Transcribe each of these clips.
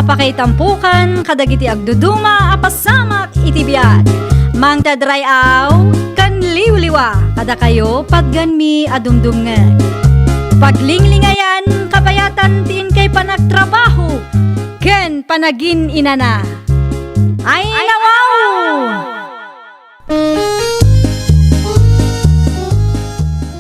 Apakaitampukan, kadagiti agduduma, apasamak itibiyat. Mang tadrayaw, kan liwliwa, kada kayo pagganmi adumdumngan. Paglinglingayan, kabayatan tiin kay panagtrabaho, ken panagin inana. Ay nawaw!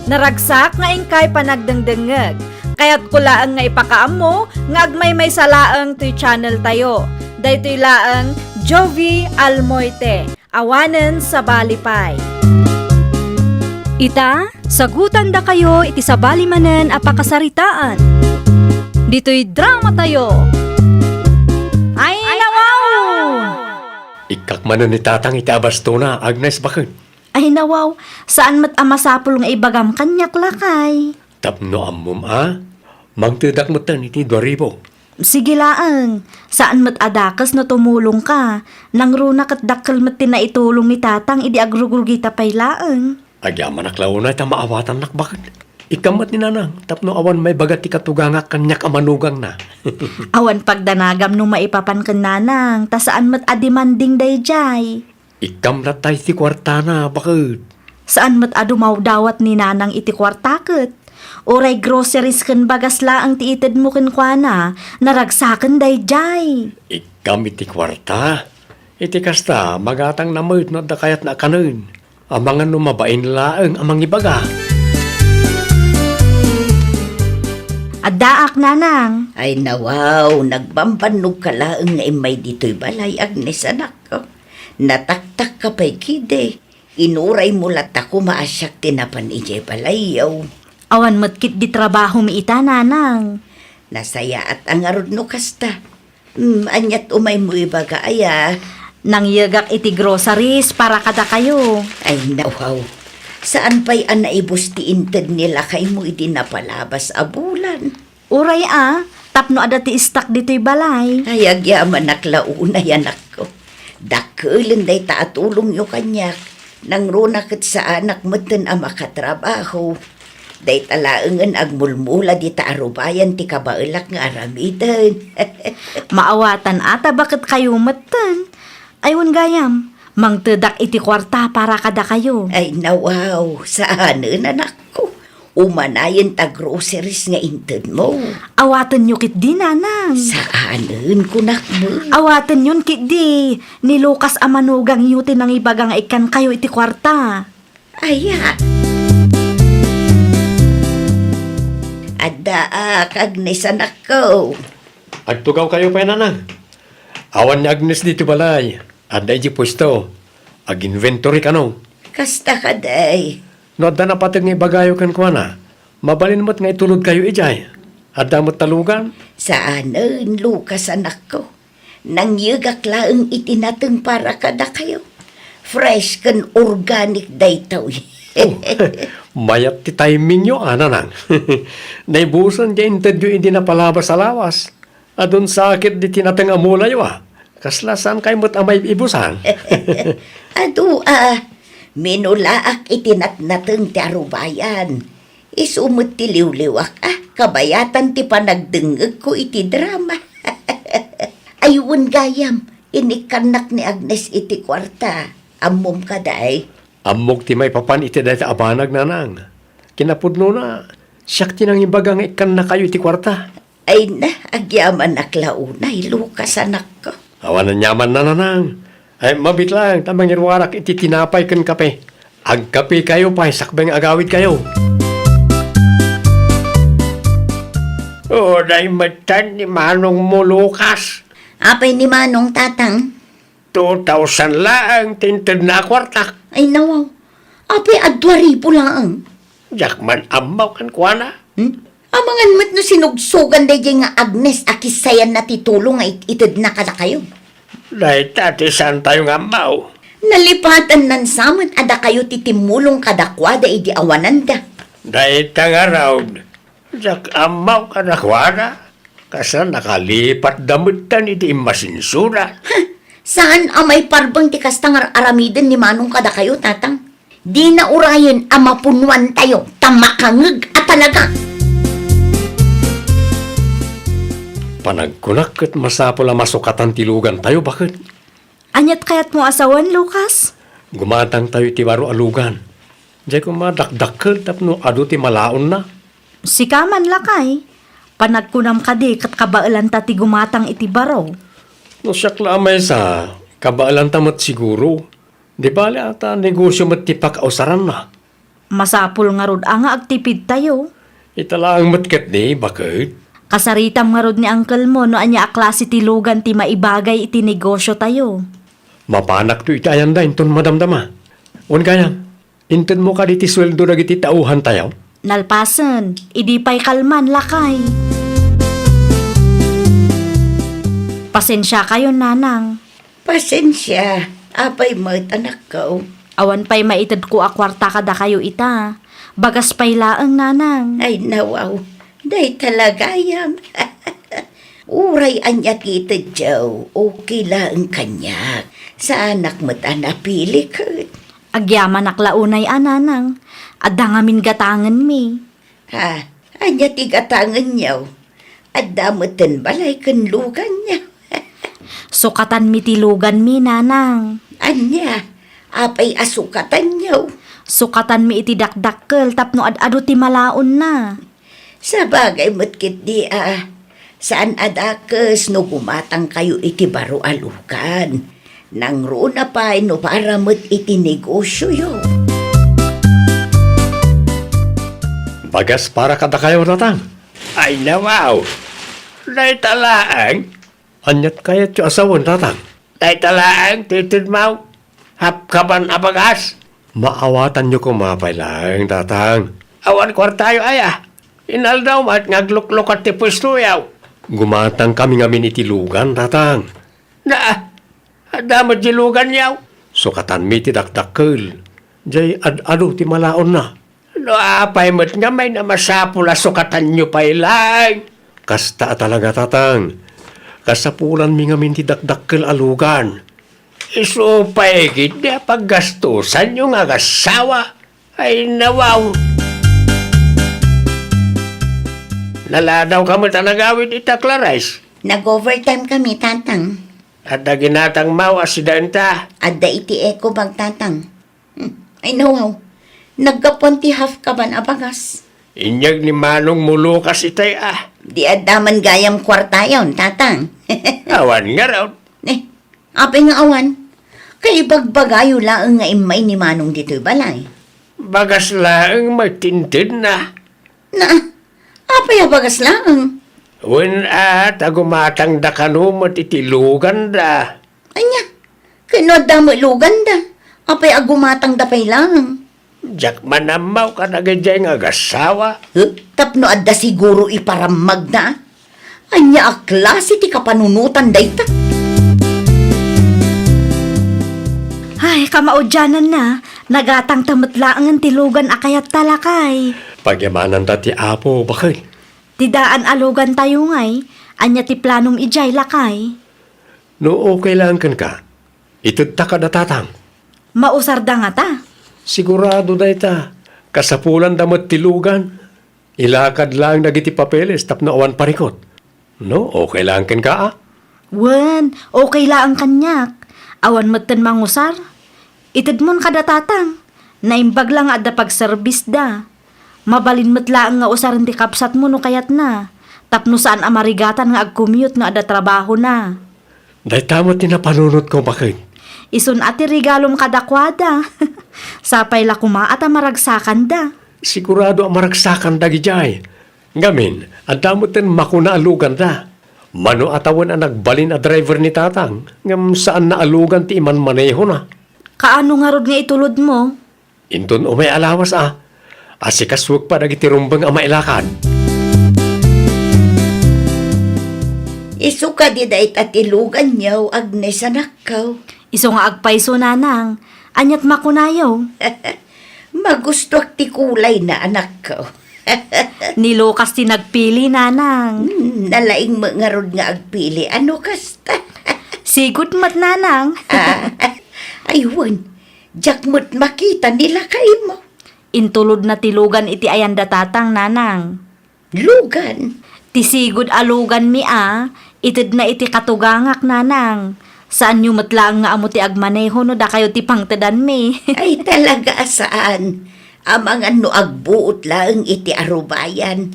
Naragsak nga ingkay panagdengdengeg. Kaya't kulaang nga ipakaam mo, nga agmay salaang to'y channel tayo. Daytoy laang Jovi Almoite, awanen sa balipay. Ita, sagutan da kayo iti sa balimanen apakasaritaan. Dito'y drama tayo. Ay nawaw! Ikakmanon ni tatang itabasto na, Agnes bakit? Ay nawaw, saan mat amasapul nga ibagam kanyak lakay? Tapno ammom Mangtidak mo tan iti 2,000. Sige laang, saan mat adakas na tumulong ka? Nang runa kat dakkel mat tinaitulong ni tatang idi agrugurgita pay laang. Agyaman naklauna ita maawatan nak bakit? Ikamat ni nanang, tapno awan may bagat ti katuganga kanyak amanugang na. Awan pagdanagam no maipapan ken nanang, ta saan mat adimanding dayjay? Ikam na tayo ti kwartana, bakit? Saan mat adumaw dawat ni nanang iti kwartaket? Oray groceries ken bagas laang ti ited mo ken kuana, naragsaken dayjay. Ikam iti kwarta. Iti kasta, magatang namit na dakayat na kanon. Amangan numabain laang amang ibaga. Addaak nanang. Ay nawaw, nagbambanog ka laang nga imay dito'y balay, Agnes anak ko. Nataktak ka pa'y kide. Inuray mo lat ako maasyak tinapan ije balayaw. Awan matkit di trabaho mi ita nanang. Nasaya at ang arod no kasta. Anyat umay mo ibaga aya. Nang yagak iti groceries para kada kayo. Ay nawaw, saan pa'y anaibos ti inted nila kay mo iti napalabas a bulan? Uray tapno ada ti istak dito'y balay. Ay agyaman naklauna yanak ko. Dakulan day taatulong yo kanyak. Nang runakit sa anak mo din ang makatrabaho. Day talaangan agmulmula di taarubayan ti kabailak nga aramidan. Maawatan ata bakit kayo matan? Aywan gayam, mangtedak iti kwarta para kada kayo. Ay nawaw, saanan anak ko. Umanayan ta groceries nga inted mo. Awatan nyo kit di nanang. Saanan kunak mo. Awatan yun kit di. Ni Lucas amanugang yuti nang ibagang ikan kayo iti kwarta. Aya. Ada Agnes anak ko. Agtugaw kayo pa nanang. Awan ni Agnes dito balay. Ada iji pwesto. Ag-inventory ka no. Kasta ka day. No, da na patag nga ibagayo kan kuha na. Mabalin mo't nga itulog kayo ijay. Ada mo't talugan. Saanan, Lucas anak ko. Nang yugak laang itinateng para kada kayo. Fresh kan organic daytaw. Mayat ti timing nyo, nanang. Naibusan di interview hindi na palabas sa lawas. Adun sakit di tinatang amula yo Kaslasan kayo mo't amay ibusan. Adu minulaak itinatnateng ti arubayan. Isumot ti liwliwak kabayatan ti panagdengeg ko iti drama. Ayun gayam, inikanak ni Agnes iti kwarta. Ammom ka day. Ammog ti may papan iti dahil abanag nanang. Kinapudno na, siyak tinang imbaga nga ikan na kayo iti kwarta. Ay na, agyaman aklaunay, Lucas anak ko. Awanan nyaman na nanang. Ay mabit lang, tamang irwarak iti tinapay kan kape. Ag kape kayo pa, sakbeng agawid kayo. Day matan ni Manong mo, Lucas. Apay ni Manong tatang. 2,000 lang, tinted na kwarta. Ay nawaw, apay adwaripo lang. Jakman amaw kan kuana. Amangan mat no sinugsugan day nga Agnes akisayan na titulong nga itid na kada kayo. Dahil tati saan tayo nga amaw. Nalipatan nan samat ada kayo titimulong kadakwada idi awananda. Dahil tangaraw, jak amaw ka na kuana. Kasa nakalipat damutan iti imasinsura. Saan amay parbang ti kastangar aramiden ni Manong kada kayo tatang? Di na urayan amapunuan tayo tamakangeg at talaga. Panagkunak kat masapula masukatan tilugan tayo, bakit? Anyat kayat mo asawan, Lucas? Gumatang tayo ti baro alugan. Diyan ko madakdakkel tapno adu ti malaon na. Sikaman lakay. Panagkunam ka di kat kabailan ta ti gumatang iti baro. No siyak lamay sa kabaalan tamat siguro. Di bali ata negosyo matipak ausaran na. Masapul nga rod nga agtipid tayo. Itala ang matket di, bakit? Kasaritam nga rod ni uncle mo no anya aklase ti lugan ti maibagay iti negosyo tayo. Mapanak to itayan da, inton madamdama. Un kaya, inton mo ka di ti sweldo na iti tauhan tayo. Nalpasan, idi pa'y kalman lakay. Pasensya kayo, nanang. Pasensya, apay mo't anak ko. Awan pa'y maitad ko akwarta kada kayo ita. Bagas pa'y laang, nanang. Ay nawaw, day talagayam. Uray anya kita Joe, okay lang kanyak. Sa anak mo't anapili ka. Agyaman naklaunay ananang. Adda ngamin gatangan mi. Ha, anya tigatangan niyaw. At damutan balay kanlugan niya. Sukatan mi tilugan mi, nanang. Anya, apay asukatan niyaw. Sukatan mi iti dakdakkel tapno ad-ado ti malaon na. Sa bagay mo't kit di saan adakes no gumatang kayo iti baro alukan. Nang runa pa no para mo't iti negosyo yo. Bagas para kada kayo natang. Ay nawaw. Day talaang. Anyat kaya ti asawan natang. Day talaang, titid mau. Hapkaban abagas. Maawatan nyo kumapay lang, tatang. Awan kwartayo aya. Inaldaw mat ngagluklok at ti pwesto yaw. Gumatang kami ngamin itilugan, tatang. Na, adamad jilugan yaw. Sukatan mi ti dakdakkel. Jay ad-ado ti malaon na. No apay mo't nga may na masapula sukatan nyo pa'y lang. Kasta talaga, tatang. Kasapulan mi ngamin ti dakdakkel alugan. Iso paigid na paggastusan yung agasawa. Ay nawaw. Naladaw ka mo tanagawin itaklarais. Nag-overtime kami, tatang. At na ginatang mau asidanta. Adda iti eko bang tatang. Ay nawaw, nagkapunti half ka ban abagas. Inyag ni Manong Mulukas itay Di addaman gayam kwarta yon, tatang. Awan nga raw. Apay nga awan. Kay bagbagayo laang nga imay ni Manong dito'y balay. Bagas laang matintid na. Na, apay abagas laang. Wen tagumatang da kanumot itilugan da. Anya, kano damo lugan da. Apay agumatang dapay lang. Jak manamaw ka na gajay nga agasawa. Tapno adda siguro iparamag na. Anya a klase ti kapanunutan dayta. Ay, kamaudyanan na. Nagatang tamatlaang ang tilugan akayat talakay. Pagyamanan dati apo, bakit? Tidaan alugan tayo ngay. Anya ti planong ijay lakay. No okay lang kan ka. Itudta ka na tatang. Mausar da nga ta. Sigurado da ita. Kasapulan damot tilugan. Ilakad lang nagiti papeles tapno awan parikot. No, okay lang kan ka Wen, okay lang kanyak. Awan matan mangusar. Itid mon kada tatang. Naimbag lang adda pag-service da. Mabalin matlaang nga usaran ti kapsat mo no kayat na. Tapno saan amarigatan nga ag-commute no adda trabaho na. Dahil tamo tinapanunod ko bakit? Isun ati regalom kadakwada. Sapay la kuma at amaragsakan da. Sigurado ang maragsakan dagi jay. Ngamin, ang damotin makuna alugan da. Mano atawan ang nagbalin a driver ni tatang. Ngam saan na alugan ti iman maneho na. Kaano nga rod nga itulod mo? Inton o may alawas Asikaswag pa dagiti rumbang ang mailakad. Isuka di dait at ilugan niyaw Agnes anak ko. Iso nga agpaiso nanang. Anyat makunayaw. Magustuak ti kulay na anak ko. Ni Lucas ti nagpili nanang. Nalaing mga rod nga agpili. Ano kasta? Sigut mat nanang. Aywan, jak mo't makita nila kayo mo. Intulod na tilugan iti ayanda tatang nanang. Lugan. Tisigod alugan mi itid na iti katugangak nanang. Saan nyo matlaang nga amo ti agmaneho no da kayo ti pangtadan mi. Ay talaga saan? Amang ano agbuot lang iti arubayan.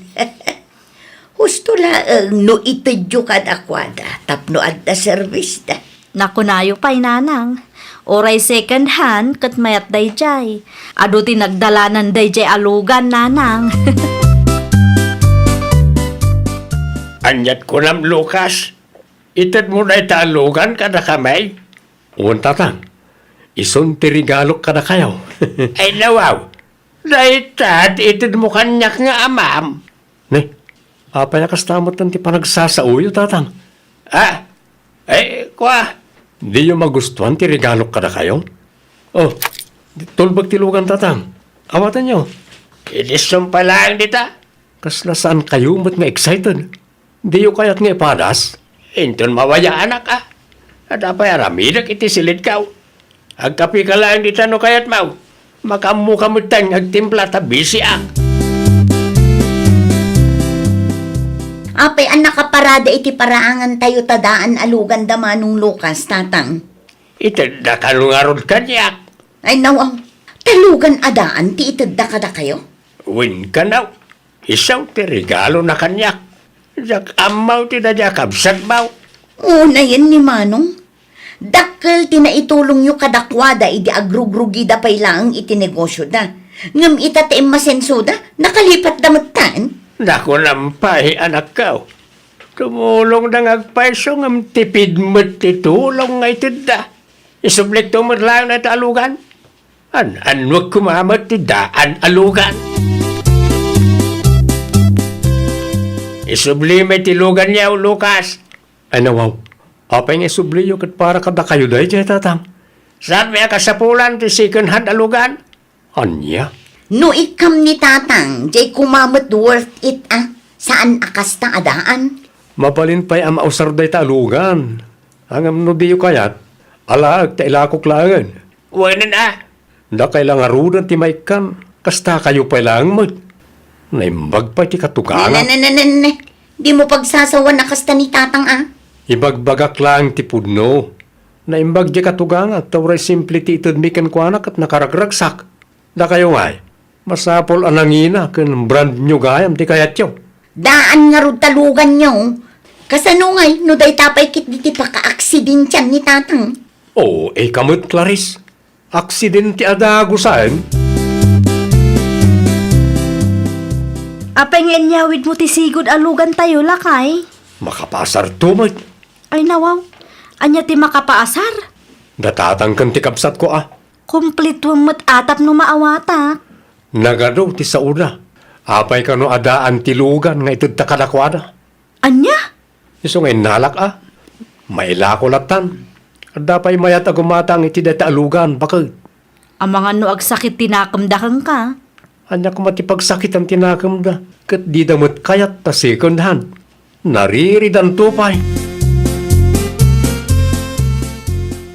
Husto lang no itidyo kadakwada tapno adda service da. Nakunayo pa'y nanang. Oray second hand kat mayat dayjay. Ado ti nagdalanan dayjay alugan nanang. Anyat ko nam, Lucas. Itad mo na italugan ka na kamay. Uwan tatang, ison tirigalok ka na kayo. Ay nawaw, naitad itad mo kanyak nga amam. Ne, apaya kastamot ng ti panagsasauyo tatang. Kwa, di yung magustuhan tirigalok ka na kayo? Oh, tulbag tilugan tatang. Awatan nyo. Inisong pa lang dita. Kasla saan kayo mat nga excited? Di yung kayat nga ipadas. Inton mawaya anak Ada pa yaramidak iti silid kaw. Agkapi ka lang dita no kayat mau. Makamu kamutan agtimpla tabisi Apay ang nakaparada iti paraangan tayo tadaan alugan da manong Lucas, tatang. Itad da kalungarod kanyak. Ay nawaw, talugan adaan ti itadda kada kayo? Win ka naw. Isaw ti regalo na kanyak. Jak amaw ti da kabsat maw. Una yan ni Manong. Dakkel tinaitulong yu kadakwada idi agrugrugi da pay lang iti negosyo da. Ngam itataim masenso da, nakalipat damutan. Naku nampay anak kaw. Tumulong na ngagpaiso ngam tipid mo't titulong nga itid da. Isublik tumod lang na alugan. Wag kumamat ti daan alugan. Isubli may tilugan niya, Lucas. Ano, wow. Apay nga isubli yung kat para kada kayo dahi, jay tatang. Saan may kasapulan ti second hand alugan? Anya? No ikam ni tatang, jay kumamot worth it Saan akas ta adaan? Mapalin pa'y ang mausar dahi ta alugan. Ang no di yung kayat, alaag ta ilakok langan. Wanan Da kailangan rudan ti maikan, kasta kayo pa'y lang mo. Naimbag pa ti katuganan. Di mo pagsasawa na kasta ni tatang Ibagbagak lang ti pudno. Naimbag di katuganan, tawray simple ti itadmikan ko anak at nakaragragsak. Da kayo nga masapol anangina kan brand nyo gayam ti kayat yo. Daan nga rod talugan nyo. Kasano ngay, no day tapay kit di ti paka-aksidensyan ni tatang. Oh, kamot Clarice. Aksidente adago saan? Apay nga inyawid mo ti sigod alugan tayo lakay. Makapasar tumot. Ay nawaw, anya ti makapaasar. Datatang kan ti kapsat ko Kumplituang atap no maawatak. Nagado ti sauna. Apay ka no adaan ti lugan nga itod ta kadakwada. Anya? Iso ngay nalak Mailako latan. Adapay mayat agumatang iti data alugan bakag. Ang mga no agsakit tinakamdakan ka. Anya ko matipagsakit ang tinakam da. Kat di damot kayat ta second hand. Nariridan tupay.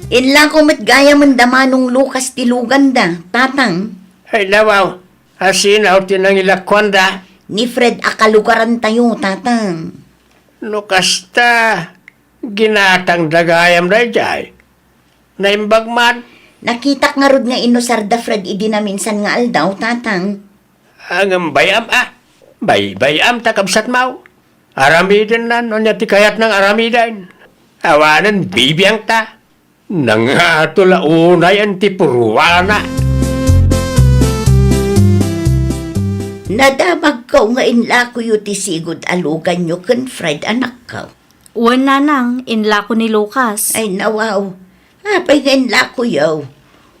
Inla ko gaya man damanong Lucas tilugan da, tatang. Ay nawaw. Asinaw tinang ilakwan da. Ni Fred akalugaran tayo, tatang. No kasta. Ginatang dagayam da jay. Naimbag man. Nakita nga rod nga inosar da Fred idi na minsan nga aldaw, tatang. Ang bayam Bayam takabsat mau. Aramidin na, nonya ti kayat ng aramidan. Awanan bibiyang ta. Nangatula unay ang tipuruwana. Nadamag ka nga inla ko yu ti sigod alugan nyo kan Fred anak ka. Uwan nanang, inla ko ni Lucas. Ay nawaw, apay nga inla ko yaw.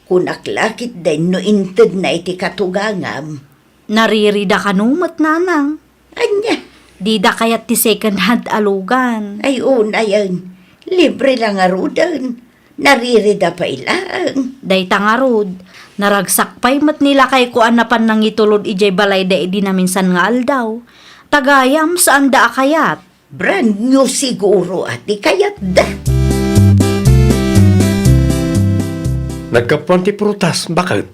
Kunaklakit din no inted na iti katugangam. Naririda ka numot nanang. Anya, Di da kayat ti second hand alugan. ay una yan. Libre lang nga rudan. Naririda pa ilang. Day tangarod. Naragsak pa'y mat nila kay kuan na pan nang itulod ijay balay da di na minsan nga aldaw. Tagayam saan da kayat. Brand new siguro ati kayat da. Nagkapuan ti prutas, bakit?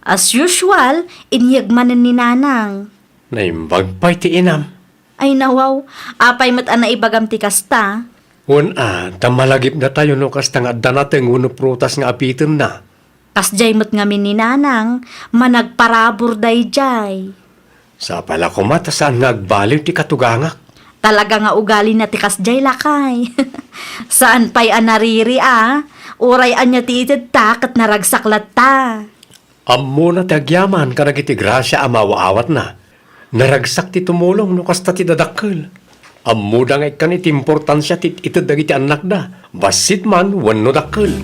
As usual, inyagmanan ni nanang. Naimbag pa'y ti inam. Ay nawaw, apay mat ana ibagam ti kasta. Tamalagip na tayo no kasta nga danateng uno prutas nga apitin na. Kasjay mat ngamin ni nanang, managparabor dayjay. Sa pala kumata saan nga agbaliw ti katugangak. Talaga nga ugali na ti kasjay lakay. Saan pa'y anariri Uray anya ti itid ta kat naragsaklat ta. Ammo na ti agyaman karag iti grasya amawaawat na. Naragsak ti tumulong no kasta ti dadakkel. Ammo da nga ikan iti importansya ti itid dagiti anak da. Basit man wenno dakkel.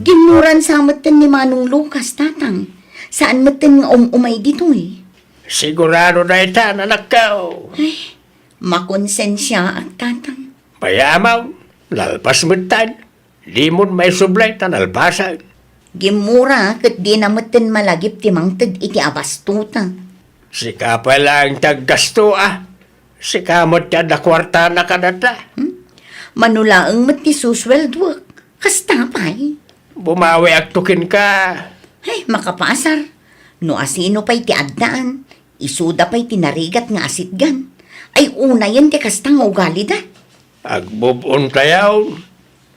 Ginuran sa matan ni Manong Lucas, tatang. Saan matan nga umay dito eh? Sigurado na ita anak ko. Makonsensya at tatang. Payamaw, lalpas mutan. Di mo may sublay tan alpasan. Gimura kat di na matan malagip ti mangtag iti abastuta. Sika pa lang taggasto Sika mo tiyan na kwarta na kanata. Manulaang mat ti susweldwak. Kasta pa'y. Bumawi aktukin ka. Ay, makapasar. No asino pa'y ti addaan. Isuda pa'y tinarigat nga asitgan. Ay una yan ti kasta nga ugali da. Agbubon tayaw.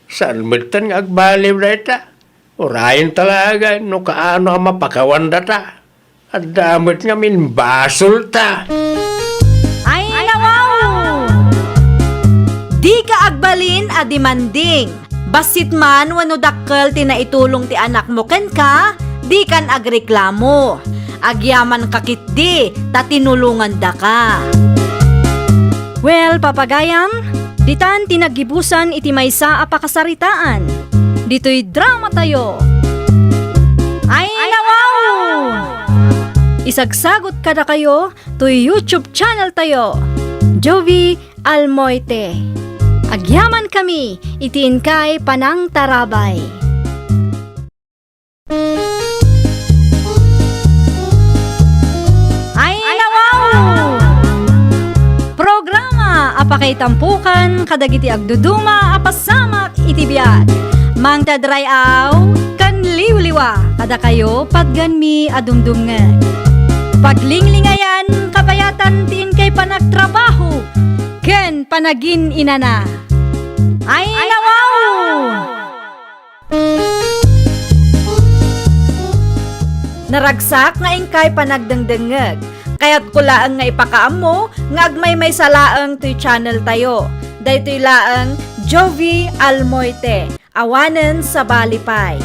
Saan mutan nga agbaliw na ita. Urayin talaga no kaano ang mapakawan data. At damot nga min basol ta. Ay nawaw! Di ka agbalin a demanding. Basit man wano dakkel tinaitulong ti anak mo ken ka, di kan agreklamo. Agyaman kakit di, ta tinulungan da ka. Well, papagayam, ditan tinagibusan iti maysa a pakasaritaan. Dito'y drama tayo. Ay nawaw! Isagsagot kada kayo to YouTube channel tayo. Jovi Almoite. Agyaman kami, itiin kay Panang Tarabay. Ay nawaw! Programa apakay tampukan kadagiti agduduma apasamak iti biag. Mang tadrayaw kan liwliwa kada kayo pagganmi adumdumngeg. Paglinglingayan kapayatan tiin kay panagtrabaho ken panagin inana. Ay nawaw! Naragsak nga ingkay panagdengdengeg. Kaya't kulaang nga ipakaam mo nga agmay may salaang to'y channel tayo. Daytoy laang Jovi Almoite. Awanen sa balipay.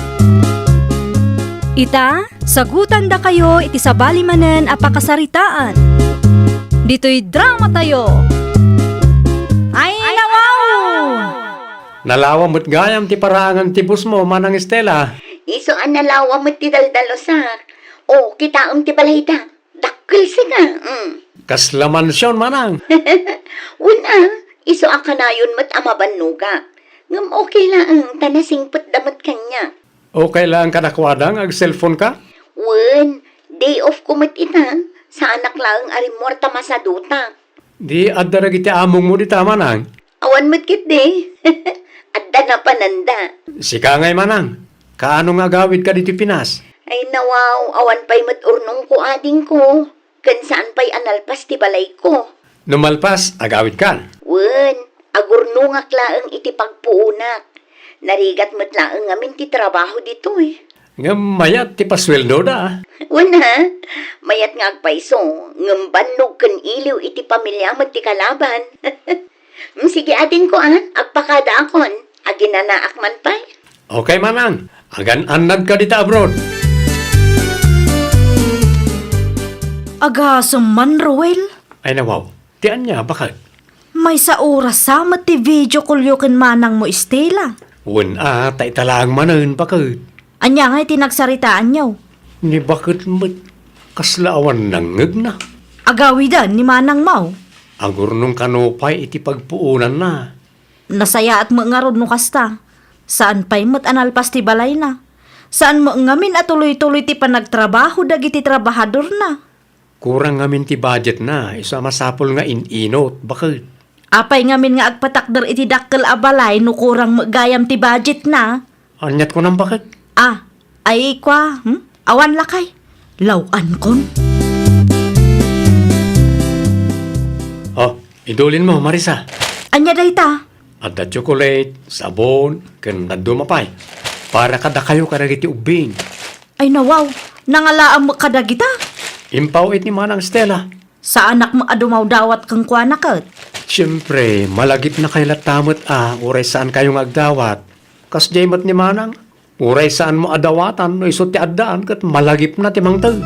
Ita, sagutan da kayo iti sabali manen a pakasaritaan. Dito'y drama tayo. Ay nawaw! Nalawa mo't gayam ti parangan ti bus mo, Manang Estela. Iso an nalawa mo ti daldalosak. O, kita ti balayda. Dakkel siga. Kasla mansyon, Manang. Una, iso akanayon mat amabanuga. Ngam okay lang, tanasingput damat kanya. Okay lang ka nakwadang ag cellphone ka? Wen, day off ko mat ita. Sa anak lang arimorta masaduta. Di addarag iti among mo di tama nang. Awan mat kit de. Adda na pananda. Sika ngay Manang. Kaano nga gawid ka dito Pinas? Ay nawaw, awan pa'y mat urnong ko ading ko. Kan saan pa'y analpas ti balay ko. Numalpas, agawid ka. Wen, agurnungak laang iti pagpuunak. Narigat mat laang ngamin ti trabaho dito eh. Nga mayat ti pasweldo da. Wana, mayat nga agpaiso, ngam bannog kan iliw iti pamilya mat ti kalaban. Sige ading ko agpakada akon, aginanaak man pa'y. Okay Manang, agan-anad ka dito abroad. Agasam man, Roel. Ay nawaw, tiyan niya, bakit? May sa oras sama ti video kulyokin manang mo Estela. Tay talang manan, bakit? Anya nga'y tinagsaritaan niyo. Ni bakit mat kaslaawan nangag na? Agawidan ni manang mau. Agurnong kanopay iti pagpuunan na. Nasaya at maangarod no kasta. Saan pa'y mat analpas ti balay na. Saan mo ngamin at tuloy-tuloy ti panagtrabaho dagiti trabahador na. Kurang ngamin ti budget na, isa masapol nga in-inot, bakit? Apay ngamin nga agpatakder iti dakkel a balay no kurang magayam ti budget na. Anyat ko nang bakit? Ay kwa, awan lakay. Lawan kon. Idulin mo, Marisa. Anya dayta? At the chocolate, sabon, kan nadumapay. Para kada kayo karagiti ubing. Ay nawaw, nangalaan mo kadagita. Impawit ni Manang Stella. Sa anak mo adumaw dawat kang kuanakat. Siyempre, malagip na kay latamot uray saan kayong agdawat. Kas jaymat ni Manang, uray saan mo adawatan no isot ti addaan kat malagip na ti mangtag.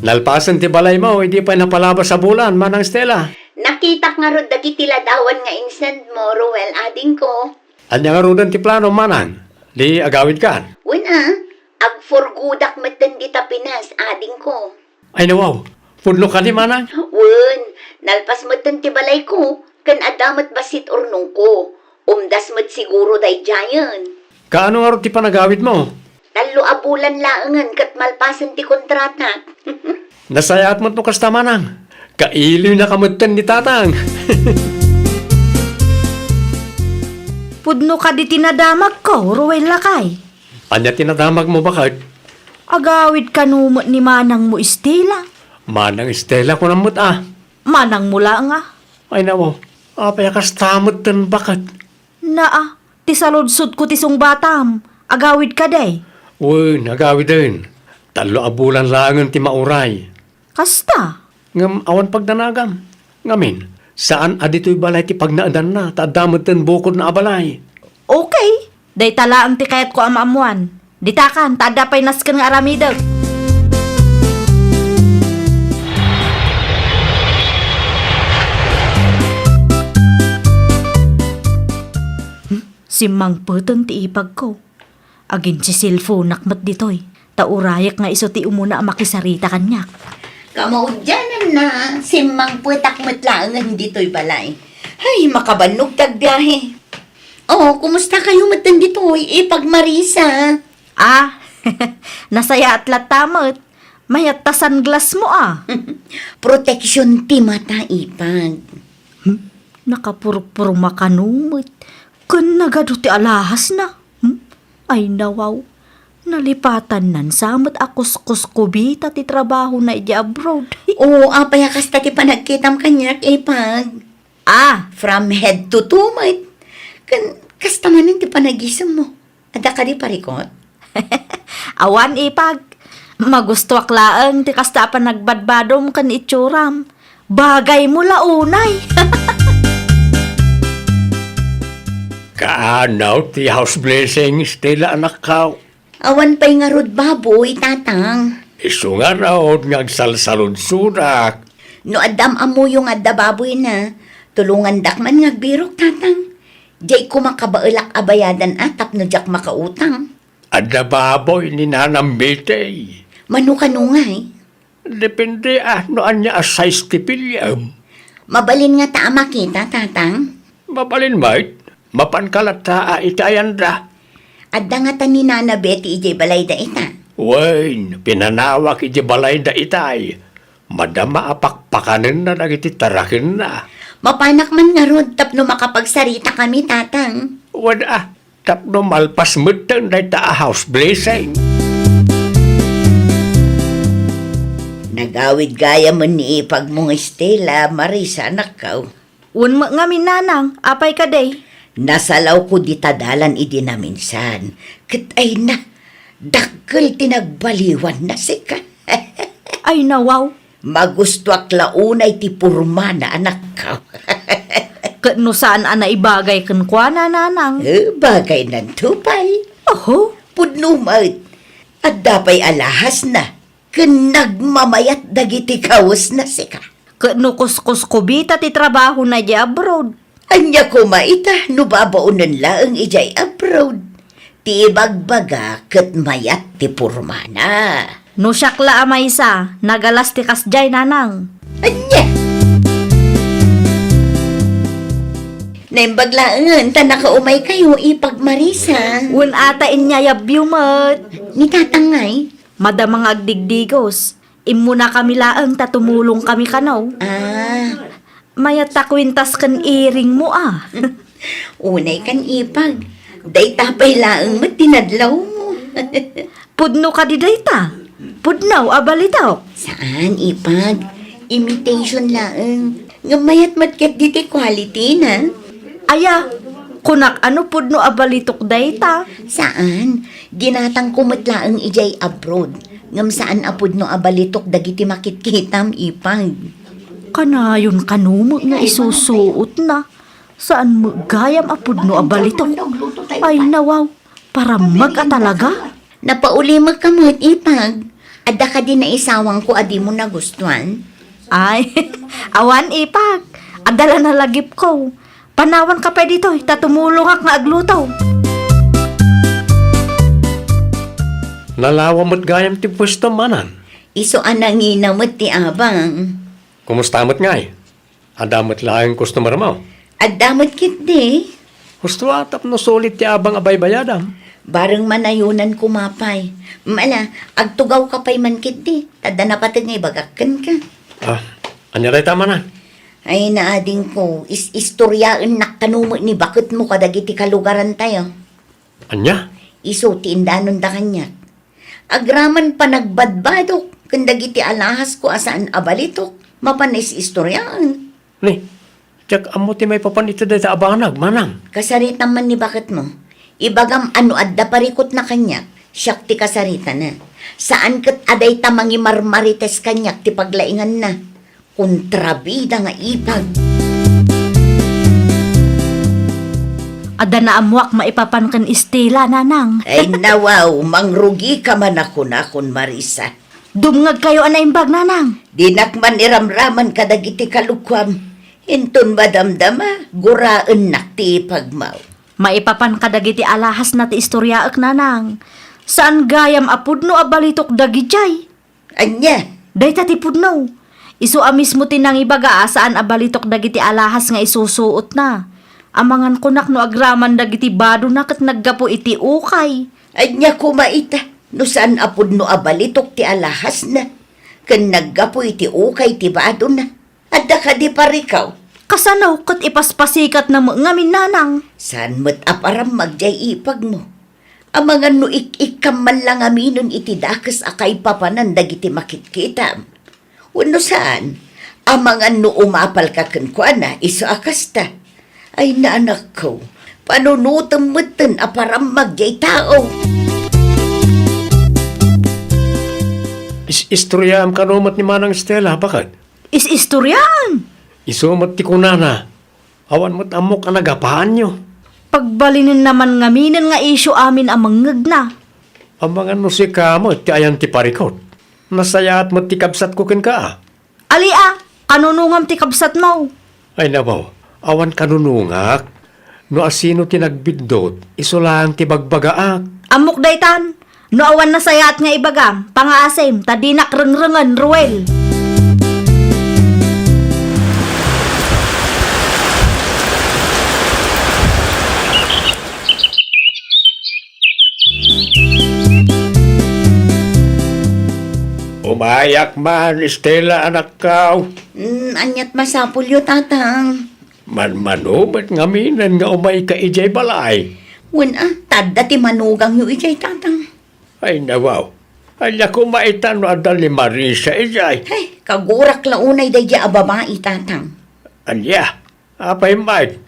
Nalpasan ti balay mo, hindi pa napalabas sa bulan, Manang Stella. Nakita nga rod dagiti ladawan nga insend mo, Ruel, ading ko. Anya nga rudan ti plano, Manang. Di agawid ka. Wala, agforgudak matan di tapinas, ading ko. Ay nawaw, pudlo ka ni Manang. Wen, nalpas matan ti balay ko, kan adamat basit urnong ko. Umdas mat siguro day jayan. Kaano nga ro ti panagawid mo? Talo abulan laangan kat malpasan ti kontrata. Nasayat mo ito kasta, Manang. Kailiw na kamutan ni Tatang. Pudno ka di tinadamag ko, Ruel lakay. Anya tinadamag mo bakit? Agawid ka numot ni Manang mo Estela. Manang Estela ko namot Manang mula nga. Ay nawo, apay kastamot tan bakit? Naa, ti saludsod ko ti sung batam. Agawid ka day. Uy, nagawid din. Talo abulan langan ti mauray. Kasta. Ngam awan pagdanagam. Ngamin, saan adito'y balay ti pagnaadan na, tadamot tan bukod na abalay. Okay. Day talaan ti kayat ko amaamuan. Ditakan, tada pa'y naskan nga aramidag. Si Mang Puton ti ipag ko. Agin si cellphone nakmat ditoy. Taurayak nga iso ti umuna ang makisarita kanyak. Kamaudyanan na, simang putak matlangan dito'y balay. Ay, makabanog tagbiyahe. Oh, kumusta kayo matan dito'y? Ipag Marisa. Ah, nasaya at latamot. Mayat ta sunglass mo Protection ti mata ipag. Nakapurok-purong makanumot. Kun nagado ti alahas na. Ay nawaw. Nalipatan nan samot akos-kos kubita ti trabaho na iti abroad. Oo, apay kasta ti panagkitam kanyak ipag. From head to toe, mate. Kasta manin ti panagisam mo. Ada ka di parikot? Awan ipag. Magusto aklaan ti kasta pa nagbadbadom kan itsuram. Bagay mo launay. Kaanaw ti house blessing, Stella anak ka. Awan pa'y nga rod baboy, tatang. Isu nga raod nga agsalsalod surak. No adam amo yung adda baboy na, tulungan dakman nga birok, tatang. Diyay ko makabailak abayadan atap no jak makautang. Adda baboy ni Nanang Bitay. Mano kanungay. Depende no anya size ti pilyam. Mabalin nga tama kita, tatang. Mapalin mait, mapankalata itayan da. Adda nga ta ni Nana Betty ijay balay da ita. Wain, pinanawak iti balay da itay. Madama apakpakanin na nagiti tarakin na. Mapanak man nga rod tapno makapagsarita kami, tatang. Wada, tapno malpas mutang da ita house blessing. Nagawid gaya mo ni ipag mong Estela, Marisa, nakaw. Unma nga minanang, apay ka day. Nasalaw ko di tadalan idi na minsan. Ay na, dakkel tinagbaliwan na sika. Ay nawaw. Magusto ak launay ti purma na anak ka. Kano saan ana ibagay kan kwa na nanang. Bagay ng tupay. Oho. Pudnumat. At dapay alahas na. Kan nagmamayat dagiti kawas na sika. Kano kuskus kubita ti trabaho na di abroad. Anya ko maita, no babaunan laang ijay abroad. Ti ibagbaga kat mayat ti purmana. No syakla amay sa, nagalas ti kasjay nanang. Anya! Naimbaglaan, ta nakaumay kayo ipag Marisa. Un ata inyayab yumat. Ni tatangay. Madamang agdigdigos. Imuna kami laang tatumulong kami kanaw. Mayat takwintas kan iring mo ah. Unay kan ipag. Day tapay laang mat tinadlaw mo. Pudno ka di dayta. Pudnaw abalitaw. Saan ipag? Imitation laang. Ngamayat matket diti quality na. Aya, kunak ano pudno abalitok dayta. Saan? Ginatang kumatlaang ijay abroad. Ngam saan apod no abalitok dagiti makitkitam ipag. Kanayon kanumo nga isusuot na. Saan mo gayam apudno abalitok. Ay nawaw, para talaga. Napauli magkamot ipag. Ada ka din na isawang ko adi mo nagustuhan. Ay, awan ipag. Adala na lagip ko. Panawan ka pa dito, tatumulong ak nga aglutaw. Nalawa mo't gayam ti pwesto manan. Iso ananginamot ti abang. Kumusta mo't ngay? Adamot lang customer mo. At damot kit di. Gusto atap no solid ti abang abay bayadam. Bareng manayunan kumapay. Mala, agtugaw ka pa'y man kit di. Tada na pati nga ibagakan ka. Anya ray tama na. Ay naading ko, istoryaan nakanumo ni bakit mo kadagiti kalugaran tayo. Anya? Iso ti indanon da kanya. Agraman pa nagbadbadok, kandagiti alahas ko asaan abalitok, mapanis istoryaan. Ni, tsak amo ti may papanito dito abanag, manang. Kasarita man ni bakit mo. Ibagam ano adda parikot na kanyak, siyak ti kasarita na. Saan kat aday tamangi marmarites kanyak ti paglaingan na. Kontrabida nga ipag. Ada na amuak maipapan kan istila nanang. Ay nawaw, mangrugi ka man ako na kun Marisa. Dumngag kayo anaimbag nanang. Dinakman iramraman kadagiti kalukwam. Inton madamdama, guraan nakti pagmaw. Maipapan kadagiti alahas na ti istoryaak nanang. Saan gayam apudno abalitok dagijay? Anya, Dayta ti pudno. Isu amis mo tinang ibaga saan abalitok dagiti alahas nga isusuot na. Amangan kunak no agraman dagiti bado na kat naggapo iti ukay. anya kumaita. No saan apod no abalitok ti alahas na. Kan naggapo iti ukay ti bado na. Adda ka di parikaw. Kasanaw kat ipaspasikat na ngamin nanang. Saan mo't aparam magjay ipag mo? Amangan no ik-ikam man lang aminon iti dakas akay papanan dagiti makitkita. Wano saan? Amangan no umapal ka kankwana, iso akasta. Ay naanak ko, panunutam mo'ten aparam magjay tao. Istoryam kanumat ni Manang Stella, bakit? Is-istoryaan. Isumat ti kunana. Awan mo't amok ang nagapaan nyo. Pagbalinin naman ngaminan nga isyo amin amang na. Ang mga nusika mo, ti ayan ti parikot. Nasayaat mo ti kabsat ko ken ka. Alia, kanunungam ti kabsat mo. Ay nabaw, awan kanunungak. No asino ti nagbidot, isulang ti bagbagaak. Amok daytan. No awan na sayat nga ibagam, pangaasim, tadinak rengrengan ruel. Umayak man, Stella, anak kaw. Anyat masapulyo tatang. Man-manubat ngaminan nga umay ka ijay balay. Tadda ti manugang yu ijay tatang. Ay nawaw, ala ko maitan no adal ni Marisa ijay. Hey, kagurak launay dayja ababai tatang. Anya, apay maid.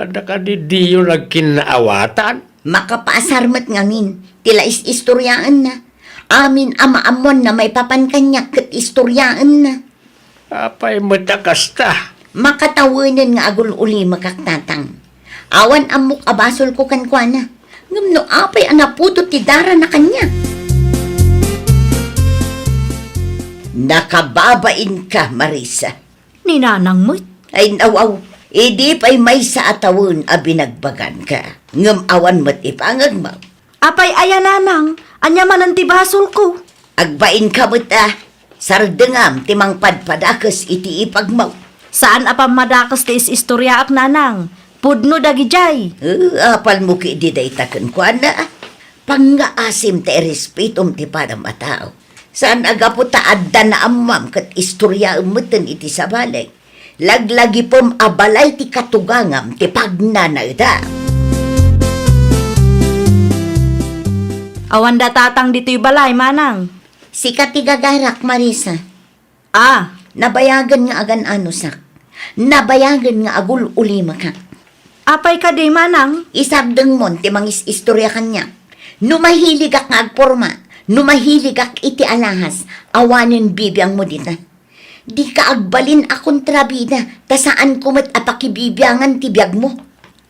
Ada ka di diyo nagkinaawatan. Makapaasarmat ngamin, tila istoryaan na. Amin ama-amon na may papankanyak kat istoryaan na. Apay matakasta. Makatawanan nga agul uli makaktatang. Awan amok abasol ko kankwana. Ngamno apay anaputo ti dara na kanya. Nakababain ka, Marisa. Ni nanang mo't. Ay nawaw, idi pa'y may sa atawon a binagbagan ka. Ngam awan mo't ipangag mo. Apay aya nanang, anya man ang tibasol ko. Agbain ka mo't sardengam timang padpadakas iti ipagmaw. Saan apam madakas ti istoryaak nanang? Pudno dagijay. Apal mo ki di day taken kwa na. Pangaasim te respetum ti padam atao. Saan agapo taadda na amam kat istorya umutan iti sabalay. Laglagi pom abalay ti katugangam ti pagnanay da. Awan da tatang dito'y balay, manang. Si katigagarak, Marisa. Ah, Nabayagan nga agan anusak. Nabayagan nga agul ulima ka. apay ka di, manang. Isabdeng mon ti mangis istorya kanya. Numahilig ak nga agporma. Numahilig ak iti alahas. Awanin bibiyang mo dita. Di ka agbalin akong trabida. Ta saan kumat apakibibiyangan ti biyag mo.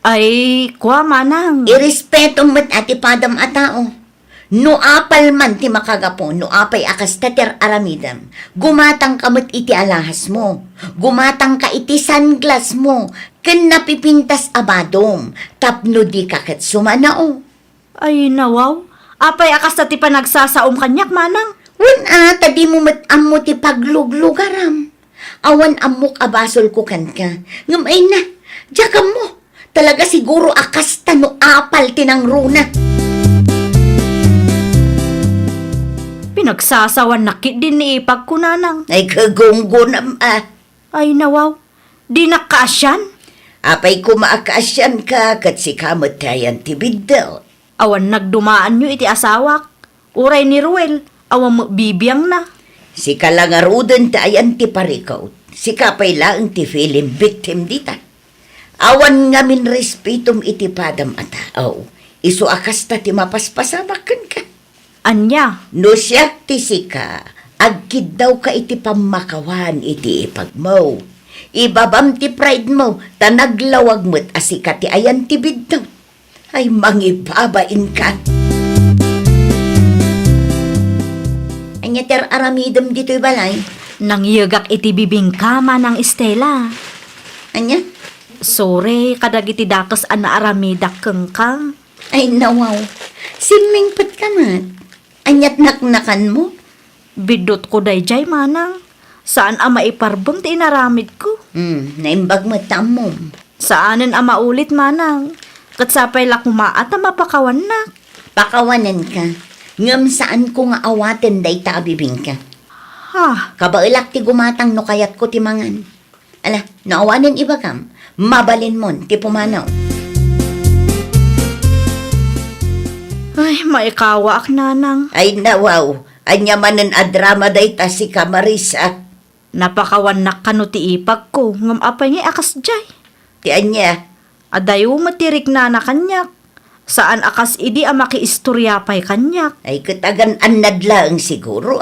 Ay, kwa, manang. Irespeto mo't ati padam a tao. No apal man ti makagapo, no apay akas tater aramidam. Gumatang kamot iti alahas mo. Gumatang ka iti sunglass mo. Ken napipintas abadom. Tapno di kakat sumanao. Ay, nawaw. Apay akas na ti panagsasaom kanyak, manang. Wan tadi mo matam mo ti pagluglugaram. Awan amok abasol ko kan ka. Ngamay na, diyakam mo. Talaga siguro akas no apal tinangruna. Pinagsasawan nakit din ni ipag ko, nanang. Ay kagunggunam Ay, nawaw. Di nakasyan. Apay kumaakasyan ka kat si kamatayan ti bidal. Awan nagdumaan nyo iti asawak. Uray ni Ruel. Awan mo bibiyang na. Si kalangarudan tayan ti parikaw. Si kapay laang ti film victim dita. Awan nga min respitum iti padam atao. Isu akas ta ti mapaspasamakan ka. Anya. No siya ti sika, agkid daw ka iti pamakawan iti ipag mo. Ibabam ti pride mo, tanaglawag mo't asika ti ayan ti biddaw. Ay mangibabain ka. Anya ter aramidam dito'y balay. Nangyagak iti bibingkama ng Estela. Anya? Sore, kadagiti dakas anaaramidak keng ka. Ay nawaw, simingpat ka mat. Anyat naknakan mo? Bidot ko dayjay, manang. Saan ama iparbang ti inaramid ko? Naimbag matamom. Saanan ama ulit, manang. Katsapay lakumaat na mapakawan na. Pakawanan ka. Ngam saan ko nga awaten day taabibing ka. Ha, Kabailak ti gumatang no kayat ko ti mangan. Ala, naawanan iba kam. Mabalin mon ti pumanaw. ay maikawa ak, nanang. Ay nawaw. Anya manen adrama day ta si Kamarisa. Napakawan na kano ti ipag ko. Ngam apay nga akas jay. Ti anya. Adayo matirik na kanyak. Saan akas idi ama kiistorya pa'y kanyak. Ay katagan anadlaang siguro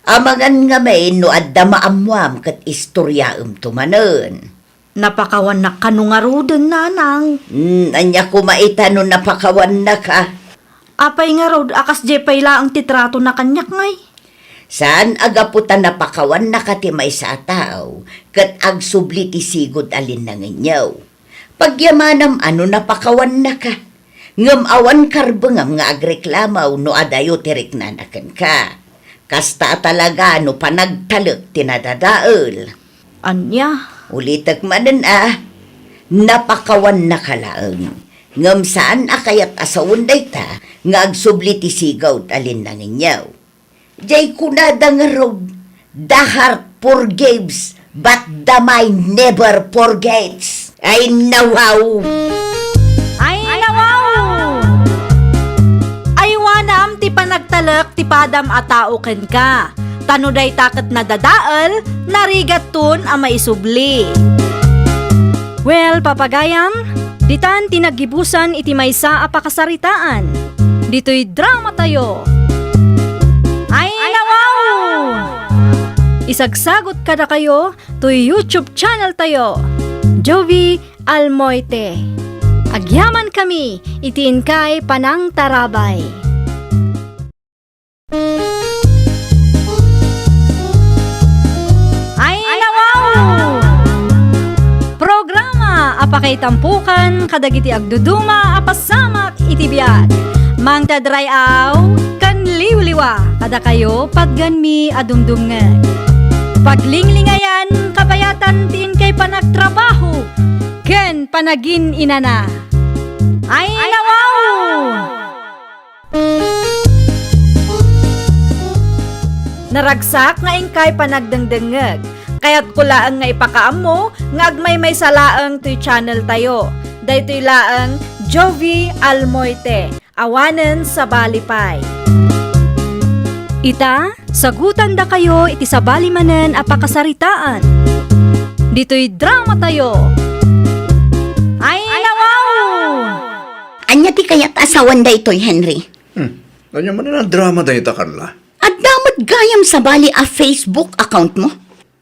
Amangan nga may no adda maamuam kat istoryaam tumanen. Napakawan na kanungarudan, nanang. Anya kumaita no napakawan na ka. Apay nga rod, akas jepay la ang titrato na kanyak ngay. Saan agaputan napakawan na kati may sa tao, kat agsubli ti sigod alin na nganyaw. Pagyamanam ano napakawan na ka, ngam awan karbengam nga agreklamaw no adayo tirik nanakan ka. Kasta talaga no panagtalek tinadadaol. Anya, Ulitak manan napakawan na kalaang. Ngam saan akayat asawon day ta, nga agsubli ti sigaw alin na nganyaw. Jay kunada nga road, the heart forgives, but the mind never forgets. Ay nawaw! ay nawaw! Ay wanam ti panagtalak ti padam atao ken ka. Tanuday taket na dadaal, narigat tun ang maisubli. Well, papagayam, ditan tinagibusan iti maysa a pakasaritaan. Dito'y drama tayo. Ay nawaw! Isagsagot kada kayo to YouTube channel tayo. Jovi Almoite. Agyaman kami, itiin kay Panang Tarabay. Ay nawaw! Programa apakay tampukan kadagiti agduduma apasamak itibiyat. Mang tadrayaw kan liwliwa kada kayo pagganmi adumdumngeg. Paglinglingayan kapayatan tiin kay panagtrabaho ken panagin inana. Ay nawaw! Naragsak nga ingkay panagdengdengeg. Kaya't kulaang nga ipakaammo nga agmay may salaang toy channel tayo. Daytoy laang Jovi Almoite. Awanen sa Balipay. Ita, sagutan da kayo iti sabali manen a pakasaritaan. Dito'y drama tayo. Ay, nawaw! Anya ti kayat asawan da ito'y, Henry. Ganyan man na drama da ita, Carla. At damat gayam sa bali a Facebook account mo?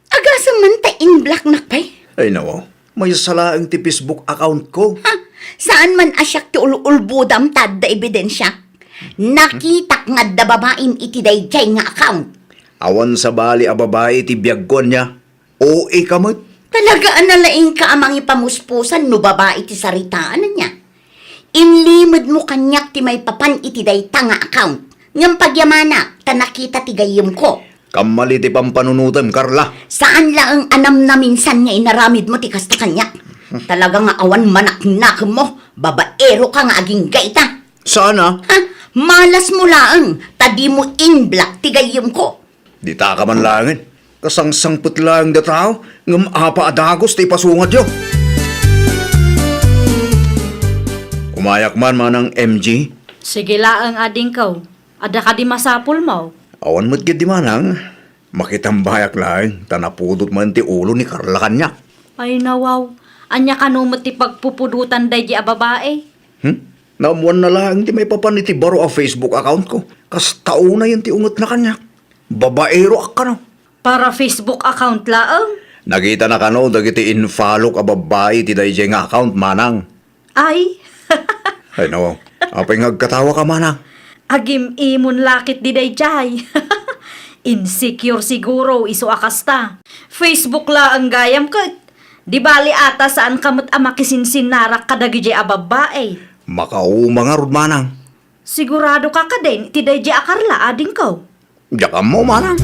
Agasa man ta in black nakpay. Ay nawaw, may salaang ti Facebook account ko. Ha? Saan man asyak ti ulbudam tad da ebidensya? Nakitak nga da babaim iti dayjay nga account. Awan sa bali a babae ti biyagkon niya. O ikamot. Talaga analaing ka amang ipamuspusan no babae ti saritaan niya. Inlimod mo kanyak ti may papan iti dayta nga account. Ngam pagyamana, ta nakita ti gayim ko. Kamali ti pampanunutem, Carla. Saan lang ang anam na minsan nga inaramid mo ti kasta kanyak? Talaga nga awan manak-nak mo. Babaero ka nga aging gaita. Sana, Ha? Malas mo lang. Tadi mo in black ti gayim ko. di ta ka man langin. Kasangsangput lang da tao, ngam apa adagos ti pasungat yo. Umayak man manang MG, Sige laang ading kaw. Ada ka di masapul mo. awan mo't di manang, makitambayak lang, tanapudot man ti ulo ni Carla kanya. Ay nawaw. Anya kanumot ti pagpupudutan day di a babae. Namuan na lang ti may papan iti baro a Facebook account ko. Kas tauna yun ti ungot na kanya. Babaero ak ka no. Para Facebook account laang. Nakita na ka no, dagiti infollow ka babae ti dayjay nga account manang. Ay, Ay no, apay ngagkatawa ka manang. agim imon lakit di day jay. Insecure siguro iso akasta. Facebook la ang gayam kat. Di bali ata saan kamot amakisinsin narak kadagi jay a babae. Makauma nga rod manang. Sigurado ka ka din, iti day jay a Carla ading kaw. Diyan mo manang.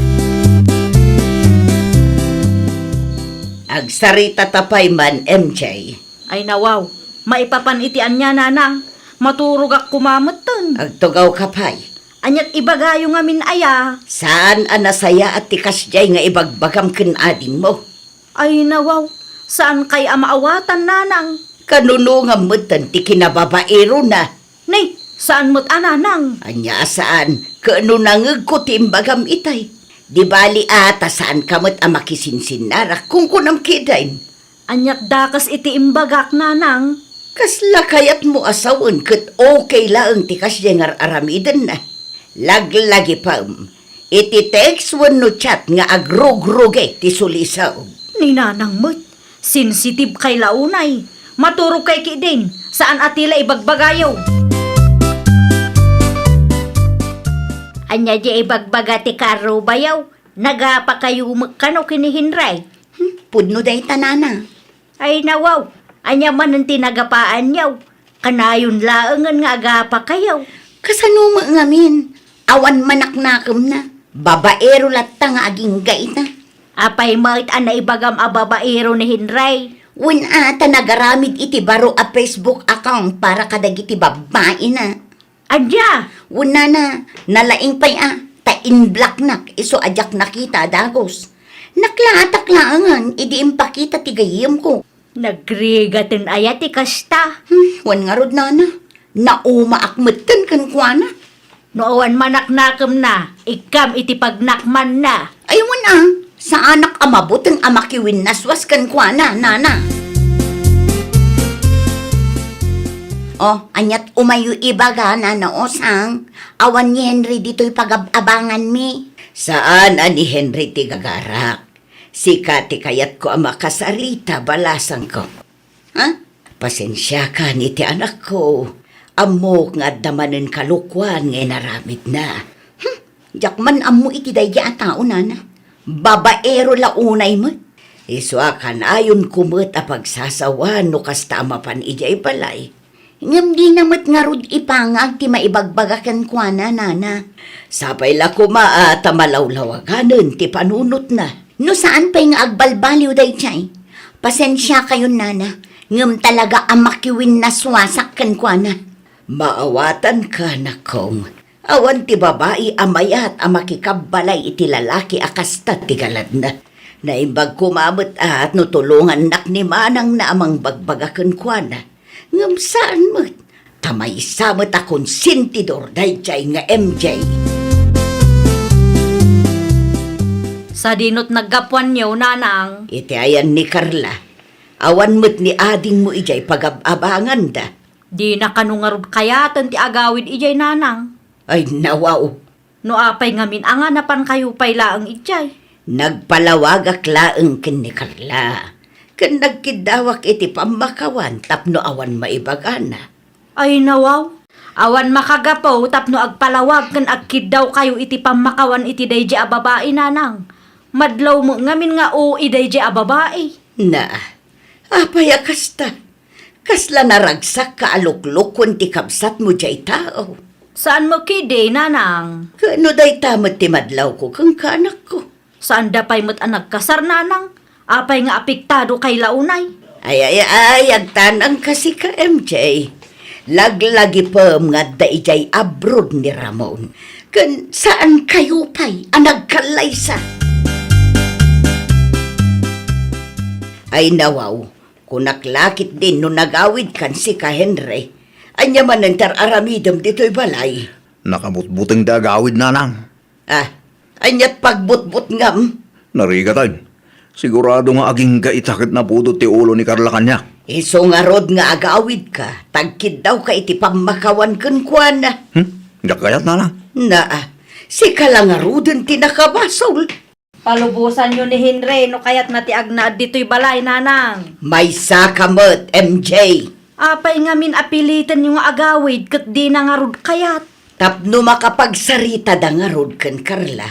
Agsarita tapay man, MJ. Ay nawaw, maipapan iti anya nanang. Maturog ak kumamutan. Agtugaw kapay. Anyat ibagayo nga min aya. Saan anasaya at tikasjay nga ibagbagam ken ading mo? Ay nawaw, saan kay amaawatan nanang? Kanuno nga mutan ti kinababaero na. Nay, saan mo't ananang? Anya saan, kaano nangag ko timbagam itay. Di bali ata saan kamot amakisinsin narak kung kunam kidain. Anyat dakas iti imbagak nanang. Kasla kayat mo asawan kat okay lang tikas jengar aramiden na. Laglagi pa iti text no chat nga agrog-roge ti sulisaw. Ni nanang mo't, sensitive kay launay. Maturog kay kidin, saan atila ibagbagayaw. Anya di ibagbaga ti karo bayaw, nagapa kayo magkano kinihinray. Pudno day tanana. Ay nawaw, anya man ang tinagapaan yaw. Kanayon laangan nga agapa kayaw. Kasano mo ngamin? Awan manaknakam na. Babaero latta nga aging gaita. Apay mait ana ibagam a babaero ni Hinray. Win ata nagaramid iti baro a Facebook account para kadagiti babae na. Adya, Una na, nalaing pay ta in black nak, iso ajak nakita dagos. Naklaatak laangan, idi impakita tigayim ko. nagrigatin ayati kasta. Wan nga rod nana, nauma akmeten kan kuana. Nooan manaknakam na, ikam iti pagnakman na. Ay sa anak amabutang amakiwin naswas kan kuana, nana. Oh, anyat umayo ibaga na osang. Awan ni Henry dito'y pag-abangan mi. Saan ani Henry ti gagarak? Sikati kayat ko ang makasarita balasang ko. Ha? Pasensya ka ni ti anak ko. Amok nga damanin kalukwan nga naramid na. Jakman amo iti dayja tao nana. Babaero launay mo. Iswa kan ayon kumot a pagsasawa no kasta mapan ijay balay. Ngam di namat nga rod ipangag ti maibagbagakan kwa na, nana. Sapay la kumaata malawlawaganon ti panunot na. No saan pa'y nga agbalbaliw day chay? Pasensya kayo, nana. Ngam talaga ang makiwin na swasak kan kwa na. Maawatan ka na kong. Awan ti babae amayat ang makikabbalay iti lalaki akasta ti galad na. Naimbag kumamot at no tulungan nak ni manang na amang bagbagakan kwa na. Ngam saan mo't? Tamay samot akong sintidor dayjay nga MJ. Sa dinot naggapuan niyo, nanang. Iti ayan ni Carla. Awan mo't ni ading mo ijay pag-abangan da. Di na kanungarod kayatan ti agawid ijay, nanang. Ay nawaw. No apay ngamin anganapan kayo pay laang ijay. Nagpalawag aklaang ken ni Carla. Ken nagkidawak iti pamakawan tapno awan maibagana. Ay nawaw. Awan makagapaw tapno agpalawag ken agkid daw kayo iti pamakawan iti daydi a babae, nanang. Madlaw mo ngamin nga o idaydi a babae. Na, apay akasta. Kasla naragsak ka aluklukon ti kabsat mo jay tao. Saan mo kide, nanang? Kano day tamot ti madlaw ko kang kanak ko. Saan dapay mo't ang nagkasar, nanang? Apay nga apektado kay launay. Ay, agtanang kasi ka, MJ. Laglagi pa nga daijay abroad ni Ramon. Kan saan kayo pa'y anagkalaysa? Ay nawaw, kunaklakit din no nagawid kan si ka Henry. Anya man ang aramidam dito'y balay. Nakamutbuting dagawid, nanang. Ah, anyat pagbutbut ngam. Narigatan. Sigurado nga aging gaitakit na pudot ti ulo ni Carla kanya. Iso nga rod nga agawid ka, tagkid daw ka iti pamakawan kun kuana. Yak kayat, nanang. Na, si kalangaruden tinakabasol. Palubusan nyo ni Henry, no kaya't natiag na dito'y balay, nanang. May sakamot, MJ. Apay ngamin apilitan yung agawid kat di na nga rod kayat. Tapno makapagsarita da nga rod kan Carla.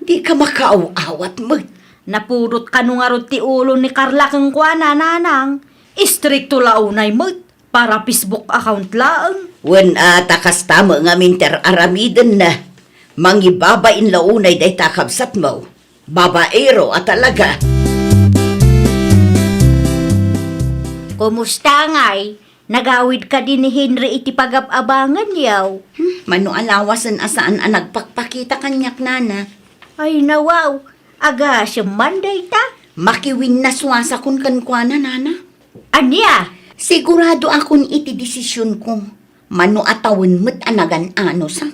Di ka makaaw-awat mo. Napurot ka nung nga rod ti ulo ni Carla kang kuana, nanang. Istrikto launay mo, para Facebook account laang. Wen takas tama nga minter aramiden na. Mangibabain launay day takabsat mo. Babaero at talaga. Kumusta ngay? Nagawid ka din ni Henry iti pag-abangan yaw. Mano alawasan asaan ang nagpakpakita kanyak, nana. Ay nawaw, aga siya manday ta. Makiwin na suwasa kun kankwana, nana. Anya? Sigurado akon iti desisyon ko. Mano atawin mo't anagan ano sa.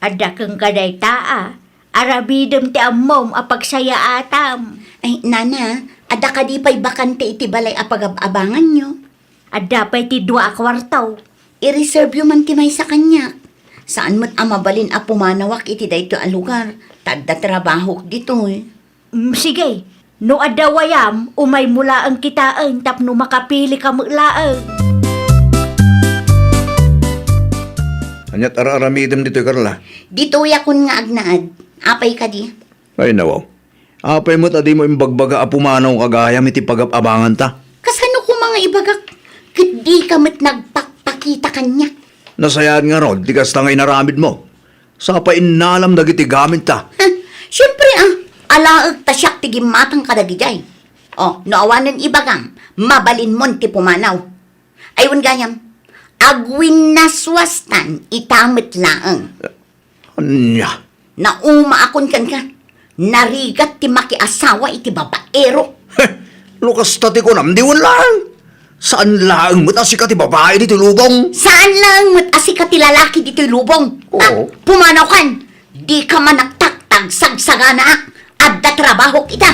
Ada kang kaday taa. Arabidem ti ammom apagsaya atam. Ay, nana, ada ka di pa'y bakante iti balay apag-abangan nyo. Ada pa'y ti 2 kwartaw. I-reserve yung man timay sa kanyak. Saan mo't amabalin a pumanawak iti dayto a lugar. Tadda trabaho dito eh. Sige, no adawayam, umay mula ang kitaan tapno makapili ka mulaang. Anyat araramidem dito, Carla. Dito yakon nga agnaad. Apay ka di. Ay, nawaw. Apay mo tadi mo imbagbaga apumanaw kagayam iti pag-abangan ta. Kasano ko mga ibagak? Kat di ka mo't nagpakpakita kanyak. Nasayad nga rod, di kastangay naramid mo. Sa painalam dagiti gamit ta. Siyempre alaag tasyak ti gimatang kadagijay. Naawanan ibagam, mabalin mon ti pumanaw. Ayun gayam, agwin na swastan itamit laang. Anya. Nauma akon kan ka, narigat ti makiasawa iti babaero. Lukas tati ko namdiwan lang. Saan lang mo si kati babae dito lubong? Saan lang matasi ka ti lalaki dito'y lubong? Oo. Pumanaw kan, di ka man nagtaktag sagsagana adda trabaho kita.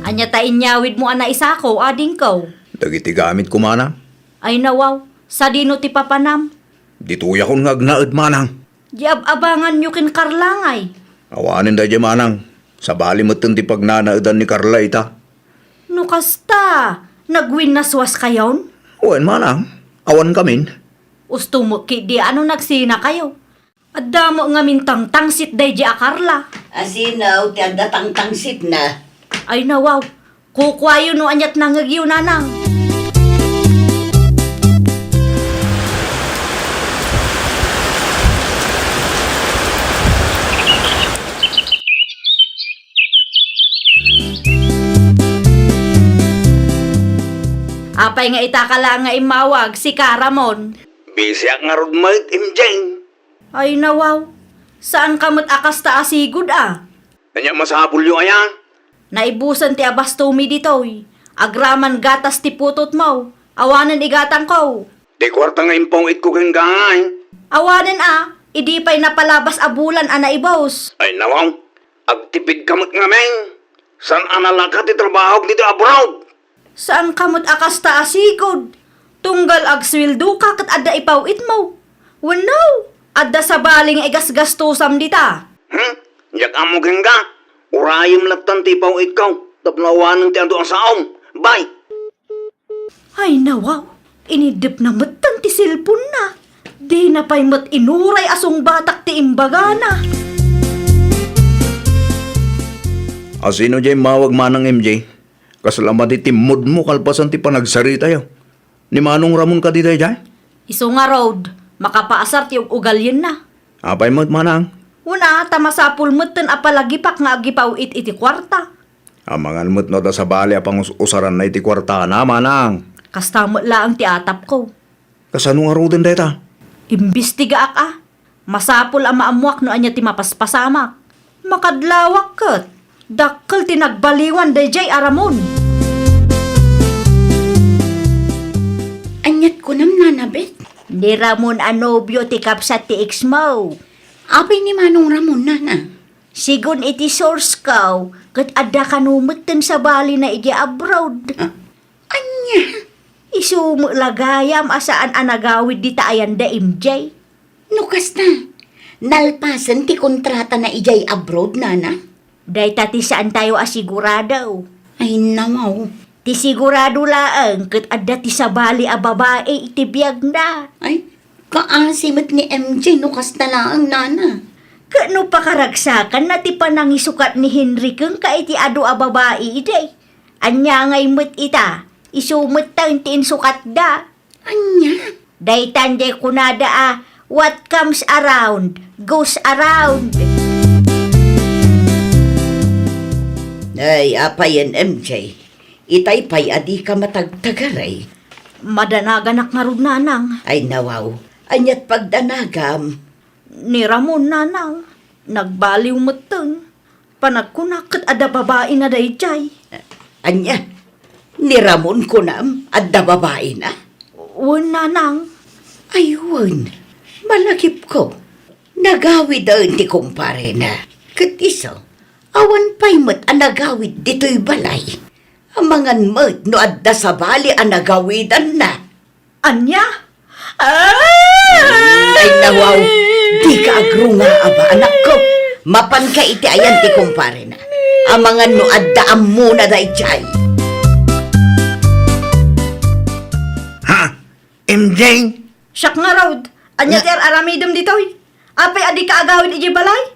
Anya ta inyawid mo ana isa ko, ading ko. Dagiti gamit ko, manang. Ay nawaw, sa dino ti papanam. Dituya kong ngagnaad, manang. Di abangan nyo kin Karlangay. Awanin da di, manang. Sa bali mo ti pagnanaadan ni Carla ita. No kasta, nagwin na swas kayon? Uwan, manang. Awan kamin. Usto mo ki di ano nagsina kayo. Adda mo nga mintang tangsit day di a Carla. Asinaw, ti agdatang tangsit na. Ay nawaw, kukwayo no anyat nangagyo nanang. Apay nga itakala nga imawag si Karamon. Bisyak nga rod mait, imjeng. Ay nawaw, saan kamot akas ta asigod ah? Kanya masabol yung ayan. Naibusan ti abastumi ditoy. Agraman gatas ti putot mo. Awanan igatang ko. Di kwarta nga impong it ko kang gangay. Awanan idi pa'y napalabas abulan naibos. Ay nawang, agtipid kamot nga meng. San analaka ti trabaho dito abroad? Saan kamot akas ta asigod? Tunggal agswildo ka kat adda ipawit mo. Wanaw, adda sa baling igasgastusam dita. Yak amo kang ga. Urayim latan ti pang ikaw. Tapnawanan ti ando ang saom. Bye. Ay nawaw, inidip na matan ti silpon na. Di na pa'y mat inuray asong batak ti imbagana. Asino jay mawag manang MJ? Kasalamat iti mood mo kalpasan ti panagsarita yo. Ni Manong Ramon ka di jay? Iso nga road, makapaasar ti ugalyin na. Apay mo't manang? Una, tamasapul matan apalagipak nga agipaw iti kwarta. Amangan mo't no ta sa bali apang usaran na iti kwarta na manang. Kastamot laang ti atap ko. Kasano nga roden deta? Imbestiga ak Masapul ang maamuak no anya ti mapaspasamak. Makadlawak kat. Dakkel ti nagbaliwan dayjay aramon. Anyat ko nam nanabit. Ni Ramon anobyo ti kapsat ti Exmo. Apay ni Manong Ramon, nana. Sigun iti source kaw, kat adda kanumutten sa bali na iti abroad. Anya? Isumo lagayam asaan anagawid di taayan da MJ. Nukas na. Nalpasan ti kontrata na ijay abroad, nana. Day tati saan tayo asigurado. Ay nawaw. Ti sigurado laang kat adda ti sa bali a babae iti biyag na. Ay, kaasimat ni MJ nukas na lang, nana. Kano pakaragsakan na ti panangisukat ni Henry kung ka iti ado a babae iti. Anya ngay mo't ita, isumot taon ti insukat da. Anya? Day tanday kunada what comes around, goes around. Ay, apayan MJ. Itay pay adi ka matagtagaray. Madanaganak nga rod nanang, Ay nawaw, anyat pagdanagam. ni Ramon nanang, nagbaliw matang. Panagkunakot ada babae na dayjay. Anya, ni Ramon ko nam, adda babae na. Wan nanang, Ayun, malakip ko. Nagawid daw ti kumpare na. Katiso, awan pa'y mat ang nagawid dito'y balay. Amangan mat no adda sa bali ang nagawidan na. anya? Ay nawaw, di ka agrunga aba anak ko. Mapan ka iti ayan ti kumpare na. Amangan no adda ammo na dayjay. Ha? MJ? Siyak nga road, anya ter aramidom ditoy. Apay adi ka agawid iji balay?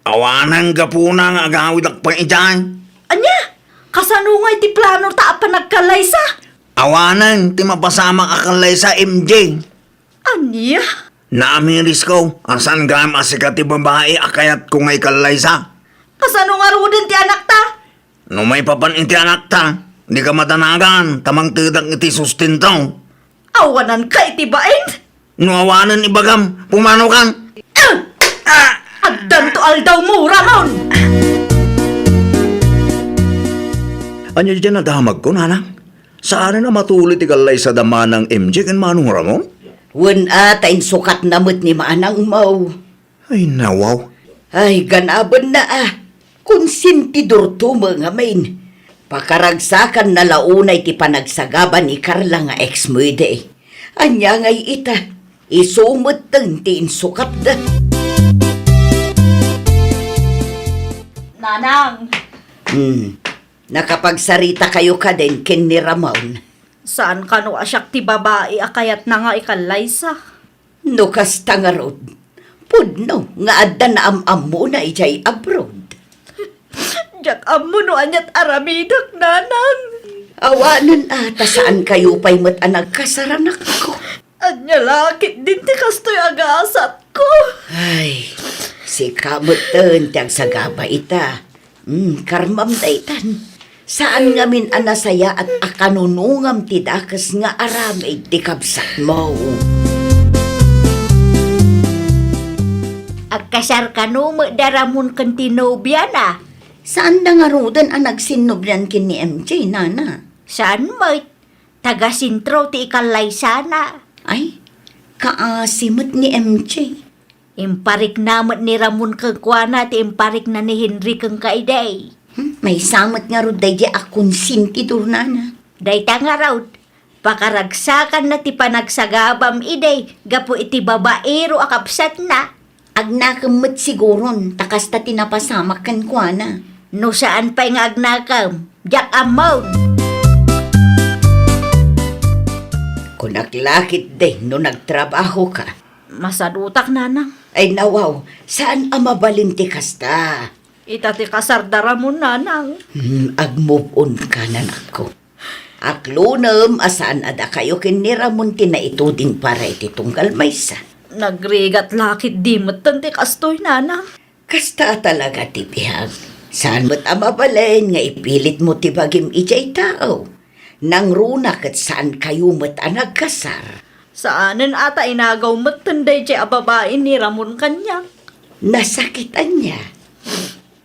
Awanan ka po na nga agawid ak pang ijan. Anya? Kasanungay ti plano ta apa nagkalaysa? Awanan, ti mapasama kakalay sa MJ. Anya? Naamiris ko, asan ka masikat ti babae akayat kung ay kalay sa. Kasano nga rodin ti anak ta? No may papan iti anak ta, di ka matanagan, tamang tidak iti sustento. Awanan ka iti bain? No awanan ibagam, pumano kang. Agdan to aldaw mo, Ramon! Anya dyan nadahamag ko, nanang? Saan na matulit ikalay sa dama ng MJ kan Manong Ramon? Wan atain sukat namot ni Manang Mau. Ay, nawaw. Ay, ganaban na Kung sintidor tumo nga main. Pakaragsakan na launay ti panagsagaban ni Carla nga ex-muide. Anya ngay ita, isumot ti insukat da. Nanang, Nakapagsarita kayo ka din kin ni Ramon. saan ka no asyak ti babae akayat na nga ikalaysa? No kasta nga rod. Pudno nga adda na am-am na ijay abroad. Diyak amo no anyat aramidak, nanang. Awanan ata saan kayo pa'y mat nagkasaranak ko. Anya lakit din ti kastoy agasat ko. Ay, si kamutan tiyang sagaba ita. Karmam daytan. Saan ngamin anasaya at akanunungam ti dakas nga aramay ti kabsat mo. Agkasar ka no, daramon kan tinobya na. Saan da nga rodan ang nagsinublan kin ni MJ, nana? Saan mo't? Taga sintro ti ikalay sana. Ay, kaasimot ni MJ. Imparik namot ni Ramon kang kuana ti imparik na ni Henry kang kaiday. May samot nga rod day akong sintidur, nana. Dayta nga raw, pakaragsakan na ti panagsagabam iday, gapo iti babaero akapsat na. Agnakam siguron, takas ta tinapasamak kan kwa na. No saan pa'y nga agnakam, jak amount. Kung naglakit din no nagtrabaho ka, Masadutak nanang. ay nawaw, saan ang mabalinti kasta? Itati kasardara mo nanang. Ag-move on ka na nako. Aklunam, asaan ada kayo kiniramun na ituding para iti tunggal maysa. Nagrigat lakit di mo't tanti kastoy nanang. Kasta talaga ti bihag. Saan mo't amabalin nga ipilit mo ti bagim ijay tao? Nang runa kat saan kayo mo't nagkasar? Saanan ata inagaw mo't tanday di ababain ni Ramon kanyak. Nasakitan niya.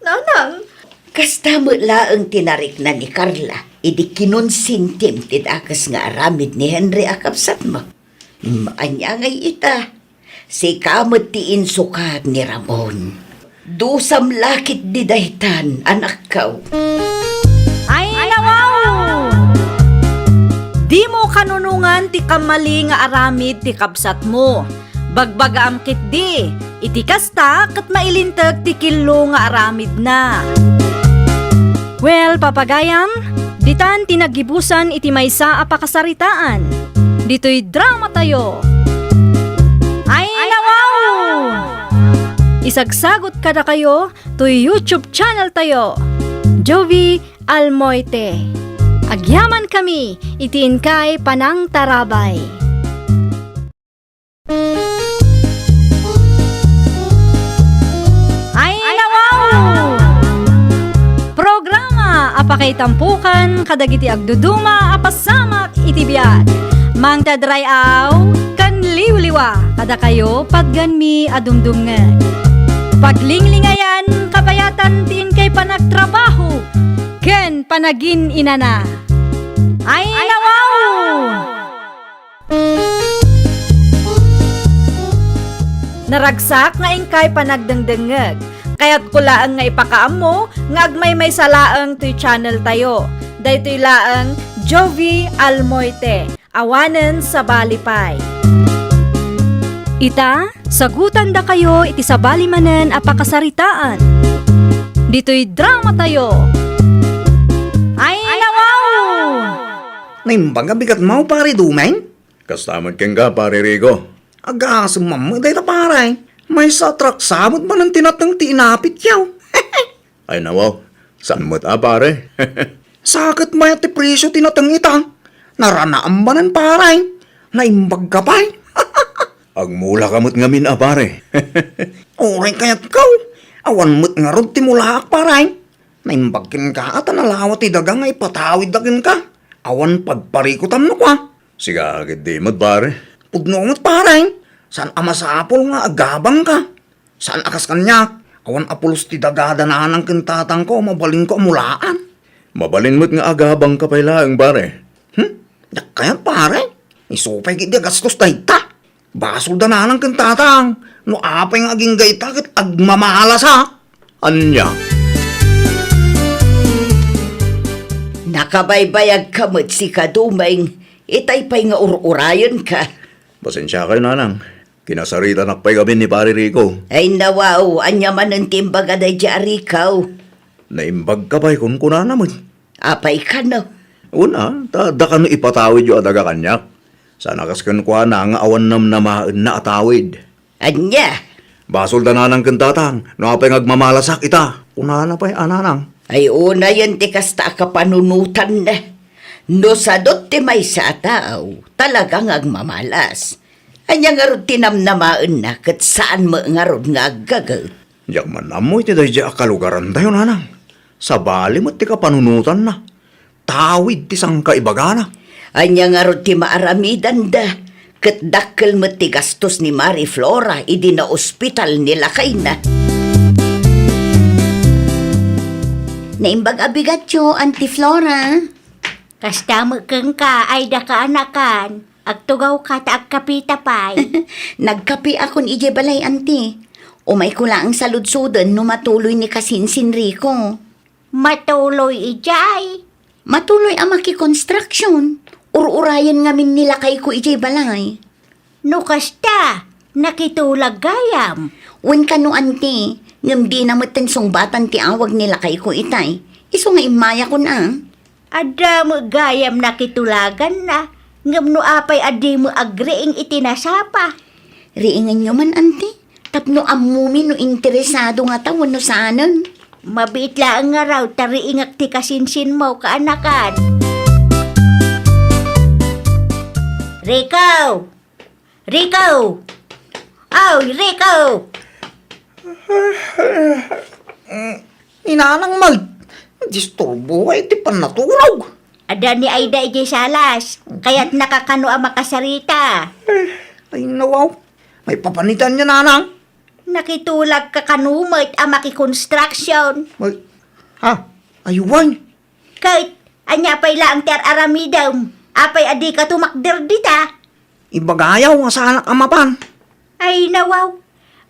Nanang, Kasta mo laang tinarik na ni Carla, idi kinonsintim ti dakas nga aramid ni Henry akapsat mo. Maanya ngay ita, si kamot ti insukat ni Ramon. Dusam lakit di dahitan, anak kaw. Ay nawaw! Di mo kanunungan ti kamali nga aramid ti kabsat mo. Bagbagaam kit di, iti kasta kat mailintag ti kilo nga aramid na. Well, papagayam, ditan tinagibusan iti maysa a pakasaritaan. Dito'y drama tayo. Ay nawaw! Isagsagot kada kayo to YouTube channel tayo. Jovi Almoite. Agyaman kami, itiin kay Panang Tarabay. Ay nawaw! Programa apakay tampukan kadagiti agduduma apasamak iti biag. Mang tadrayaw kan liwliwa kada kayo pagganmi adumdumngan. Paglinglingayan kabayatan tiin kay panagtrabaho ken panagin inana. Ay nawaw! Naragsak nga ingkay panagdengdengeg. Kaya't kulaang nga ipakaamo nga agmay may salaang to'y channel tayo. Daytoy laang Jovi Almoite. Awanen sa Balipay. Ita, sagutan da kayo iti sabali manen a pakasaritaan. Dito'y drama tayo. Ay nawaw! Naimbaga bigat mau pare dumeng? Kastamad keng ka pare Rico. Agasam mamagday na pare. May sa truck sabot man ang tinatang tinapit yaw. Ay nawaw, saan mo't pare? Sakit may ati presyo tinatang itang. Naranaan ba ng pare? Naimbag ka pa'y? Agmula ka mo't ngamin pare. Oray kaya't kaw. Awan mo't nga rod ti mulaak pare. Naimbagkin ka at nalawat ti dagang ay patawid dagin ka. Awan pagparikutan mo ka. Siga agad di mo't pare. Pudno mo't pare. Saan amasapol nga agabang ka? Saan akas kanyak? Awan apulos ti dagada na ng kintatang ko, mabalin ko amulaan. Mabalin mo't nga agabang ka pailaang pare. Yak kaya pare? Isupay kiti gastos dayta. Basol da na ng kintatang. No apay nga aging gayta kit agmamahalas ha. Anya? Nakabaybayag ka mo't si kadumeng, itay pa'y nga ururayon ka. Pasensya kayo nanang. Kinasarita nakpay kami ni pare Rico. Ay nawaw, anya man ang timbaga day jari kaw. Naimbag ka pa'y kun kuna naman. Apay ka no. Una, da ka no ipatawid yung adaga kanyak. Sana kaskan kwa na nga awan nam namaan na atawid. Anya, Basol da nanang kintatang, no apay ngagmamalasak ita. Una na pa'y ananang. ay una yan ti kasta ka panunutan na. No sadot ti may sa tao, talagang agmamalas. Anya nga rod tinamnamaan na kat saan mo nga rod nga aggagal. Diyak man amoy ti day akalugaran tayo nanang. Sa bali mo ti kapanunutan na. Tawid ti sang kaibagana. Anya nga rod ti maaramidan da. Kat dakkel mo ti gastos ni Mari Flora idi na ospital nila kay na. Naimbag abigat yo, Auntie Flora. Kasta mo kang ka ay da ka anakan. Agtugaw ka ta agkapita pay. Nagkapi akon ije balay, Auntie. Umay ko lang sa ludsudan no matuloy ni Kasinsin Rico. Matuloy ijay. Matuloy ang maki-construction. Ururayan ngamin nila kay ko ije balay. No kasta, nakitulag gayam. Wen ka no, Auntie. Ngam di na matensong batan ti awag nila kay ko itay. Iso nga imaya ko na. Ada mo gayam nakitulagan na. Ngam no apay adi mo agreeng itinasapa. Riingan nyo man, Auntie. Tapno amumi no interesado nga tawon no saanan. Mabit lang nga raw tariingak ti kasinsin mo kaanakan. Rico! Rico! Oh, Rico! Inanang mag, disturbo ay ti pan natulog. Ada ni Aida ije salas, kaya't nakakano ang makasarita. Ay nawaw, may papanitan niya nanang. Nakitulag ka kanumit ang maki-construction. Ay, ha? Ayuwan. Kahit anya pa'y laang ter aramidam, apay adi ka tumakder dita. Ibagayaw nga sa anak amapan. Ay nawaw,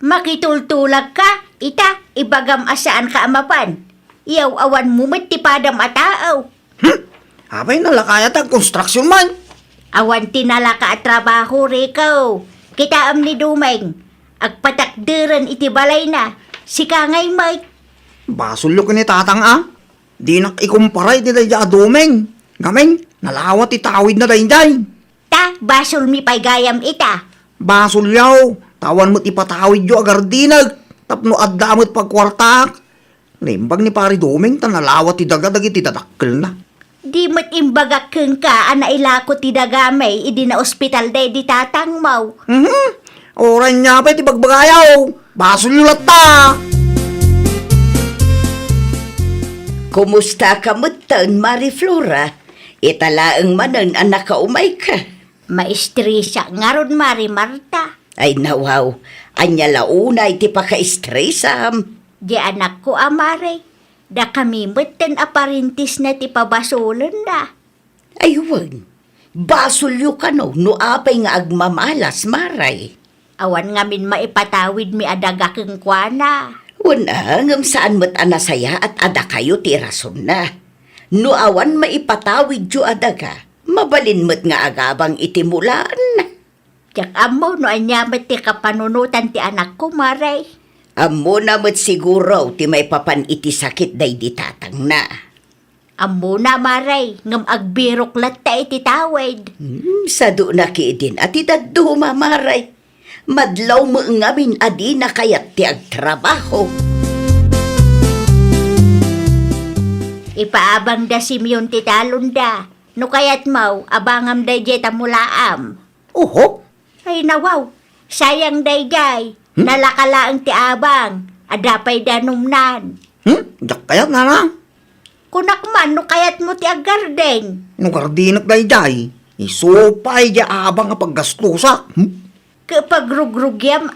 makitultulag ka, ita, ibagam asaan ka amapan. Iyaw awan mo matipadam ataaw. Apay nalakayat ang construction man. Awan tinala ka at trabaho, Rico. Kita am ni Dumeng. Agpatakderan iti balay na. Sika ngay Mike. Basulyo ka ni tatang Di nak ikumparay di daya adumeng. Gameng, nalawat itawid na daynday. Ta, basol mi pay gayam ita. Basulyaw, tawan mo't ipatawid yo agardinag. Tapno addamot pagkwartak. Naimbag ni pari dumeng, tanalawat ti dagadag iti dadakkel na. Di mo't imbagak keng ka, anaila ko ti dagamay, idi na ospital day di tatang mau. Oran niya pa iti bagbagayaw. Basulyo latta. Kumusta ka mutan, Marie Flora? Italaang manan anak ka umay ka. Maestresa nga ron, Mari Marta. Ay nawaw, anya launa iti paka-estresam. Di anak ko, amare. Da kami mutan aparintis na ti pabasulan na. Aywan, basulyo ka no apay nga agmamalas, maray. Awan nga min maipatawid mi adaga keng kwana. Wala, ngam saan mo't anasaya at ada kayo ti rason na. No awan maipatawid jo adaga, mabalin mo't nga agabang itimulaan na. Tiyak amo no anyamat ti kapanunutan ti anak ko, maray. Amo na mo't siguro ti may papan iti sakit day di tatang na. Amo na, maray. Ngam agbirok latta iti tawid. Sado na kiidin at itaddo mamaray. Madlaw mo ngamin adi na kayat ti agtrabaho. Ipaabang da Simeon ti talon da. No kayat mau, abangam day jeta mulaam. Oho, Ay nawaw, sayang day jay. Nalakalaang ti abang. Adapay da numnan. jak kayat nanang. Kunak man, no kayat mo ti agarden. No gardinak dayday. Isupay di abang nga paggastusak. Kapag rugrugyam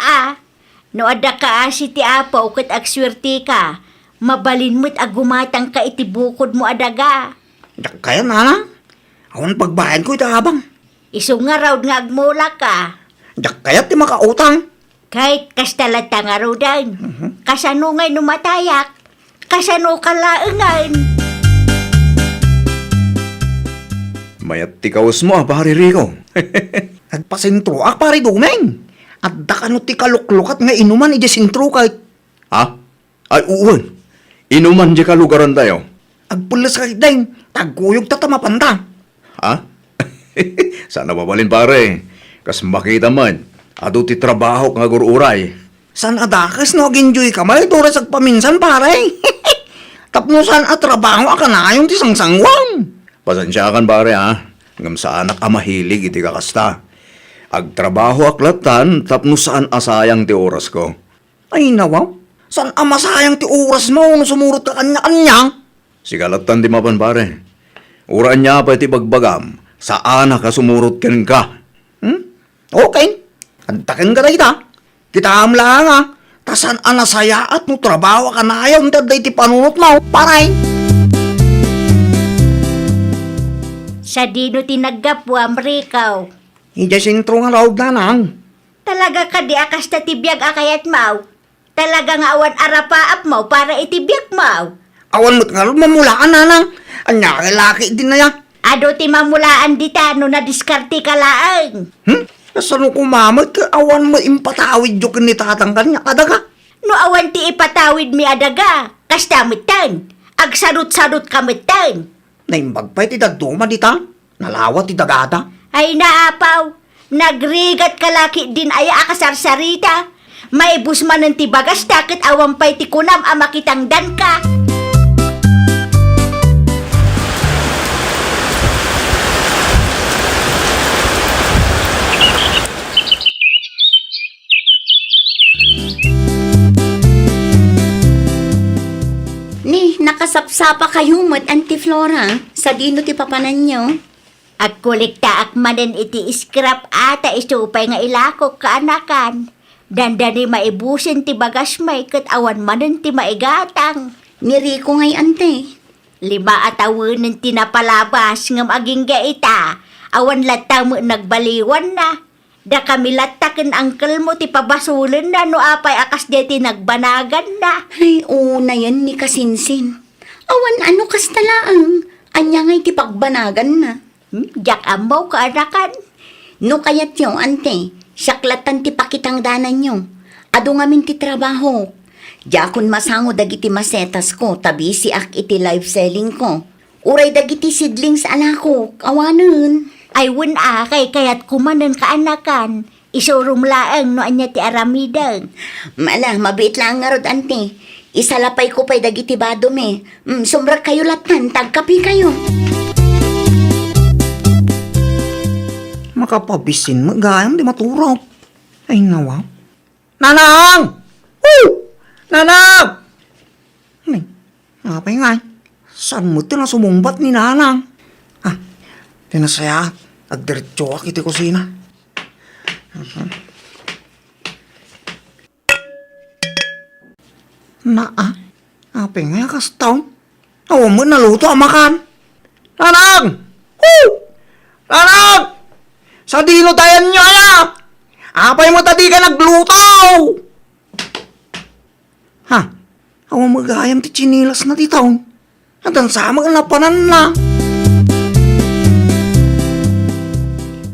no ada ka si ti apaw kat agswerte ka, mabalin mo't agumatang ka iti bukod mo adaga. Jak kayat nanang. Awan pagbayan ko iti abang. Isu nga raw nga agmula ka. Jak kayat ti makautang. Kahit kastalata nga raw dan. Kasano ngay numatayak, kasano kalaangan. Mayat ti kaos mo, pari Rico. Nagpasintro pari Dumeng. At dakano ti kaluklukat nga inuman iti sintro kay. Ha? Ay, uwan. Inuman di ka lugaran tayo. Agpulas kay deng, tagkuyog tatamapanta. Ha? Sana mabalin pare. Kas makita man. Ado ti trabaho nga gururay. San adakas no ginjoy ka may turas agpaminsan pare. Tapno san at trabaho ka na yung ti sangsangwang. Pasensya kan pare ha. Ngam sa anak mahilig iti kakasta. Agtrabaho aklatan tapno saan asayang ti oras ko. Ay nawaw, san amasayang ti oras mo no sumurot ka kanya-kanya? Sigalatan di mapan pare. Uran niya pa iti bagbagam. Saan ka sumurot ken ka? Okay, antakin ka na kita amla nga. Tasan anasaya at no trabaho ka na ayaw, hindi ti panunot mo, paray. Sa dino tinaggapwam, Rikaw. Ija sintro nga raw nanang. Talaga ka di akas na tibiyag akayat mau. Talaga nga awan arapaap mo para itibiyag mau. Awan mo't nga mamulaan nanang. Anya laki din na yan. Ado ti mamulaan dita no na diskarte ka laang. Kasano kumamot ka awan mo impatawid yung ni tatang kanya kadaga. No awan ti ipatawid mi adaga. Kastamitan. Agsarut-sarut kamitan. Naimbag pa iti daduma dita. Nalawat ti dagata. Ay naapaw. Nagrigat kalaki din ay akasarsarita. Maibus man ng tibagas takit awan pa'y ti kunam amakitangdan ka. Ni, nakasapsapa kayo mat, Auntie Flora. Sa dino ti papanan nyo. At kulikta ak manen iti scrap ata isupay nga ilakok kaanakan. Dandani maibusin ti bagas may kat awan manen ti maigatang. Ni Rico ngay, Ante. 5 atawunan ti napalabas ngam aging gaita. Awan lata mo nagbaliwan na. Da kami lataken angkel mo ti pabasulan na no apay akas di ti nagbanagan na. Ay, una yan ni Kasinsin. Awan ano kastalaang. Anya ngay ti pagbanagan na. Jak ambaw kaanakan. No kayat yung, Ante. Saklatan ti pakitangdanan nyo. Ado ngamin ti trabaho. Jakon masango dagiti masetas ko. Tabi si ak iti live selling ko. Uray dagiti sidlings alako. Awanan. Ay wun kay kayat kumanan kaanakan. Isurum laeng no anya ti aramidang. Mala, mabit lang nga rod, Ante. Isalapay ko pa'y dagiti badome. Sumra kayo latan, tagkapi kayo. Makapabisin magayam di maturaw. Ay nawaw. Nanang! Woo! Nanang! Ay, napay nga. Saan mo tinasumumbat ni nanang? Ah, tinasaya. Agdiretso ak iti kusina. Apay nga kastaw. Awa mo naluto ang makan. Nanang! Woo! Nanang! Sa dino tayan nyo anak! Apay mo tadi ka naglutaw! Ha? Awa magayam ti chinilas na ti taon. At ang sama na panan na.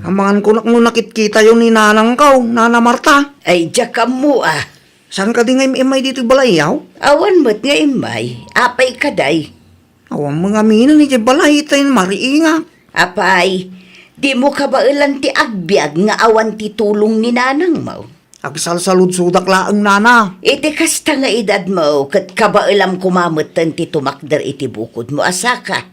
Amangan ko no nakit-kita yung ni nanang kaw, Nana Marta. Ay, jakam mo ah. Saan ka di nga imay dito balayaw? Awan mo't nga imay. Apay kaday. Awa mga minan ni balay tayo mariinga. Apay, di mo ka ba ilan ti agbyag nga awan ti tulong ni nanang mo? Agsalsalud sudak laang nana. Iti kasta nga edad mo, kat kabailam kumamutan ti tumakder iti bukod mo asaka.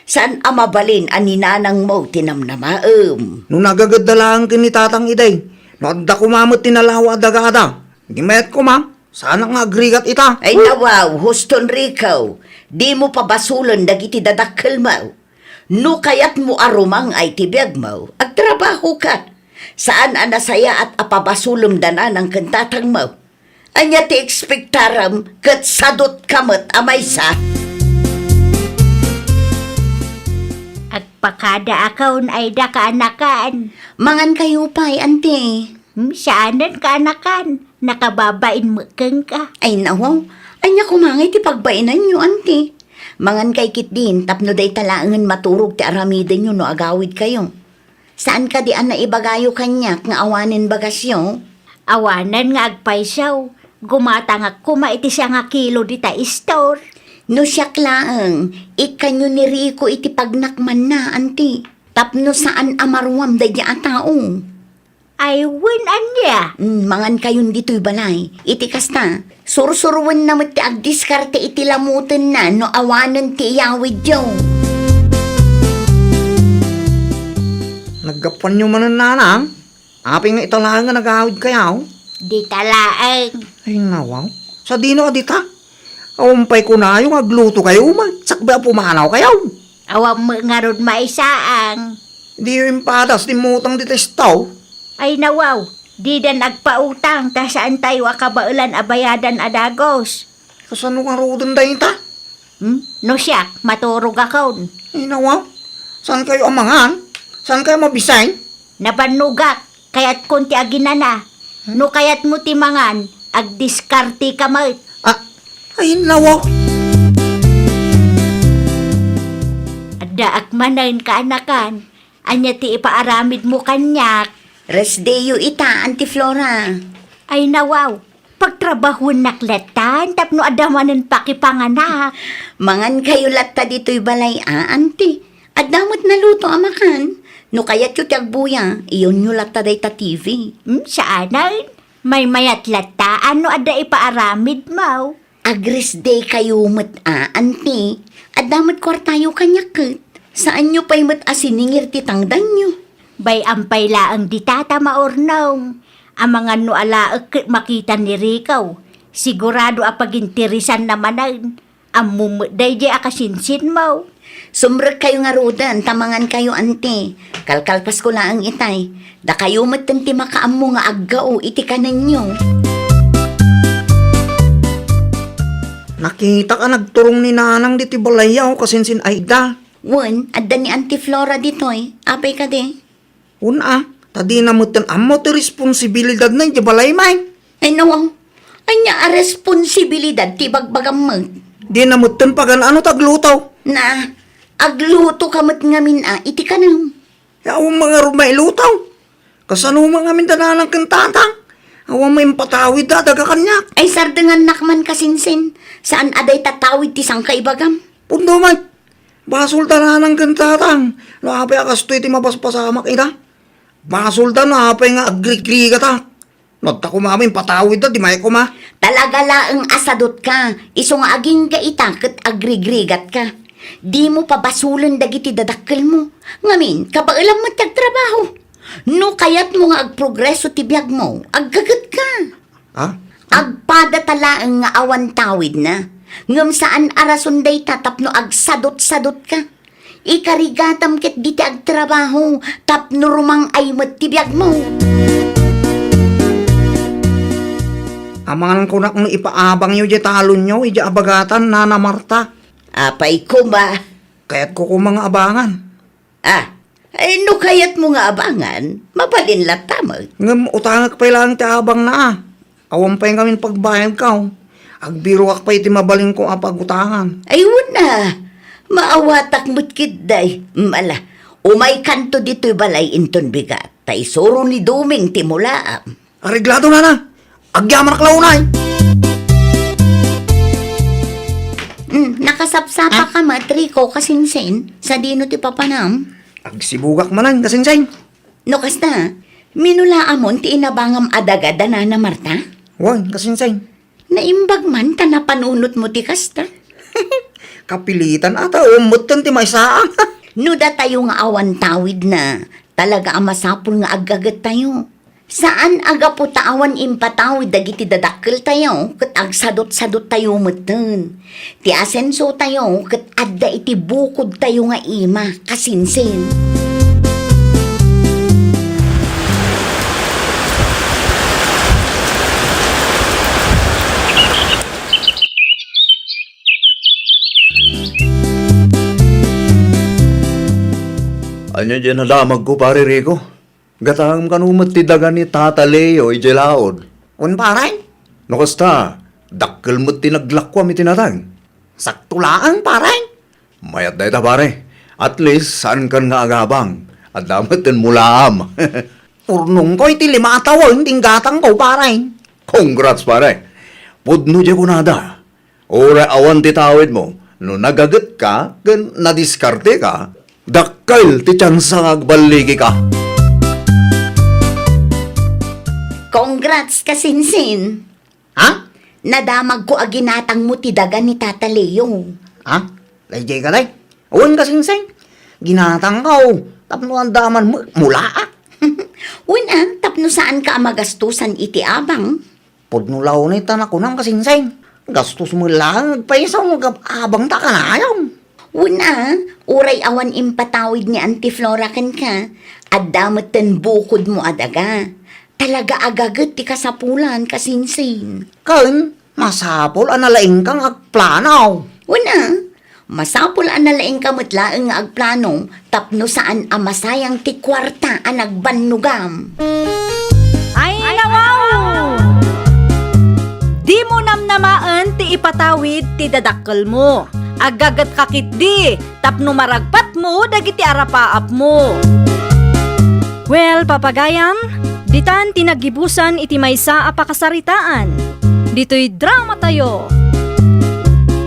Saan amabalin ani nanang mo tinamnamaem? Nung nagagadalaan ka ni tatang iday, nadda kumamot tinalawa dagada. Di mayat ko ma, sana nga agrigat ita. Ay nawaw, Huston Rico, di mo pabasulan dagiti dadakkel mo. No kayat mo arumang ay tibiyag mo, agtrabaho ka. Saan anasaya at apabasulong danan ang kantatang mo? Anya ti ekspektaram kat sadot kamot amay sa. At pakada akaw ay da kaanakan. Mangan kayo pa'y, Ante. Saanan kaanakan. Nakababain mo kang ka. Ay nawaw, anya kumangay ti pagbainan nyo, Ante. Mangan kay kit din, tapno day talaangan maturog ti aramiden nyo no agawid kayo. Saan ka di na ibagayo kanyak nga awanin bagasyo? Awanan nga agpaysaw. Gumatangak kuma iti siya nga kilo di ta store. No siyak laang, ikanyo ni Rico iti pagnakman na, Ante. Tapno saan amarwam day di ataong. Ay win anya. Mangan kayon dito'y balay. Iti kasta, sursurwan na ti agdiskarte iti lamutin na no awanan ti iyawid yo. Naggapan nyo man ang nanang. Aping nga italaan nga nag-ahawid kayaw. Di talaang. Ay nawaw. Sa dino ka dita. Awampay ko na yung agluto kayo. Sakba pumanaw kayaw. Awam mo nga ron maisaang. Di yung patas di mutang dita staw. Ay nawaw. Di da nagpautang ta saan tayo akabailan abayadan adagos. Kasano nga rodon dahin ta? No siya, maturog akon. Ay nawaw. Saan kayo amangan? Saan kayo mabisay? Nabanugak, kaya't konti aginana. No kayat mo timangan, agdiskarte ka mo. Ay, nawa. Ada akmanain ka anakan. Anya ti ipaaramid mo kanyak. Resdeyo ita, Auntie Flora. Ay nawaw, pagtrabahon naklatan, tapno adamanan pakipanganak. Mangan kayo latta dito'y balay, Auntie. At damot na luto amakan. No kaya't yung tiyagbuya, iyon nyo latta day ta TV. Saanan? May mayat lata, ano ada ipaaramid mo? Agres day kayo mat, Auntie. At damot kwartayo kanyakit. Saan nyo pa'y mat asiningir titangdan nyo? Bay ampay laang ditata maornaw. Ang mga no alaak makita ni Ricaw. Sigurado apagintirisan naman ang mumutday di akasinsin mo. Sumrek kayo nga rodan, tamangan kayo, Auntie. Kalkalpas ko lang itay. Da kayo matanti makaamo nga aggao, iti kanan nyo. Nakita ka nagturong ni nanang diti balayaw kasinsin Aida. Wan, adda ni Auntie Flora dito'y. Apay ka de. Una, tadi na mo tan amo ti responsibilidad na di balay may. Ay nawaw, anya a responsibilidad ti bagbagam mag. Di na mo tan pagan ano taglutaw. Na, agluto kamot ngamin iti kanam. Awang mga rumay lutaw. Kasano mga min dananang kantatang. Awang may patawid daga kanyak. Ay sardangan nakman kasinsin. Saan aday tatawid ti sang kaibagam? Pundo may. Basol dananang kantatang. Napay akastoy ti mapaspasamak ina. Basol ta napay nga agrikli ka ta. Nagta ko mamin patawid da di may ko ma. Talaga laang asadot ka. Iso nga aging ka itakot agrigrigat ka. Di mo pa basulan dagiti dadakkel mo. Ngamin, kabailang mo tagtrabaho. No kayat mo nga agprogreso ti biyag mo, aggagat ka. Ha? Agpada talaang nga awan tawid na. Ngam saan arasunday tatapno agsadot-sadot ka. Ikarigatam ket diti agtrabaho, tapno rumang ay ti biyag mo. Amangan ko na kung ipaabang nyo di talon nyo, iji abagatan na Marta. Apay ko ba? Kaya't ko mga abangan. Ay no kayat mo nga abangan, mabalin latamag. Ngam utangak pa lang ti abang na. Awang pa yung kami pagbayad ka. Agbiruak pa iti mabaling ko apagutangan. Ayun na, maawatak mo't kitday. Mala, umay kanto dito'y balay inton bigat. Tay soro ni Duming timulaam. Areglado na. Agyaman na klaunay. Nakasapsapa ka matriko kasinsin sa dino ti papanam. Agsibugak manan kasinsay. No kasta, minulaamon ti inabangam adagada na Marta? Wan, kasinsay. Naimbag man ta napanunot mo ti kasta. Kapilitan ata umutan ti may saan. No da tayo nga awan tawid na, talaga ang masapul nga agagat tayo. Saan aga po taawan impatawid dagiti dadakkel tayo, kat agsadot-sadot tayo meten. Ti asenso tayo, kat adda iti bukod tayo nga ima, kasinsin. Anya dyan nadamag ko, pare Rico. Gatang kanumat ti daga ni Tata Leo ijelaod. Un paray, No kasta, dakkel mo't tinaglakwam itinatang. saktulaan paray. Mayat na ita, pare. At least, saan kan nga agabang. At damat din mulaam. Urnong ko iti 5 tawon, tinggatang ko paray. Congrats, pare. Pudno dya ko nada. Ora awan ti tawid mo. No nagagat ka, gan nadiskarte ka, dakkel ti tsansang agbaligi ka. Congrats, kasinsin. Ha? Nadamag ko aginatang mo ti daga ni Tata Leo. Ha? Layjay ka day. Uwan kasinsay. Ginatang ka tapno ang daman mo, mula Una, tapno saan ka magastusan iti abang? Pudnulaw na itan ako ng kasinsay. Gastos mo lang, paisaw mo abang ta ka na ayaw. Una, uray awan impatawid ni Auntie Flora kan ka, at damatan bukod mo adaga. Talaga agagat ti kasapulan kasinsin. Kan, masapol analaing kang agplanaw. Una, Masapul ang nalaing kamutlaang nga agplano, tapno saan ang masayang ti kwarta ang nagbannugam. Ay, nawaw! Di mo namnamaan ti ipatawid ti dadakkel mo. Agagat kakit di, tapno maragpat mo, dagiti arapaap mo. Well, papagayam, ditan tinagibusan iti maysa a pakasaritaan. Dito'y drama tayo.